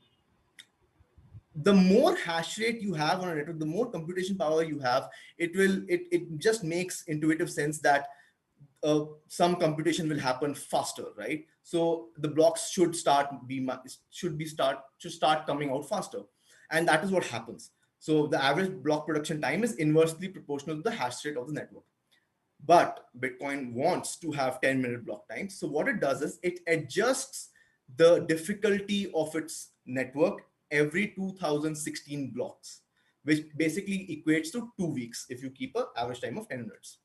the more hash rate you have on a network, the more computation power you have, it just makes intuitive sense that some computation will happen faster, right? So the blocks should start coming out faster, and that is what happens. So the average block production time is inversely proportional to the hash rate of the network. But Bitcoin wants to have 10-minute block times. So what it does is it adjusts the difficulty of its network every 2016 blocks, which basically equates to 2 weeks if you keep an average time of 10 minutes.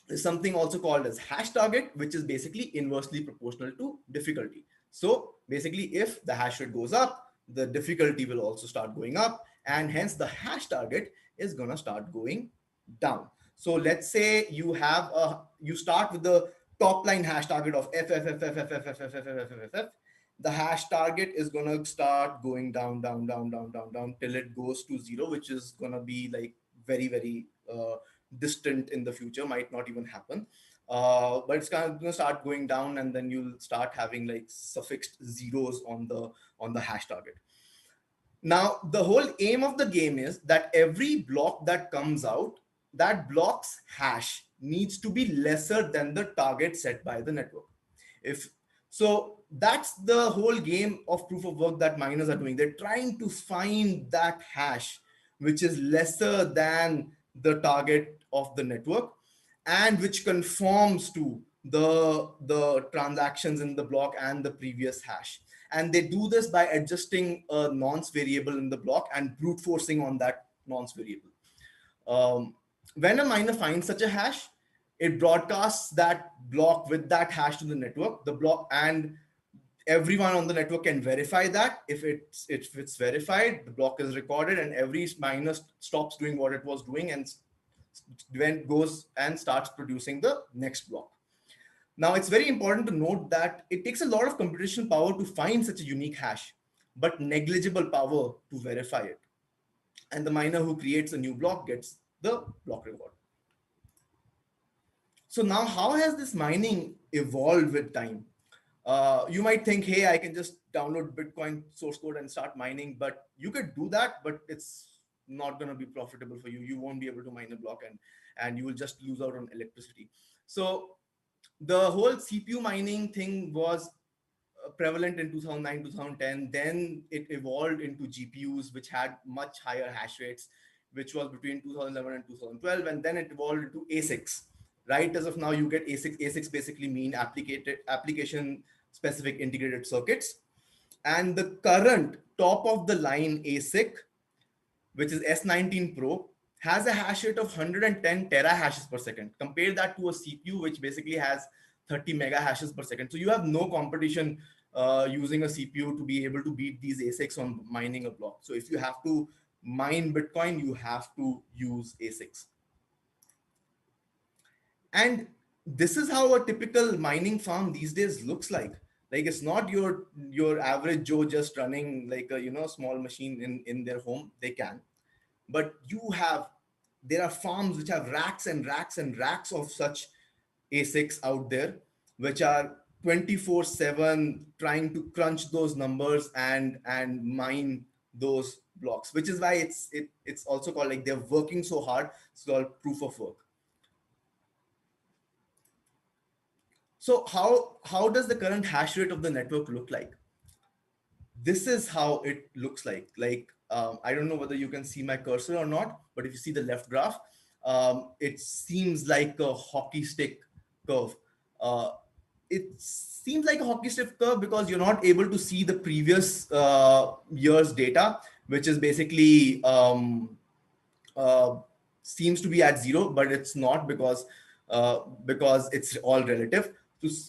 There's something also called as hash target, which is basically inversely proportional to difficulty. So basically, if the hash rate goes up, the difficulty will also start going up, and hence the hash target is going to start going down. So let's say you start with the top line hash target of f. The hash target is going to start going down till it goes to 0, which is going to be like very, very distant in the future, might not even happen. But it's kind of going to start going down, and then you'll start having like suffixed zeros on the hash target. Now, the whole aim of the game is that every block that comes out that block's hash needs to be lesser than the target set by the network. If so, that's the whole game of proof of work that miners are doing. They're trying to find that hash which is lesser than the target of the network and which conforms to the transactions in the block and the previous hash. And they do this by adjusting a nonce variable in the block and brute forcing on that nonce variable. When a miner finds such a hash, it broadcasts that block with that hash to the network. The block, and everyone on the network can verify that. If it's verified, the block is recorded, and every miner stops doing what it was doing and then goes and starts producing the next block. Now, it's very important to note that it takes a lot of computational power to find such a unique hash, but negligible power to verify it. And the miner who creates a new block gets the block reward. So now, how has this mining evolved with time? You might think, hey, I can just download Bitcoin source code and start mining, but you could do that, but it's not going to be profitable for you. You won't be able to mine a block, and you will just lose out on electricity. So the whole CPU mining thing was prevalent in 2009, 2010. Then it evolved into GPUs, which had much higher hash rates, which was between 2011 and 2012. And then it evolved into ASICs. Right as of now, you get ASICs. ASICs basically mean application specific integrated circuits. And the current top of the line ASIC, which is S19 Pro, has a hash rate of 110 terahashes per second. Compare that to a CPU, which basically has 30 mega hashes per second. So you have no competition using a CPU to be able to beat these ASICs on mining a block. So if you have to mine Bitcoin, you have to use ASICs. And this is how a typical mining farm these days looks like. Like, it's not your average Joe just running like a small machine in their home. They can, but there are farms which have racks and racks and racks of such ASICs out there, which are 24/7 trying to crunch those numbers and mine those blocks, which is why it's also called, like, they're working so hard. It's called proof of work. So how does the current hash rate of the network look like? This is how it looks like. I don't know whether you can see my cursor or not, but if you see the left graph, it seems like a hockey stick curve. It seems like a hockey stick curve because you're not able to see the previous year's data, which is basically seems to be at zero, but it's not because it's all relative.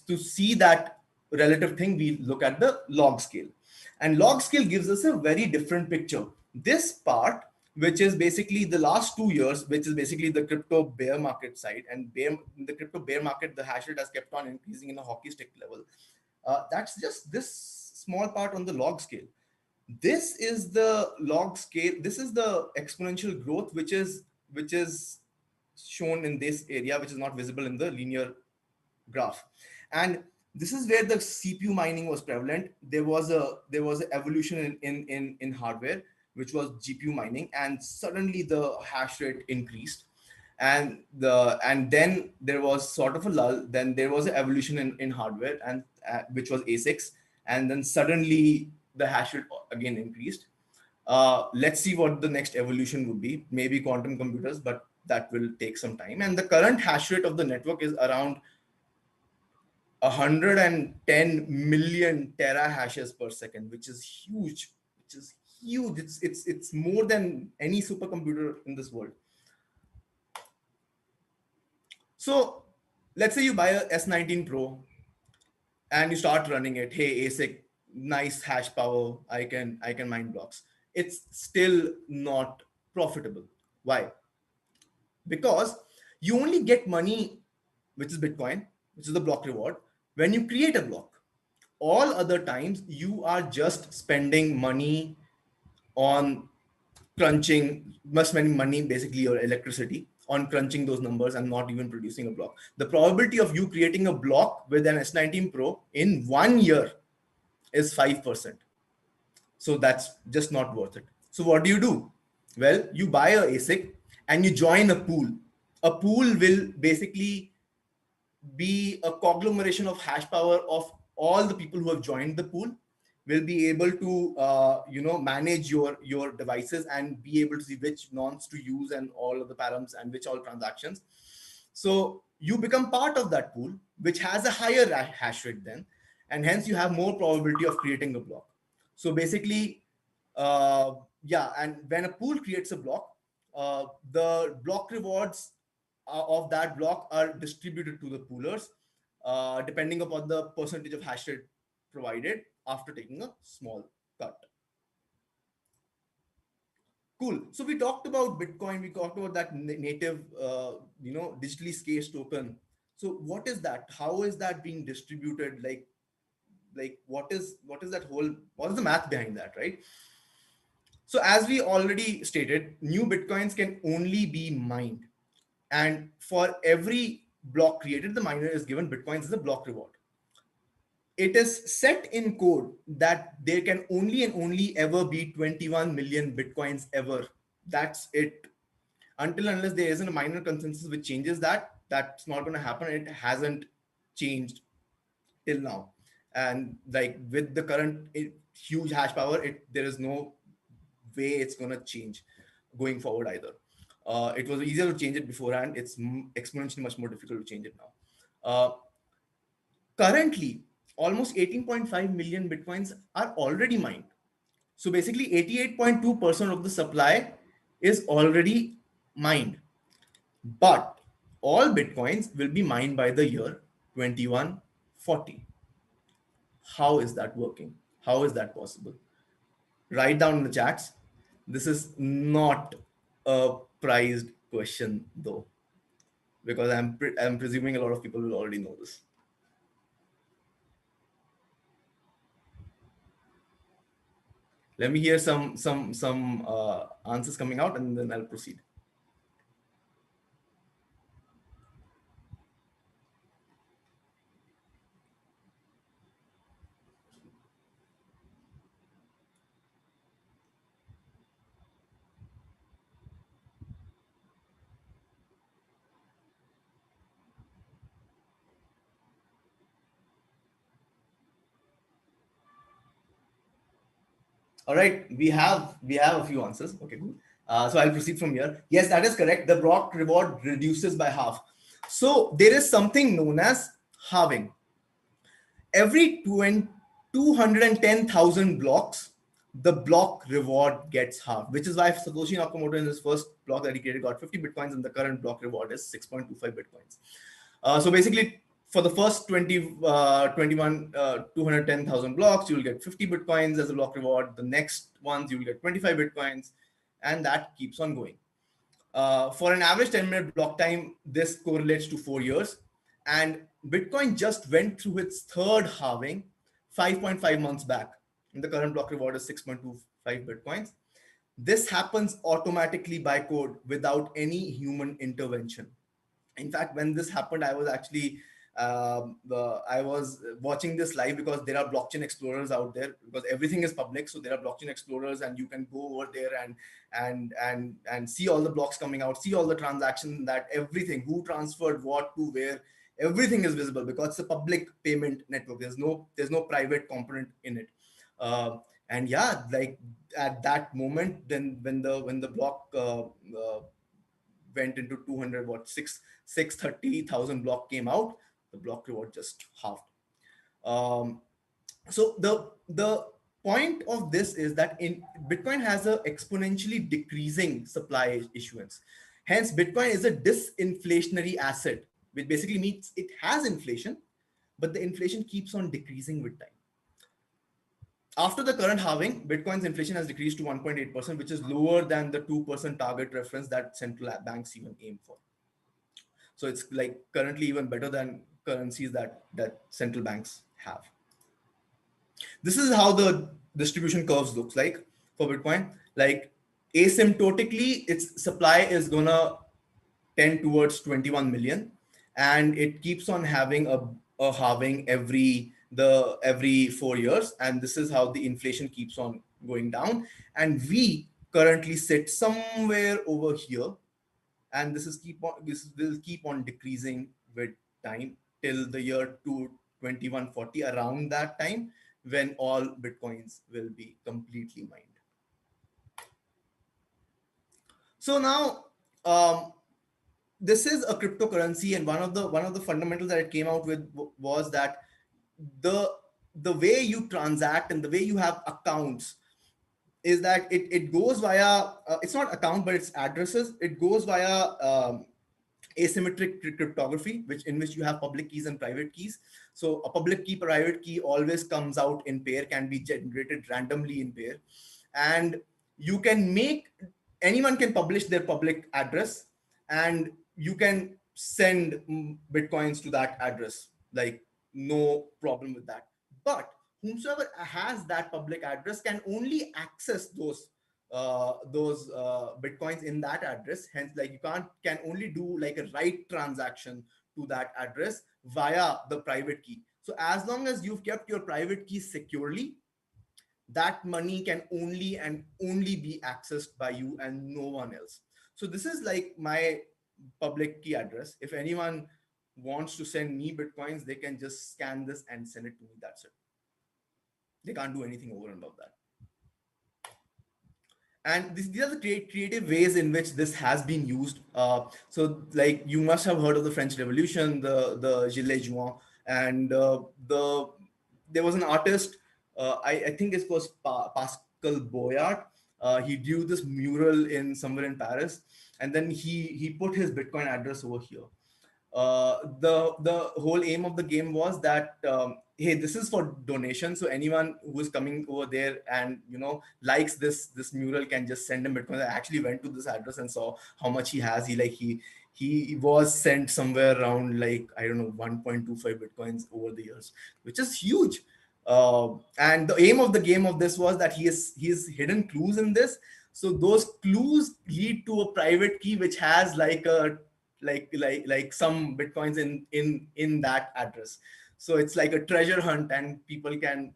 To see that relative thing, we look at the log scale. And log scale gives us a very different picture. This part, which is basically the last 2 years, which is basically the crypto bear market side, and in the crypto bear market, the hash rate has kept on increasing in a hockey stick level. That's just this small part on the log scale. This is the log scale. This is the exponential growth, which is shown in this area, which is not visible in the linear graph. And this is where the CPU mining was prevalent. There was an evolution in hardware, which was GPU mining, and suddenly the hash rate increased. And then there was sort of a lull. Then there was an evolution in hardware, and which was ASICs, and then suddenly the hash rate again increased. Let's see what the next evolution would be. Maybe quantum computers, but that will take some time. And the current hash rate of the network is around 110 million terahashes per second, which is huge. It's more than any supercomputer in this world. So let's say you buy a S19 Pro and you start running it. Hey, ASIC, nice hash power. I can mine blocks. It's still not profitable. Why? Because you only get money, which is Bitcoin, which is the block reward, when you create a block. All other times, you are just spending money on crunching, spending money, basically your electricity, on crunching those numbers and not even producing a block. The probability of you creating a block with an S19 Pro in 1 year is 5%. So that's just not worth it. So what do? Well, you buy a ASIC and you join a pool. a pool will basically be a conglomeration of hash power of all the people who have joined the pool, will be able to manage your devices and be able to see which nonce to use and all of the params and which all transactions. So you become part of that pool, which has a higher hash rate then, and hence you have more probability of creating a block. So basically, and when a pool creates a block, the block rewards of that block are distributed to the poolers, depending upon the percentage of hash rate provided after taking a small cut. Cool. So we talked about Bitcoin. We talked about that native, digitally scaled token. So what is that? How is that being distributed? Like what is the math behind that, right? So as we already stated, new Bitcoins can only be mined. And for every block created, the miner is given Bitcoins as a block reward. It is set in code that there can only and only ever be 21 million Bitcoins ever. That's it. Unless there isn't a minor consensus which changes that, that's not going to happen. It hasn't changed till now. And like with the current huge hash power, there is no way it's going to change going forward either. It was easier to change it beforehand. It's exponentially much more difficult to change it now. Currently, almost 18.5 million Bitcoins are already mined. So basically 88.2% of the supply is already mined. But all Bitcoins will be mined by the year 2140. How is that working? How is that possible? Write down in the chats. This is not a prized question though, because I'm presuming a lot of people will already know this. Let me hear some answers coming out, and then I'll proceed. All right, we have a few answers. Okay, cool. So I'll proceed from here. Yes, that is correct. The block reward reduces by half. So there is something known as halving. Every 210,000 blocks, the block reward gets halved, which is why Satoshi Nakamoto in his first block that he created got 50 Bitcoins, and the current block reward is 6.25 Bitcoins. So basically, for the first 210,000 blocks, you'll get 50 Bitcoins as a block reward. The next ones, you'll get 25 Bitcoins, and that keeps on going. For an average 10-minute block time, this correlates to 4 years. And Bitcoin just went through its third halving 5.5 months back. And the current block reward is 6.25 Bitcoins. This happens automatically by code without any human intervention. In fact, when this happened, I was actually I was watching this live because there are blockchain explorers out there, because everything is public. So there are blockchain explorers, and you can go over there and see all the blocks coming out, see all the transactions, that everything, who transferred what to where, everything is visible because it's a public payment network. There's no private component in it. And yeah, like at that moment, then when the block went into 630,000 block came out, the block reward just halved. So the point of this is that in Bitcoin has a exponentially decreasing supply issuance. Hence, Bitcoin is a disinflationary asset, which basically means it has inflation, but the inflation keeps on decreasing with time. After the current halving, Bitcoin's inflation has decreased to 1.8%, which is lower than the 2% target reference that central banks even aim for. So it's like currently even better than currencies that central banks have. This is how the distribution curves looks like for Bitcoin. Like asymptotically, its supply is gonna tend towards 21 million, and it keeps on having a halving every 4 years, and this is how the inflation keeps on going down. And we currently sit somewhere over here and this will keep on decreasing with time till the year 2140, around that time, when all bitcoins will be completely mined. So now, this is a cryptocurrency, and one of the fundamentals that it came out with was that the way you transact and the way you have accounts is that it goes via it's not account, but it's addresses. It goes via asymmetric cryptography, in which you have public keys and private keys. So a public key, private key always comes out in pair, can be generated randomly in pair, and you can make anyone can publish their public address, and you can send bitcoins to that address, like no problem with that. But whomsoever has that public address can only access those bitcoins in that address. Hence, like, you can only do like a write transaction to that address via the private key. So as long as you've kept your private key securely, that money can only be accessed by you and no one else. So this is like my public key address. If anyone wants to send me bitcoins, they can just scan this and send it to me. That's it. They can't do anything over and above that. And these are the creative ways in which this has been used. So like, you must have heard of the French Revolution, the Gilets Jaunes, and there was an artist, I think it was Pascal Boyard. He drew this mural in somewhere in Paris, and then he put his Bitcoin address over here. The whole aim of the game was that, hey, this is for donation, so anyone who is coming over there and likes this mural can just send him bitcoin. I actually went to this address and saw how much he has. He was sent somewhere around, like, I don't know, 1.25 bitcoins over the years, which is huge. And the aim of the game of this was that he is hidden clues in this, so those clues lead to a private key which has like some bitcoins in that address. So it's like a treasure hunt, and people can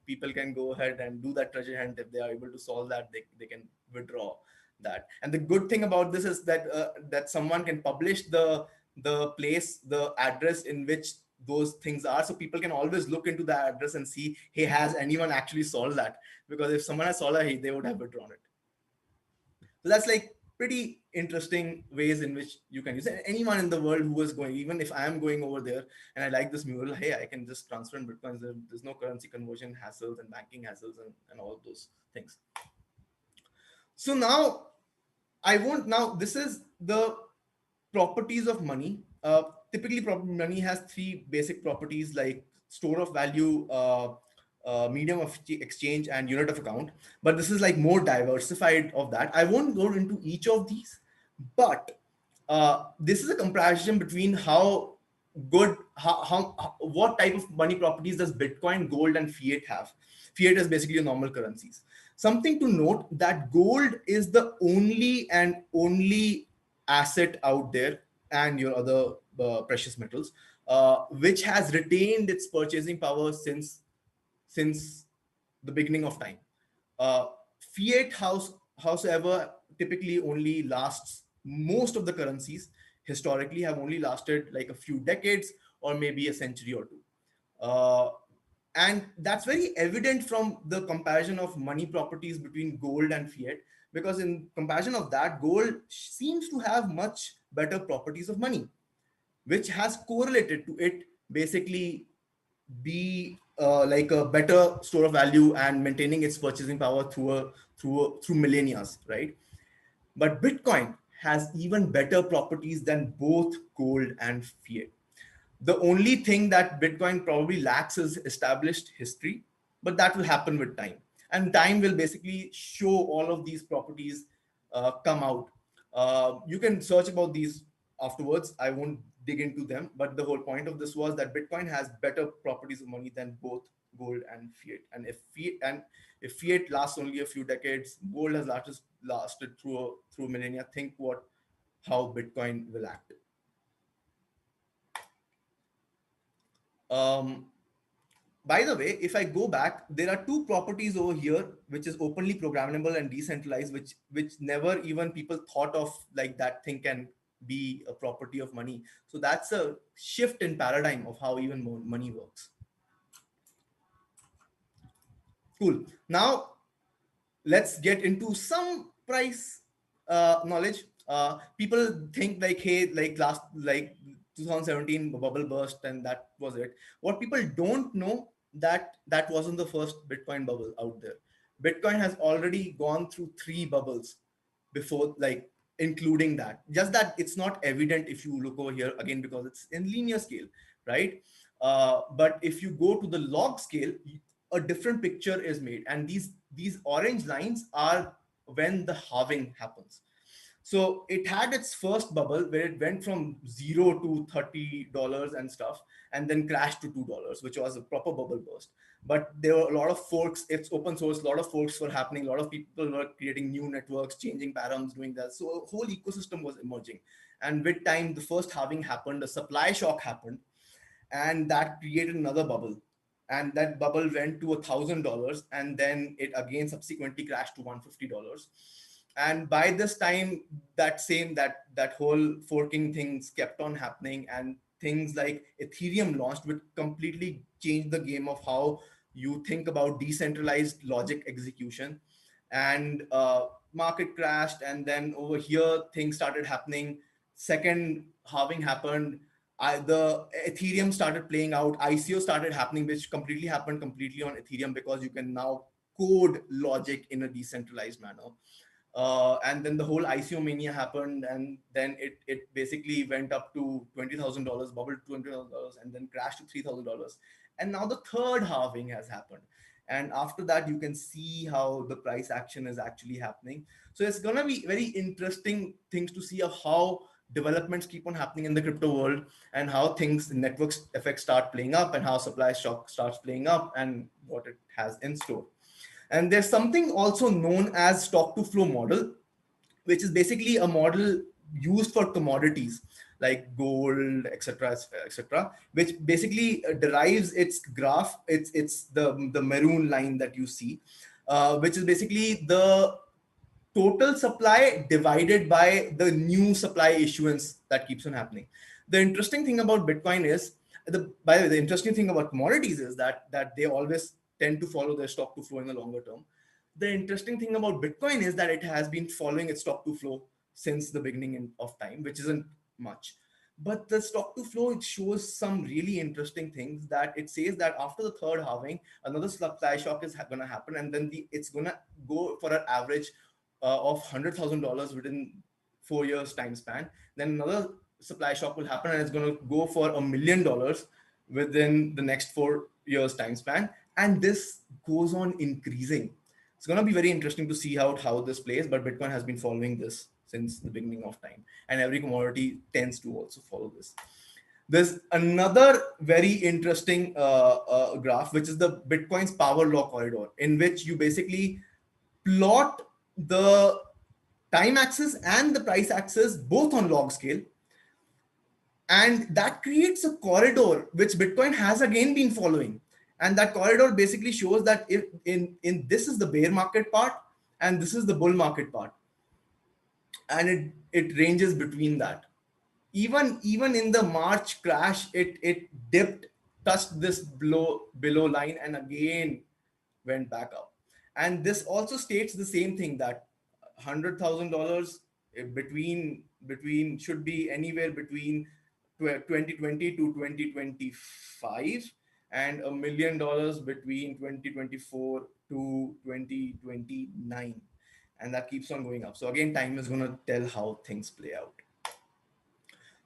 go ahead and do that treasure hunt. If they are able to solve that, they can withdraw that. And the good thing about this is that that someone can publish the address in which those things are, so people can always look into the address and see, hey, has anyone actually solved that? Because if someone has solved it, they would have withdrawn it. So that's like pretty interesting ways in which you can use it. Anyone in the world who is going, even if I am going over there and I like this mural, hey, I can just transfer in bitcoins. There's no currency conversion hassles and banking hassles and all of those things. So now this is the properties of money. Typically, money has three basic properties, like store of value, medium of exchange, and unit of account. But this is like more diversified of that. I won't go into each of these, but this is a comparison between what type of money properties does Bitcoin, gold, and fiat have. Fiat is basically normal currencies. Something to note, that gold is the only asset out there, and your other precious metals, which has retained its purchasing power since the beginning of time. Fiat however, typically only lasts, most of the currencies historically have only lasted like a few decades or maybe a century or two. And that's very evident from the comparison of money properties between gold and fiat, because in comparison of that, gold seems to have much better properties of money, which has correlated to it basically be like a better store of value and maintaining its purchasing power through millennia, right? But Bitcoin has even better properties than both gold and fiat. The only thing that Bitcoin probably lacks is established history, but that will happen with time. And time will basically show all of these properties come out. You can search about these afterwards. I won't dig into them, but the whole point of this was that Bitcoin has better properties of money than both gold and fiat. And if fiat lasts only a few decades, gold has lasted through millennia. Think how Bitcoin will act. By the way, if I go back, there are two properties over here, which is openly programmable and decentralized, which never even people thought of, like that thing be a property of money. So that's a shift in paradigm of how even money works. Cool. Now let's get into some price knowledge. People think like, hey, like last, like 2017 bubble burst and that was it. What people don't know, that that wasn't the first Bitcoin bubble out there. Bitcoin has already gone through 3 bubbles before, like including that. Just that it's not evident if you look over here again because it's in linear scale, right? But if you go to the log scale, a different picture is made, and these orange lines are when the halving happens. So it had its first bubble where it went from 0 to $30 and stuff, and then crashed to $2, which was a proper bubble burst. But there were a lot of forks. It's open source. A lot of forks were happening. A lot of people were creating new networks, changing params, doing that. So a whole ecosystem was emerging. And with time, the first halving happened. A supply shock happened, and that created another bubble. And that bubble went to $1,000, and then it again subsequently crashed to $150. And by this time, that whole forking things kept on happening, and things like Ethereum launched, which completely changed the game of how you think about decentralized logic execution. And market crashed, and then over here things started happening. Second halving happened. The Ethereum started playing out. ICO started happening, which completely happened completely on Ethereum, because you can now code logic in a decentralized manner. And then the whole ICO mania happened, and then it basically went up to $20,000, bubbled to $20,000, and then crashed to $3,000. And now the third halving has happened. And after that, you can see how the price action is actually happening. So it's gonna be very interesting things to see of how developments keep on happening in the crypto world, and how things, network effects start playing up, and how supply shock starts playing up, and what it has in store. And there's something also known as stock to flow model, which is basically a model used for commodities like gold, etc., etc., which basically derives its graph. It's the maroon line that you see, which is basically the total supply divided by the new supply issuance that keeps on happening. The interesting thing about Bitcoin is, by the way, the interesting thing about commodities is that they always tend to follow their stock to flow in the longer term. The interesting thing about Bitcoin is that it has been following its stock to flow since the beginning of time, which isn't much. But the stock to flow, it shows some really interesting things, that it says that after the third halving, another supply shock is going to happen, and then it's going to go for an average of $100,000 within 4 years time span. Then another supply shock will happen, and it's going to go for $1 million within the next 4 years time span. And this goes on increasing. It's going to be very interesting to see how this plays, but Bitcoin has been following this since the beginning of time, and every commodity tends to also follow this. There's another very interesting graph, which is the Bitcoin's power law corridor, in which you basically plot the time axis and the price axis both on log scale, and that creates a corridor which Bitcoin has again been following. And that corridor basically shows that if in this is the bear market part, and this is the bull market part, and it ranges between that. Even in the March crash, it dipped, touched this below line, and again went back up. And this also states the same thing, that $100,000 between should be anywhere between 2020 to 2025, and $1 million between 2024 to 2029, and that keeps on going up. So again, time is going to tell how things play out.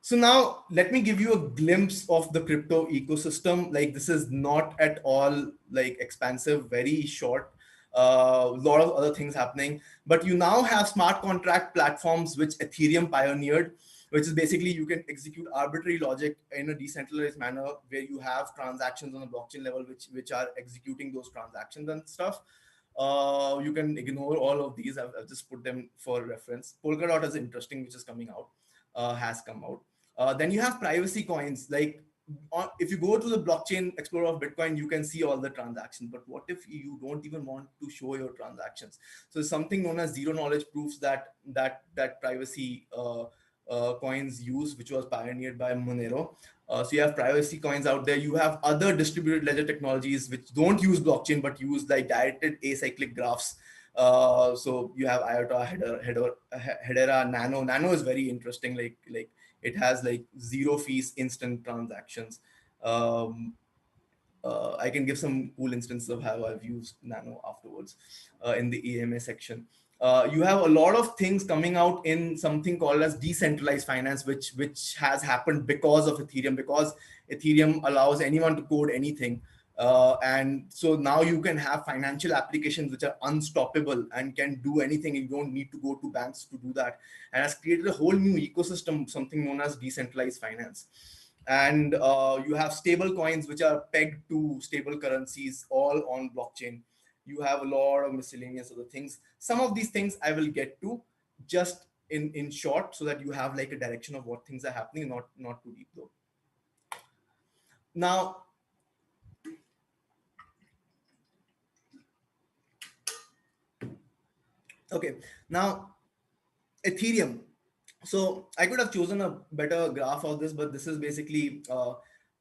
So now let me give you a glimpse of the crypto ecosystem. Like, this is not at all like expansive, very short. A lot of other things happening, but you now have smart contract platforms which Ethereum pioneered, which is basically you can execute arbitrary logic in a decentralized manner, where you have transactions on a blockchain level which are executing those transactions and stuff. You can ignore all of these. I've just put them for reference. Polkadot is interesting, which is coming out, has come out. Then you have privacy coins. Like, if you go to the blockchain explorer of Bitcoin, you can see all the transactions. But what if you don't even want to show your transactions? So something known as zero knowledge proofs that privacy coins use, which was pioneered by Monero. So you have privacy coins out there. You have other distributed ledger technologies which don't use blockchain but use like directed acyclic graphs. So you have IOTA, Hedera, Nano. Nano is very interesting. Like it has like zero fees, instant transactions. I can give some cool instances of how I've used Nano afterwards in the EMA section. You have a lot of things coming out in something called as decentralized finance, which has happened because of Ethereum, because Ethereum allows anyone to code anything. And so now you can have financial applications which are unstoppable and can do anything. You don't need to go to banks to do that, and has created a whole new ecosystem, something known as decentralized finance. And you have stable coins which are pegged to stable currencies, all on blockchain. You have a lot of miscellaneous other things. Some of these things I will get to just in short, so that you have like a direction of what things are happening, not too deep though. Now, okay, now Ethereum. So I could have chosen a better graph of this, but this is basically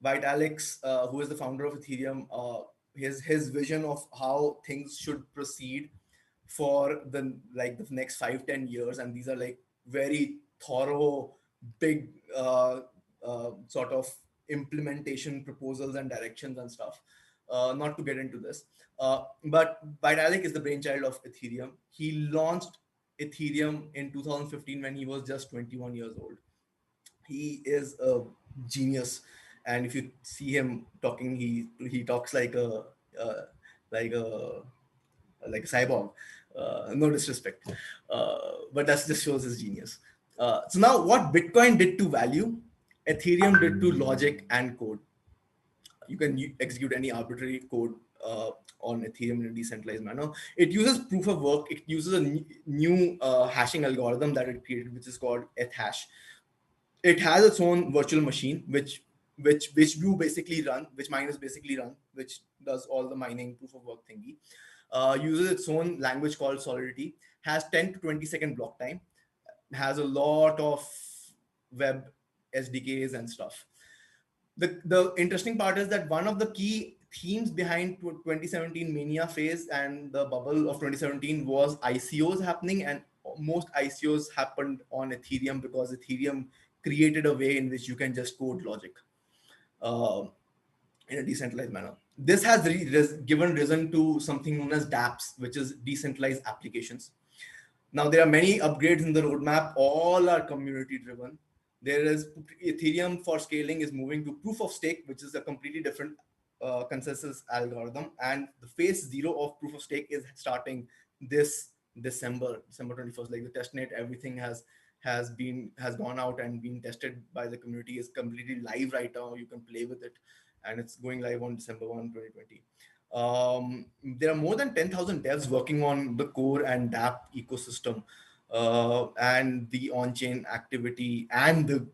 Vitalik's, who is the founder of Ethereum, his vision of how things should proceed for the next 5-10 years. And these are like very thorough, big sort of implementation proposals and directions and stuff. Not to get into this, but Vitalik is the brainchild of Ethereum. He launched Ethereum in 2015 when he was just 21 years old. He is a genius, and if you see him talking, he talks like a like a cyborg. No disrespect, but that just shows his genius. So now, what Bitcoin did to value, Ethereum did to logic and code. You can execute any arbitrary code on Ethereum in a decentralized manner. It uses proof of work. It uses a new hashing algorithm that it created, which is called Ethash. It has its own virtual machine, which you basically run, which miners basically run, which does all the mining proof of work thingy. Uses its own language called Solidity. Has 10 to 20-second block time. Has a lot of web SDKs and stuff. The interesting part is that one of the key themes behind 2017 mania phase and the bubble of 2017 was ICOs happening, and most ICOs happened on Ethereum because Ethereum created a way in which you can just code logic in a decentralized manner. This has given risen to something known as dApps, which is decentralized applications. Now there are many upgrades in the roadmap. All are community driven. There is Ethereum for scaling is moving to proof of stake, which is a completely different consensus algorithm. And the phase 0 of proof of stake is starting this December 21st. Like the testnet, everything has gone out and been tested by the community, is completely live right now. You can play with it, and it's going live on December 1, 2020. There are more than 10,000 devs working on the core and dApp ecosystem. And the on-chain activity and the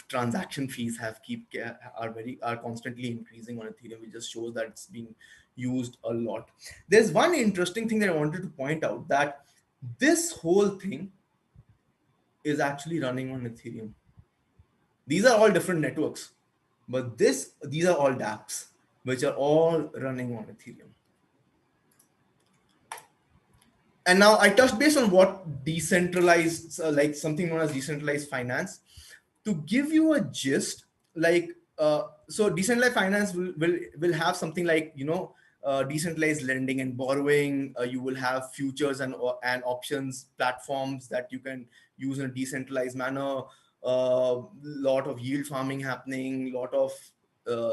transaction fees are constantly increasing on Ethereum, which just shows that it's being used a lot. There's one interesting thing that I wanted to point out, that this whole thing is actually running on Ethereum. These are all different networks, but these are all dApps, which are all running on Ethereum. And now I touched base on what decentralized, like something known as decentralized finance. To give you a gist, so decentralized finance will have something like, decentralized lending and borrowing. You will have futures and options platforms that you can use in a decentralized manner. Lot of yield farming happening, lot of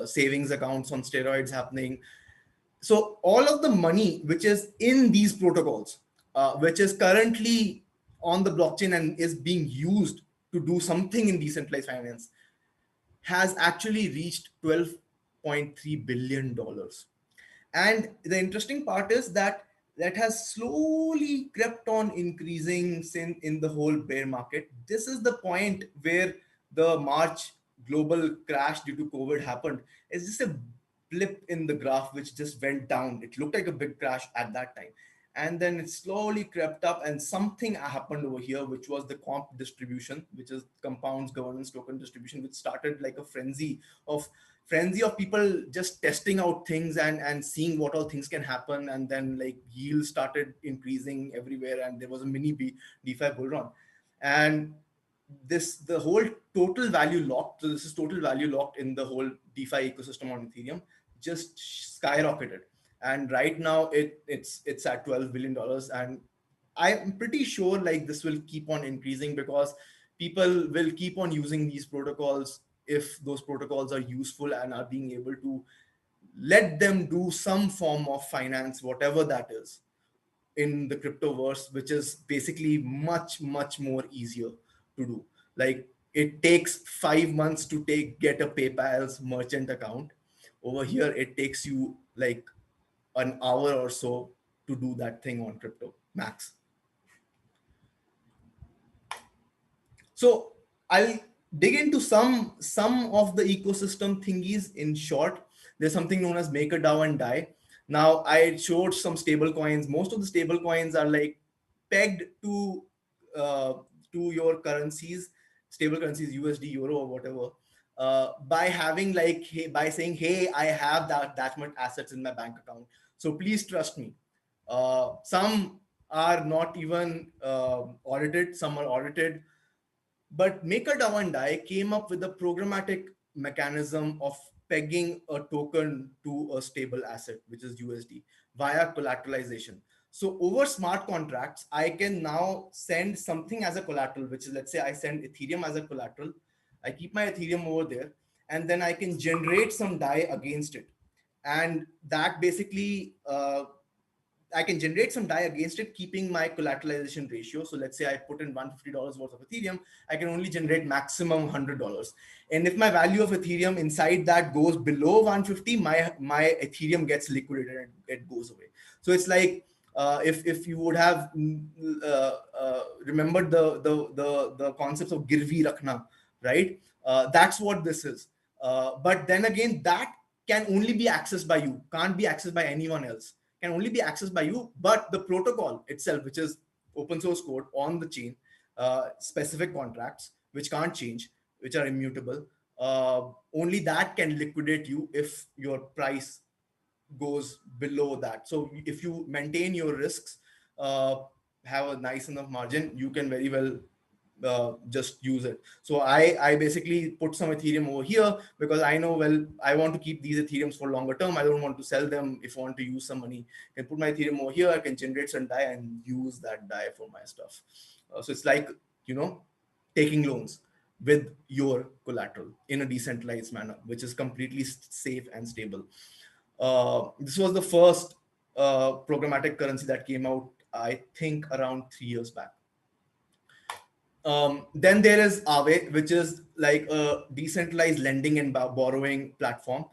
savings accounts on steroids happening. So all of the money which is in these protocols, which is currently on the blockchain and is being used to do something in decentralized finance, has actually reached $12.3 billion. And the interesting part is that has slowly crept on increasing since in the whole bear market. This is the point where the March global crash due to COVID happened. It's just a blip in the graph which just went down. It looked like a big crash at that time. and then it slowly crept up, and something happened over here, which was the comp distribution, which is compounds governance token distribution, which started like a frenzy of people just testing out things and seeing what all things can happen. And then like yield started increasing everywhere, and there was a mini DeFi bull run. And the whole total value locked, so this is total value locked in the whole DeFi ecosystem on Ethereum, just skyrocketed. And right now it's at $12 billion. And I'm pretty sure like this will keep on increasing, because people will keep on using these protocols if those protocols are useful and are being able to let them do some form of finance, whatever that is, in the cryptoverse, which is basically much more easier to do. Like it takes 5 months to get a PayPal's merchant account. Over here it takes you like an hour or so to do that thing on crypto max. So I'll dig into some of the ecosystem thingies in short. There's something known as MakerDAO and DAI. Now I showed some stable coins. Most of the stable coins are like pegged to your currencies, stable currencies, USD, Euro, or whatever. By having like, hey, by saying, hey, I have that much assets in my bank account, so please trust me. Some are not even audited, some are audited. But MakerDAO and DAI came up with a programmatic mechanism of pegging a token to a stable asset, which is USD, via collateralization. So over smart contracts, I can now send something as a collateral, which is, let's say I send Ethereum as a collateral. I keep my Ethereum over there, and then I can generate some DAI against it. And that basically, I can generate some DAI against it, keeping my collateralization ratio. So let's say I put in $150 worth of Ethereum, I can only generate maximum $100. And if my value of Ethereum inside that goes below 150, my Ethereum gets liquidated and it goes away. So it's like, if you would have remembered the concepts of girvi rakhna, right? That's what this is. But then again, that can only be accessed by you, can't be accessed by anyone else. Can only be accessed by you, but the protocol itself, which is open source code on the chain, specific contracts which can't change, which are immutable, only that can liquidate you if your price goes below that. So if you maintain your risks, have a nice enough margin, you can very well just use it. So I basically put some Ethereum over here, because I know, well, I want to keep these Ethereums for longer term. I don't want to sell them if I want to use some money. I can put my Ethereum over here, I can generate some DAI and use that DAI for my stuff. So it's like, taking loans with your collateral in a decentralized manner, which is completely safe and stable. This was the first programmatic currency that came out, I think, around 3 years back. Then there is Aave, which is like a decentralized lending and borrowing platform.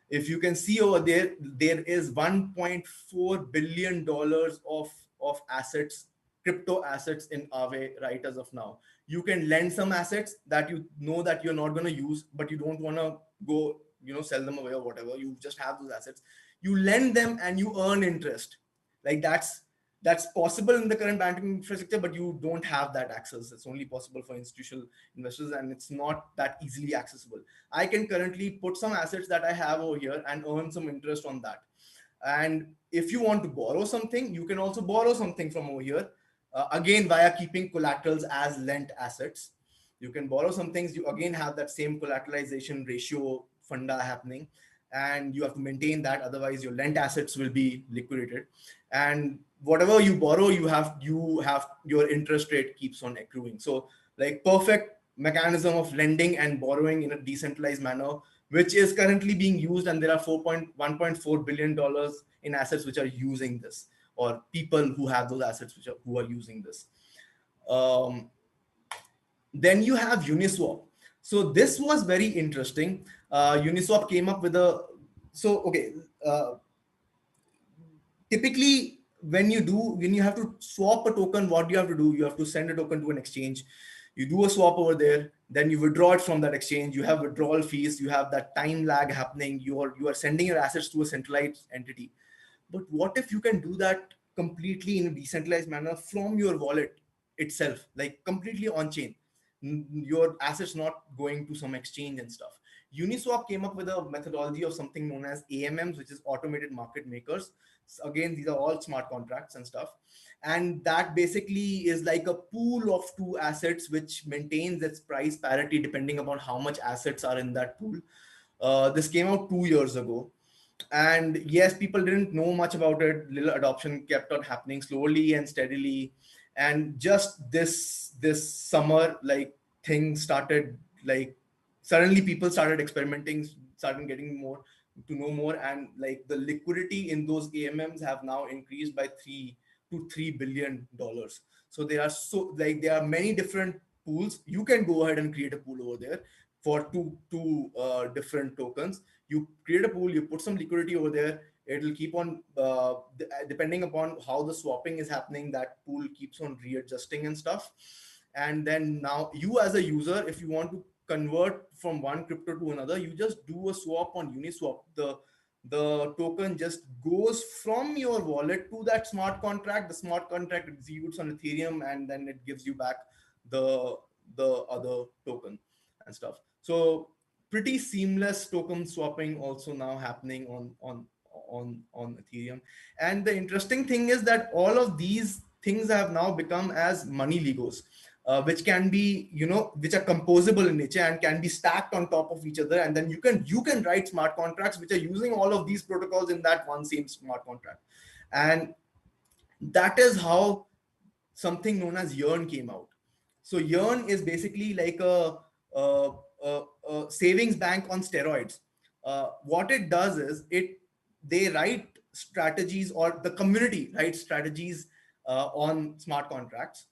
If you can see over there, there is $1.4 billion of assets, crypto assets in Aave right as of now. You can lend some assets that you know that you're not going to use, but you don't want to go, sell them away or whatever. You just have those assets. You lend them and you earn interest. Like that's possible in the current banking infrastructure, but you don't have that access. It's only possible for institutional investors, and it's not that easily accessible. I can currently put some assets that I have over here and earn some interest on that. And if you want to borrow something, you can also borrow something from over here, again via keeping collaterals as lent assets. You can borrow some things, you again have that same collateralization ratio funda happening, and you have to maintain that, otherwise your lent assets will be liquidated. And whatever you borrow, you have your interest rate keeps on accruing. So like perfect mechanism of lending and borrowing in a decentralized manner, which is currently being used, and there are $1.4 billion in assets which are using this, or people who have those assets who are using this. Then you have Uniswap. So this was very interesting. Uniswap came up with typically when you have to swap a token, what do you have to do? You have to send a token to an exchange. You do a swap over there, then you withdraw it from that exchange. You have withdrawal fees. You have that time lag happening. You are sending your assets to a centralized entity. But what if you can do that completely in a decentralized manner from your wallet itself, like completely on chain. Your assets not going to some exchange and stuff. Uniswap came up with a methodology of something known as AMMs, which is automated market makers. So again, these are all smart contracts and stuff. And that basically is like a pool of two assets which maintains its price parity depending upon how much assets are in that pool. This came out 2 years ago. And yes, people didn't know much about it. Little adoption kept on happening slowly and steadily. And just this summer, like things started, like suddenly people started experimenting, started getting more to know more, and like the liquidity in those AMMs have now increased by $3 to $3 billion. So there are many different pools. You can go ahead and create a pool over there for two different tokens. You create a pool, you put some liquidity over there. It will keep on depending upon how the swapping is happening, that pool keeps on readjusting and stuff. And then now you as a user, if you want to convert from one crypto to another, you just do a swap on Uniswap. The token just goes from your wallet to that smart contract. The smart contract executes on Ethereum, and then it gives you back the other token and stuff. So pretty seamless token swapping also now happening on Ethereum. And the interesting thing is that all of these things have now become as money Legos, which can be, which are composable in nature and can be stacked on top of each other. And then you can write smart contracts which are using all of these protocols in that one same smart contract. And that is how something known as Yearn came out. So Yearn is basically like a savings bank on steroids. What it does is they write strategies, or the community writes strategies on smart contracts.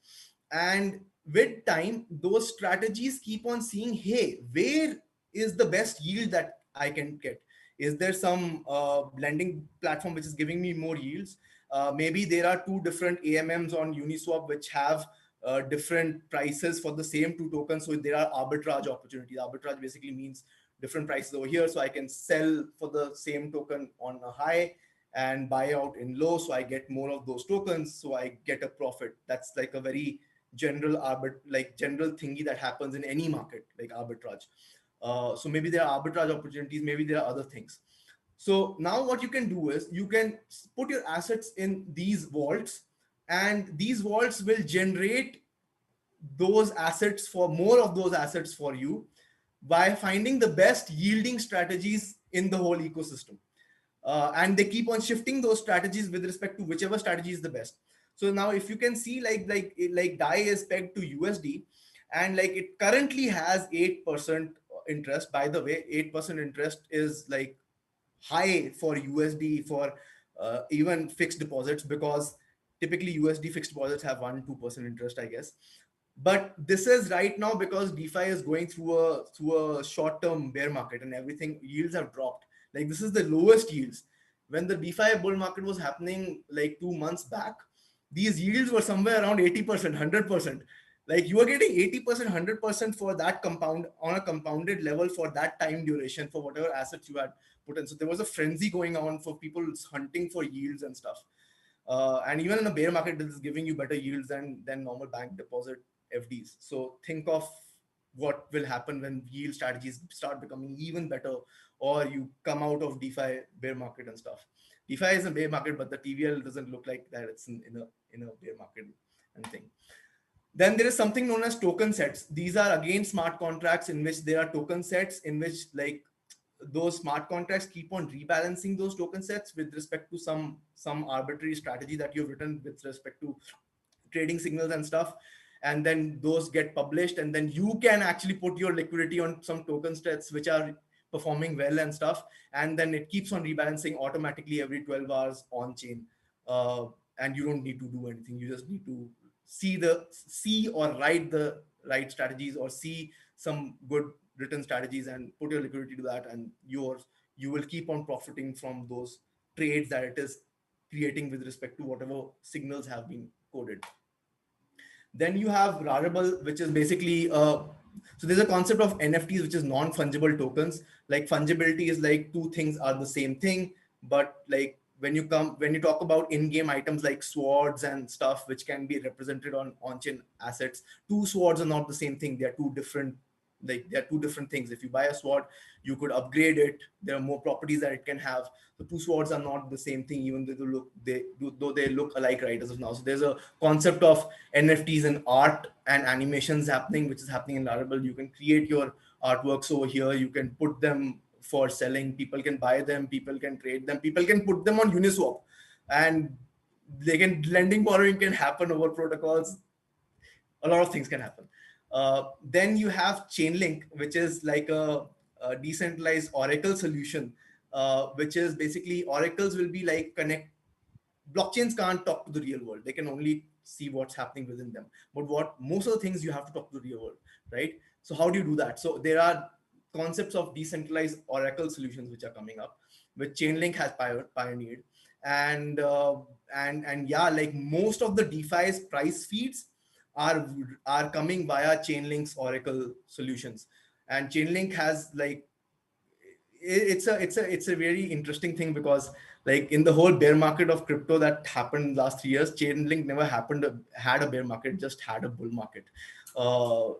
And with time, those strategies keep on seeing, hey, where is the best yield that I can get? Is there some lending platform which is giving me more yields? Maybe there are two different AMMs on Uniswap which have different prices for the same two tokens. So there are arbitrage opportunities. Arbitrage basically means different prices over here. So I can sell for the same token on a high and buy out in low. So I get more of those tokens. So I get a profit. That's like a very general general thingy that happens in any market, like arbitrage. So maybe there are arbitrage opportunities. Maybe there are other things. So now what you can do is you can put your assets in these vaults, and these vaults will generate those assets for more of those assets for you by finding the best yielding strategies in the whole ecosystem. And they keep on shifting those strategies with respect to whichever strategy is the best. So now if you can see like DAI is pegged to USD, and like it currently has 8% interest. By the way, 8% interest is like high for USD for even fixed deposits, because typically USD fixed deposits have 1-2% interest, I guess. But this is right now because DeFi is going through a short-term bear market, and everything yields have dropped. Like this is the lowest yields. When the DeFi bull market was happening like 2 months back, these yields were somewhere around 80%, 100%. Like you are getting 80%, 100% for that compound on a compounded level for that time duration for whatever assets you had put in. So there was a frenzy going on for people hunting for yields and stuff. And even in a bear market, this is giving you better yields than normal bank deposit FDs. So think of what will happen when yield strategies start becoming even better, or you come out of DeFi bear market and stuff. DeFi is a bear market, but the TVL doesn't look like that. It's in a bear market and thing. Then there is something known as token sets. These are again smart contracts in which there are token sets in which like those smart contracts keep on rebalancing those token sets with respect to some arbitrary strategy that you've written with respect to trading signals and stuff. And then those get published, and then you can actually put your liquidity on some token sets which are performing well and stuff. And then it keeps on rebalancing automatically every 12 hours on chain. And you don't need to do anything. You just need to see or write the right strategies, or see some good written strategies and put your liquidity to that, and you will keep on profiting from those trades that it is creating with respect to whatever signals have been coded. Then you have Rarible, which is basically so there's a concept of NFTs, which is non-fungible tokens. Like fungibility is like two things are the same thing, but like when you talk about in-game items like swords and stuff, which can be represented on-chain assets, two swords are not the same thing. They are two different, things. If you buy a sword, you could upgrade it. There are more properties that it can have. So two swords are not the same thing, even though they look alike right as of now. So there's a concept of NFTs and art and animations happening, which is happening in Laravel. You can create your artworks over here. You can put them for selling. People can buy them. People can trade them. People can put them on Uniswap, and lending, borrowing can happen over protocols. A lot of things can happen. Then you have Chainlink, which is like a decentralized Oracle solution, which is basically oracles will be like blockchains can't talk to the real world. They can only see what's happening within them. But most of the things you have to talk to the real world, right? So how do you do that? So there are concepts of decentralized Oracle solutions which are coming up, which Chainlink has pioneered. And yeah, like most of the DeFi's price feeds are coming via Chainlink's Oracle solutions. And Chainlink has like, it's a very interesting thing, because like in the whole bear market of crypto that happened last 3 years, Chainlink never had a bear market, just had a bull market.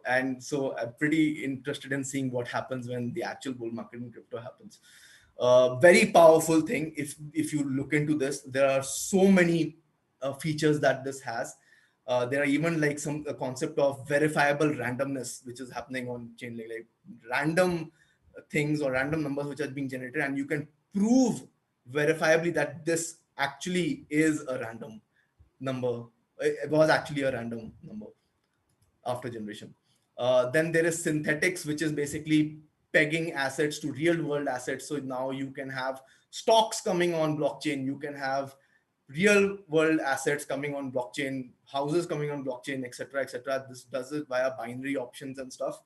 And so I'm pretty interested in seeing what happens when the actual bull market in crypto happens. Very powerful thing. If you look into this, there are so many features that this has. There are even like some concept of verifiable randomness, which is happening on Chainlink, like random things or random numbers which are being generated, and you can prove verifiably that this actually is a random number. It was actually a random number after generation. Then there is synthetics, which is basically pegging assets to real world assets. So now you can have stocks coming on blockchain. You can have real world assets coming on blockchain, houses coming on blockchain, etc., etc. This does it via binary options and stuff.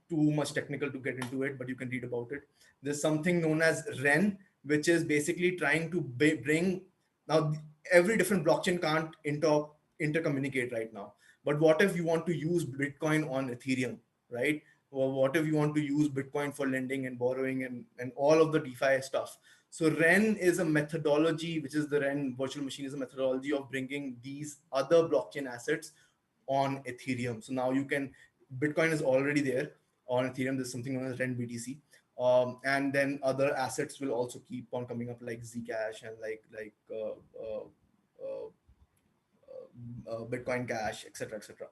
Too much technical to get into it, but you can read about it. There's something known as REN, which is basically trying to bring, now every different blockchain can't intercommunicate right now. But what if you want to use Bitcoin on Ethereum, right? Or what if you want to use Bitcoin for lending and borrowing and all of the DeFi stuff? So REN is a methodology, which is the REN virtual machine, is a methodology of bringing these other blockchain assets on Ethereum. So now you can, Bitcoin is already there on Ethereum. There's something known as REN BTC. And then other assets will also keep on coming up, like Zcash and Bitcoin Cash, etc., etc.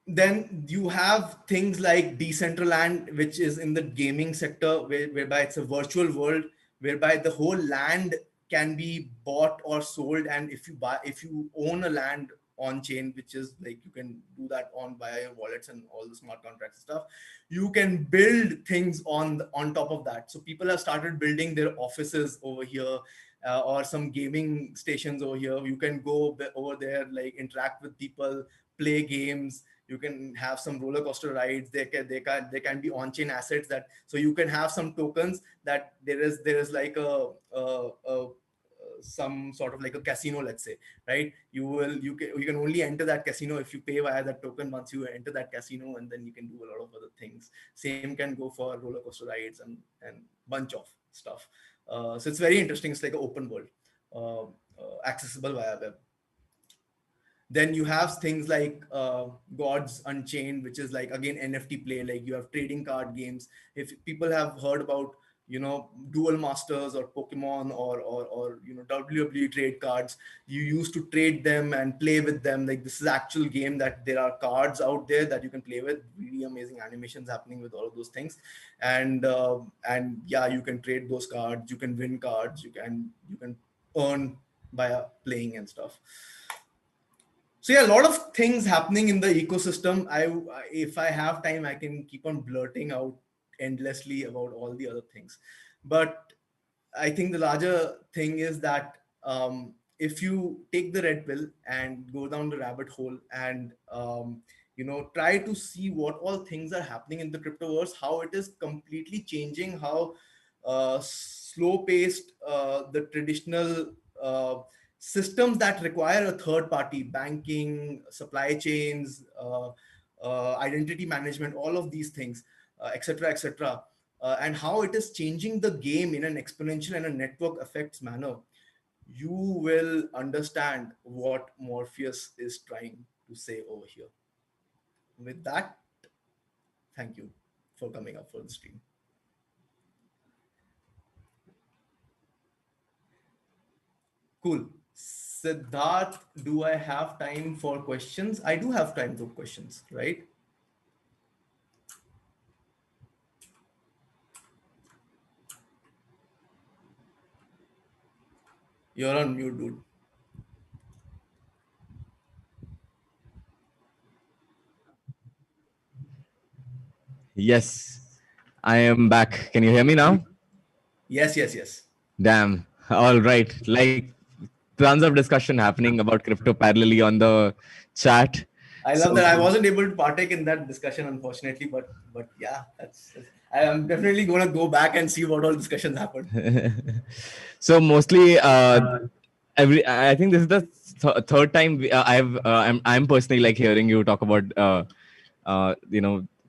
Then you have things like Decentraland, which is in the gaming sector, whereby it's a virtual world whereby the whole land can be bought or sold. And if you own a land on chain, which is like, you can do that on via your wallets and all the smart contracts and stuff, you can build things on top of that. So people have started building their offices over here, or some gaming stations over here. You can go over there, like interact with people, play games. You can have some roller coaster rides. They can be on-chain assets, that so you can have some tokens that there is like some sort of like a casino, let's say, right? You can only enter that casino if you pay via that token. Once you enter that casino, and then you can do a lot of other things. Same can go for roller coaster rides and bunch of stuff. So it's very interesting. It's like an open world, accessible via web. Then you have things like Gods Unchained, which is like, again, NFT play. Like you have trading card games. If people have heard about, Duel Masters or Pokemon or WWE trade cards, you used to trade them and play with them. Like this is actual game that there are cards out there that you can play with. Really amazing animations happening with all of those things. And yeah, you can trade those cards. You can win cards. You can earn by playing and stuff. So yeah, a lot of things happening in the ecosystem. If I have time, I can keep on blurting out endlessly about all the other things. But I think the larger thing is that if you take the red pill and go down the rabbit hole and try to see what all things are happening in the cryptoverse, how it is completely changing, how slow-paced the traditional systems that require a third party, banking, supply chains, identity management, all of these things, etc., etc., and how it is changing the game in an exponential and a network effects manner, you will understand what Morpheus is trying to say over here. With that, thank you for coming up for the stream. Cool. Siddharth, do I have time for questions? I do have time for questions, right? You're on mute, dude. Yes, I am back. Can you hear me now? Yes, yes, yes. Damn. All right. Like tons of discussion happening about crypto parallelly on the chat. I love that. I wasn't able to partake in that discussion, unfortunately, but yeah, that's I am definitely going to go back and see what all discussions happened. So mostly, I think this is the third time I'm personally like hearing you talk about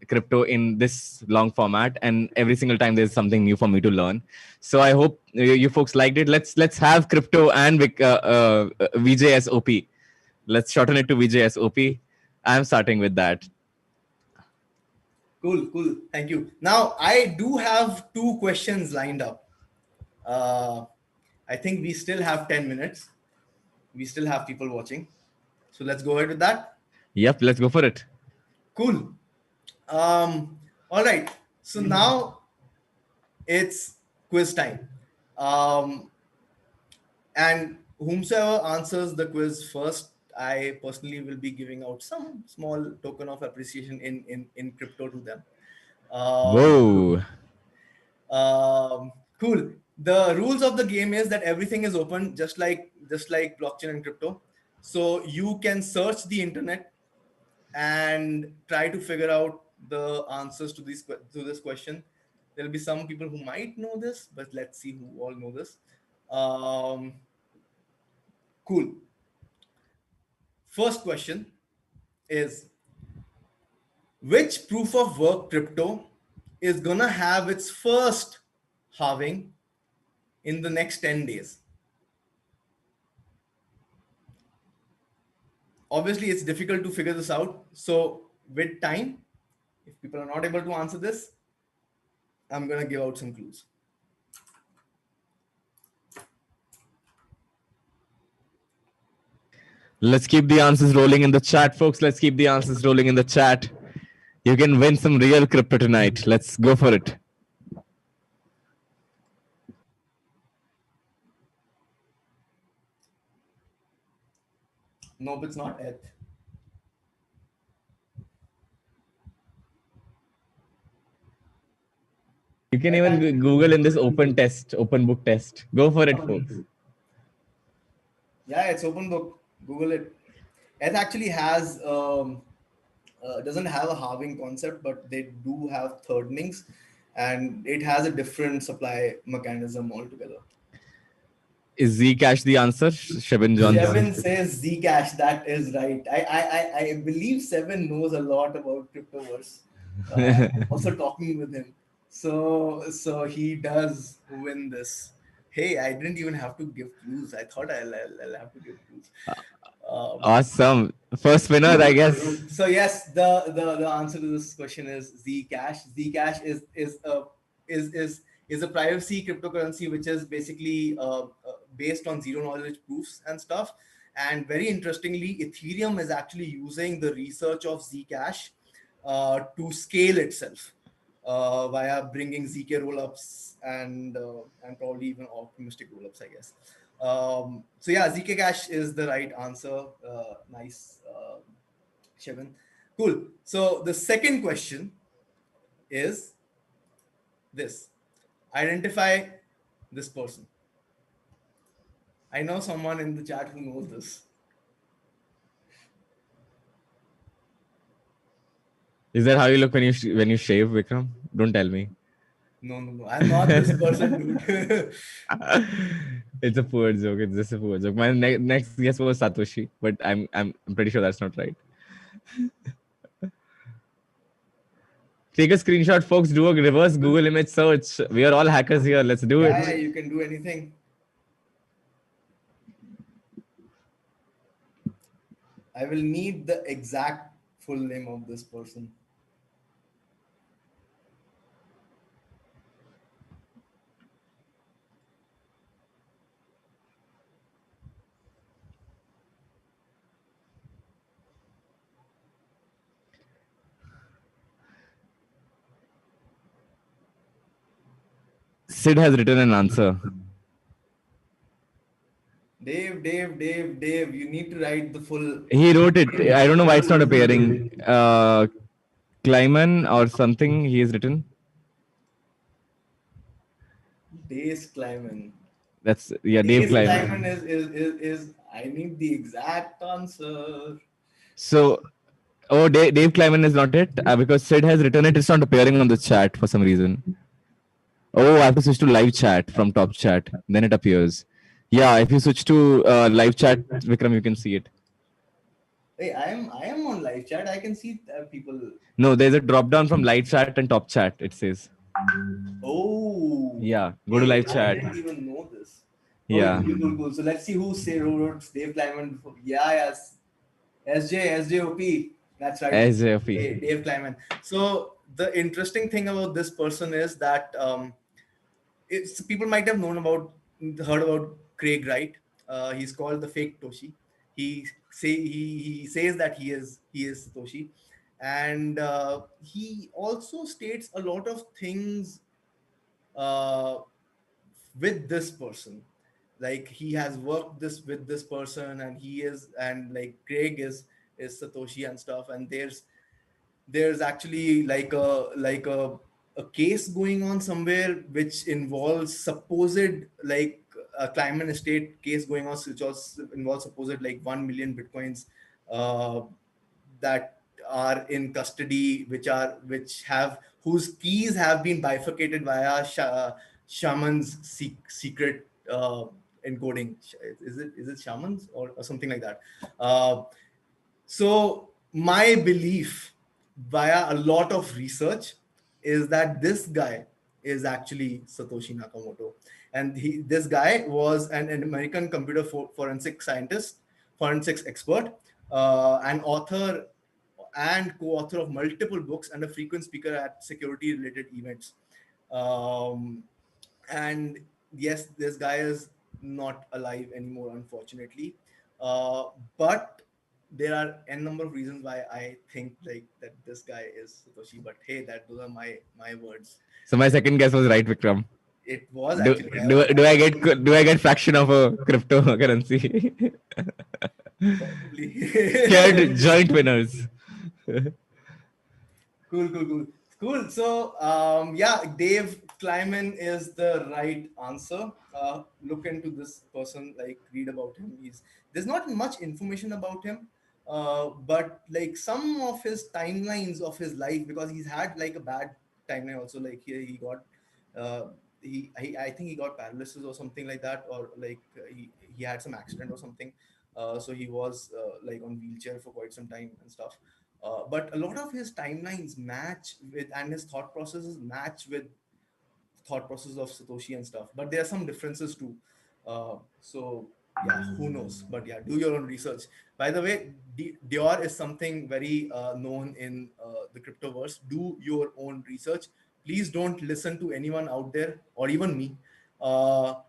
crypto in this long format, and every single time there's something new for me to learn. So I hope you folks liked it. Let's have crypto and VJSOP. Let's shorten it to VJSOP. I'm starting with that. Cool, cool. Thank you. Now, I do have 2 questions lined up. I think we still have 10 minutes. We still have people watching. So let's go ahead with that. Yep, let's go for it. Cool. All right. So now it's quiz time. And whomsoever answers the quiz first, I personally will be giving out some small token of appreciation in crypto to them. Whoa. Cool. The rules of the game is that everything is open, just like blockchain and crypto. So you can search the internet and try to figure out the answers to this question. There'll be some people who might know this, but let's see who all know this. Cool. First question is, which proof of work crypto is gonna have its first halving in the next 10 days? Obviously, it's difficult to figure this out. So with time, if people are not able to answer this, I'm gonna give out some clues. Let's keep the answers rolling in the chat, folks. Let's keep the answers rolling in the chat. You can win some real crypto tonight. Let's go for it. Nope, it's not ETH. You can even Google in this open book test. Go for it, folks. Yeah, it's open book. Google it. ETH actually has doesn't have a halving concept, but they do have thirdnings, and it has a different supply mechanism altogether. Is Zcash the answer? Shebin Johnson. Shebin says Zcash. That is right. I believe Seven knows a lot about cryptoverse. Also talking with him, so he does win this. Hey, I didn't even have to give clues. I thought I'll have to give clues. Awesome. First winner, I guess. So yes, the answer to this question is Zcash. Zcash is a privacy cryptocurrency which is basically based on zero knowledge proofs and stuff. And very interestingly, Ethereum is actually using the research of Zcash to scale itself via bringing zk rollups and probably even optimistic rollups, I guess. So yeah, Zcash is the right answer. Nice, Shebin. Cool. So the second question is this: identify this person. I know someone in the chat who knows this. Is that how you look when you shave, Vikram? Don't tell me. No. I'm not this person, dude. It's a poor joke. It's just a poor joke. My next guess was Satoshi, but I'm pretty sure that's not right. Take a screenshot, folks. Do a reverse Google image search. We are all hackers here. Let's do Yeah, it. you can do anything. I will need the exact full name of this person. Sid has written an answer. Dave, you need to write the full. He wrote it. I don't know why it's not appearing. Kleiman or something he has written. Days Kleiman. That's Dave Kleiman. Kleiman is I need the exact answer. So, Dave Kleiman is not it because Sid has written it. It's not appearing on the chat for some reason. Oh, I have to switch to live chat from top chat. Then it appears. Yeah, if you switch to live chat, Vikram, you can see it. Hey, I am on live chat. I can see people. No, there's a drop down from live chat and top chat. It says. Oh. Yeah, go to live I chat. didn't even know this. Yeah. Cool. So let's see who wrote Dave Kleiman. Yes. SJOP. That's right. SJOP. Dave Kleiman. So the interesting thing about this person is that people might have heard about Craig, right? He's called the fake Toshi. He says that he is Satoshi, and he also states a lot of things with this person. Like he has worked with this person, and like Craig is Satoshi and stuff. And there's actually like a case going on somewhere which involves supposed like a Kleiman estate case going on, which also involves supposed like 1 million bitcoins that are in custody, whose keys have been bifurcated via Shaman's secret encoding. Is it Shaman's or something like that? So my belief via a lot of research is that this guy is actually Satoshi Nakamoto. And this guy was an American computer forensics expert, an author and co-author of multiple books, and a frequent speaker at security-related events. And yes, this guy is not alive anymore, unfortunately. But there are n number of reasons why I think like that this guy is Satoshi. But hey, those are my words. So my second guess was right, Vikram. It was do, actually. do I get fraction of a cryptocurrency? Shared joint winners. Cool. So yeah, Dave Kleiman is the right answer. Look into this person, like read about him. There's not much information about him, but like some of his timelines of his life, because he's had like a bad timeline also. Like he got I think he got paralysis or something like that, or like he had some accident or something. So he was like on wheelchair for quite some time and stuff. But a lot of his timelines match with, and his thought processes match with thought process of Satoshi and stuff. But there are some differences too. So yeah, who knows? But yeah, do your own research. By the way, Dior is something very known in the cryptoverse. Do your own research. Please don't listen to anyone out there or even me to,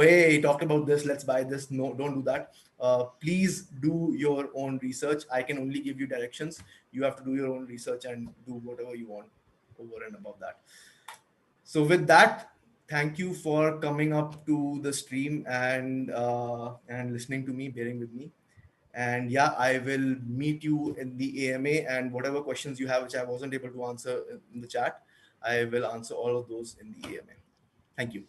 hey, he talked about this, let's buy this. No, don't do that. Please do your own research. I can only give you directions. You have to do your own research and do whatever you want over and above that. So with that, thank you for coming up to the stream and listening to me, bearing with me. And yeah, I will meet you in the AMA, and whatever questions you have, which I wasn't able to answer in the chat, I will answer all of those in the AMA. Thank you.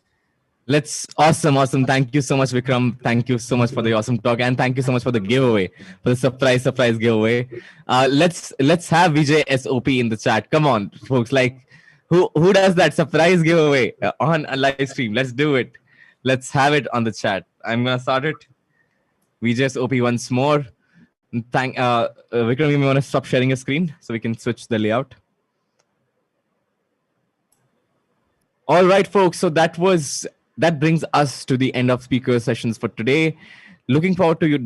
Awesome. Thank you so much, Vikram. Thank you so much for the awesome talk, and thank you so much for the giveaway, for the surprise giveaway. Let's have Vijay SOP in the chat. Come on, folks. Like, who does that surprise giveaway on a live stream? Let's do it. Let's have it on the chat. I'm gonna start it. Vijay SOP once more. Vikram, you may want to stop sharing your screen so we can switch the layout. All right, folks. So that brings us to the end of speaker sessions for today. Looking forward to you